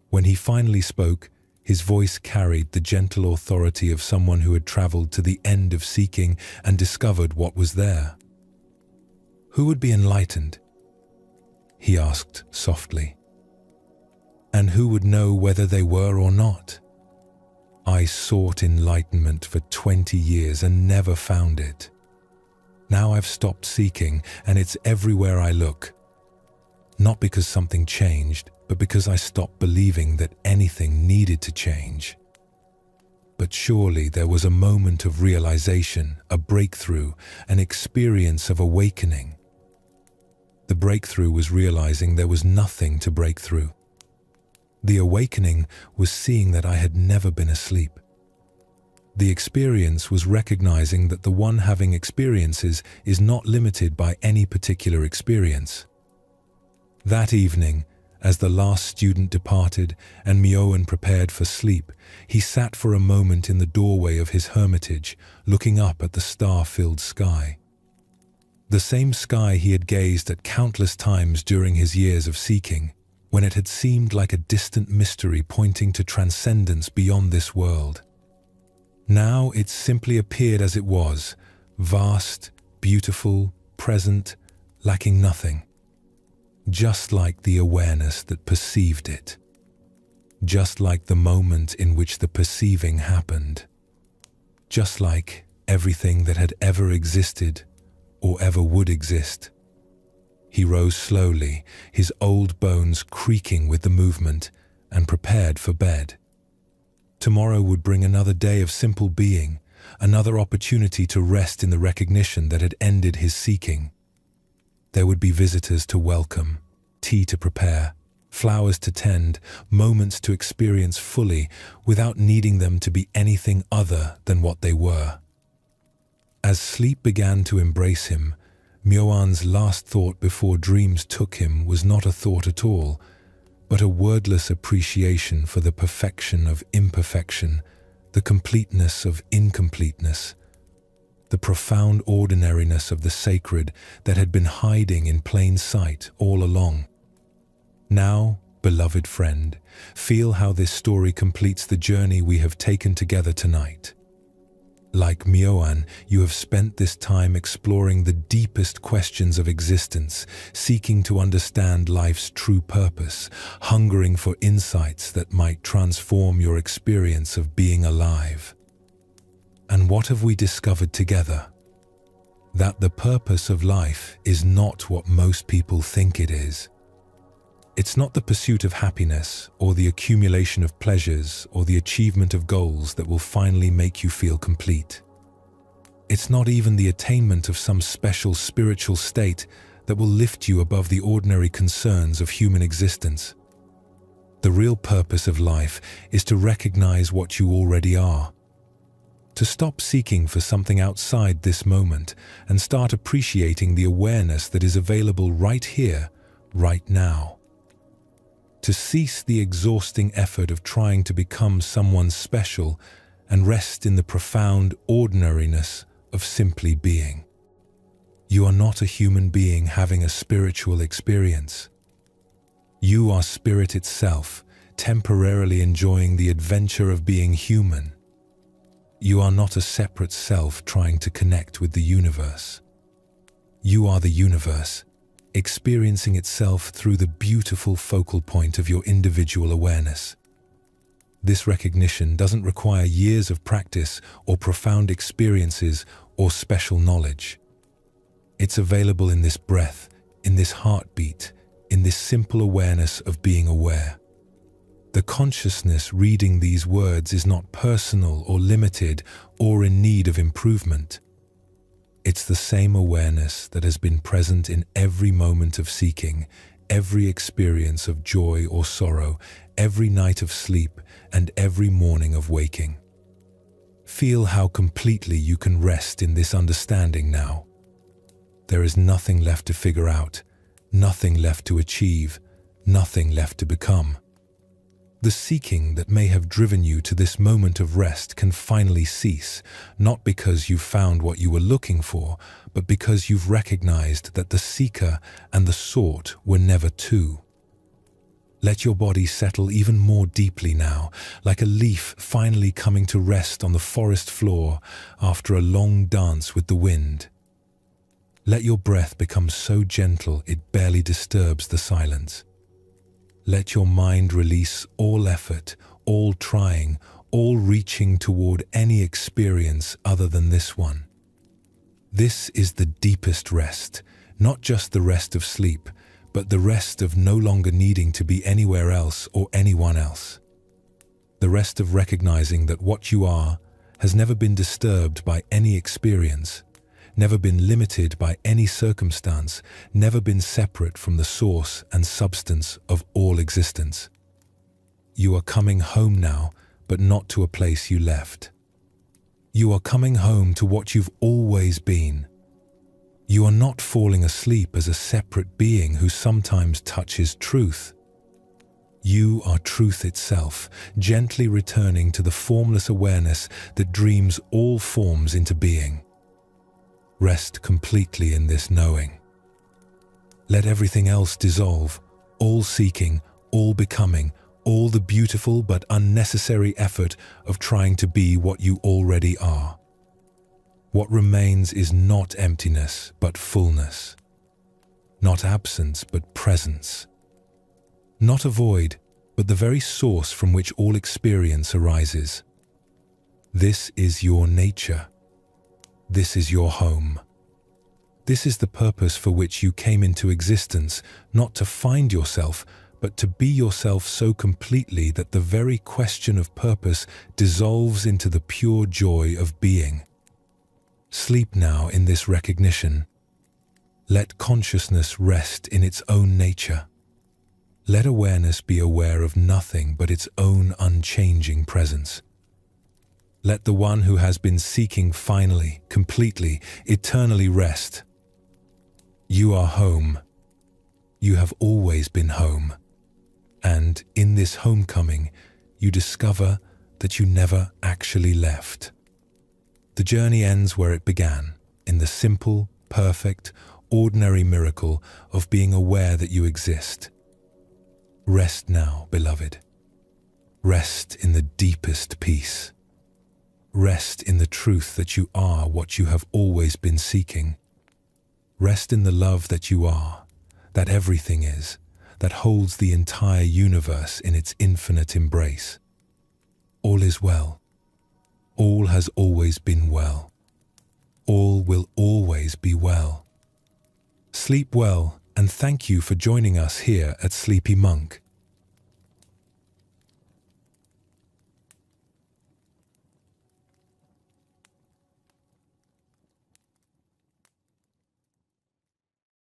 When he finally spoke, his voice carried the gentle authority of someone who had traveled to the end of seeking and discovered what was there. "Who would be enlightened?" he asked softly. "And who would know whether they were or not? I sought enlightenment for 20 years and never found it. Now I've stopped seeking, and it's everywhere I look. Not because something changed, but because I stopped believing that anything needed to change." But surely there was a moment of realization, a breakthrough, an experience of awakening. The breakthrough was realizing there was nothing to break through. The awakening was seeing that I had never been asleep. The experience was recognizing that the one having experiences is not limited by any particular experience. That evening, as the last student departed and Myoan prepared for sleep, he sat for a moment in the doorway of his hermitage, looking up at the star-filled sky. The same sky he had gazed at countless times during his years of seeking, when it had seemed like a distant mystery pointing to transcendence beyond this world. Now it simply appeared as it was, vast, beautiful, present, lacking nothing. Just like the awareness that perceived it. Just like the moment in which the perceiving happened. Just like everything that had ever existed or ever would exist. He rose slowly, his old bones creaking with the movement, and prepared for bed. Tomorrow would bring another day of simple being, another opportunity to rest in the recognition that had ended his seeking. There would be visitors to welcome, tea to prepare, flowers to tend, moments to experience fully without needing them to be anything other than what they were. As sleep began to embrace him, Myoan's last thought before dreams took him was not a thought at all, but a wordless appreciation for the perfection of imperfection, the completeness of incompleteness, the profound ordinariness of the sacred that had been hiding in plain sight all along. Now, beloved friend, feel how this story completes the journey we have taken together tonight. Like Myoan, you have spent this time exploring the deepest questions of existence, seeking to understand life's true purpose, hungering for insights that might transform your experience of being alive. And what have we discovered together? That the purpose of life is not what most people think it is. It's not the pursuit of happiness or the accumulation of pleasures or the achievement of goals that will finally make you feel complete. It's not even the attainment of some special spiritual state that will lift you above the ordinary concerns of human existence. The real purpose of life is to recognize what you already are. To stop seeking for something outside this moment and start appreciating the awareness that is available right here, right now. To cease the exhausting effort of trying to become someone special and rest in the profound ordinariness of simply being. You are not a human being having a spiritual experience. You are spirit itself, temporarily enjoying the adventure of being human. You are not a separate self trying to connect with the universe. You are the universe, experiencing itself through the beautiful focal point of your individual awareness. This recognition doesn't require years of practice or profound experiences or special knowledge. It's available in this breath, in this heartbeat, in this simple awareness of being aware. The consciousness reading these words is not personal or limited or in need of improvement. It's the same awareness that has been present in every moment of seeking, every experience of joy or sorrow, every night of sleep, and every morning of waking. Feel how completely you can rest in this understanding now. There is nothing left to figure out, nothing left to achieve, nothing left to become. The seeking that may have driven you to this moment of rest can finally cease, not because you've found what you were looking for, but because you've recognized that the seeker and the sought were never two. Let your body settle even more deeply now, like a leaf finally coming to rest on the forest floor after a long dance with the wind. Let your breath become so gentle it barely disturbs the silence. Let your mind release all effort, all trying, all reaching toward any experience other than this one. This is the deepest rest, not just the rest of sleep, but the rest of no longer needing to be anywhere else or anyone else. The rest of recognizing that what you are has never been disturbed by any experience, never been limited by any circumstance, never been separate from the source and substance of all existence. You are coming home now, but not to a place you left. You are coming home to what you've always been. You are not falling asleep as a separate being who sometimes touches truth. You are truth itself, gently returning to the formless awareness that dreams all forms into being. Rest completely in this knowing. Let everything else dissolve, all seeking, all becoming, all the beautiful but unnecessary effort of trying to be what you already are. What remains is not emptiness but fullness, not absence but presence, not a void but the very source from which all experience arises. This is your nature. This is your home. This is the purpose for which you came into existence, not to find yourself, but to be yourself so completely that the very question of purpose dissolves into the pure joy of being. Sleep now in this recognition. Let consciousness rest in its own nature. Let awareness be aware of nothing but its own unchanging presence. Let the one who has been seeking finally, completely, eternally rest. You are home. You have always been home. And in this homecoming, you discover that you never actually left. The journey ends where it began, in the simple, perfect, ordinary miracle of being aware that you exist. Rest now, beloved. Rest in the deepest peace. Rest in the truth that you are what you have always been seeking. Rest in the love that you are, that everything is, that holds the entire universe in its infinite embrace. All is well. All has always been well. All will always be well. Sleep well, and thank you for joining us here at Sleepy Monk.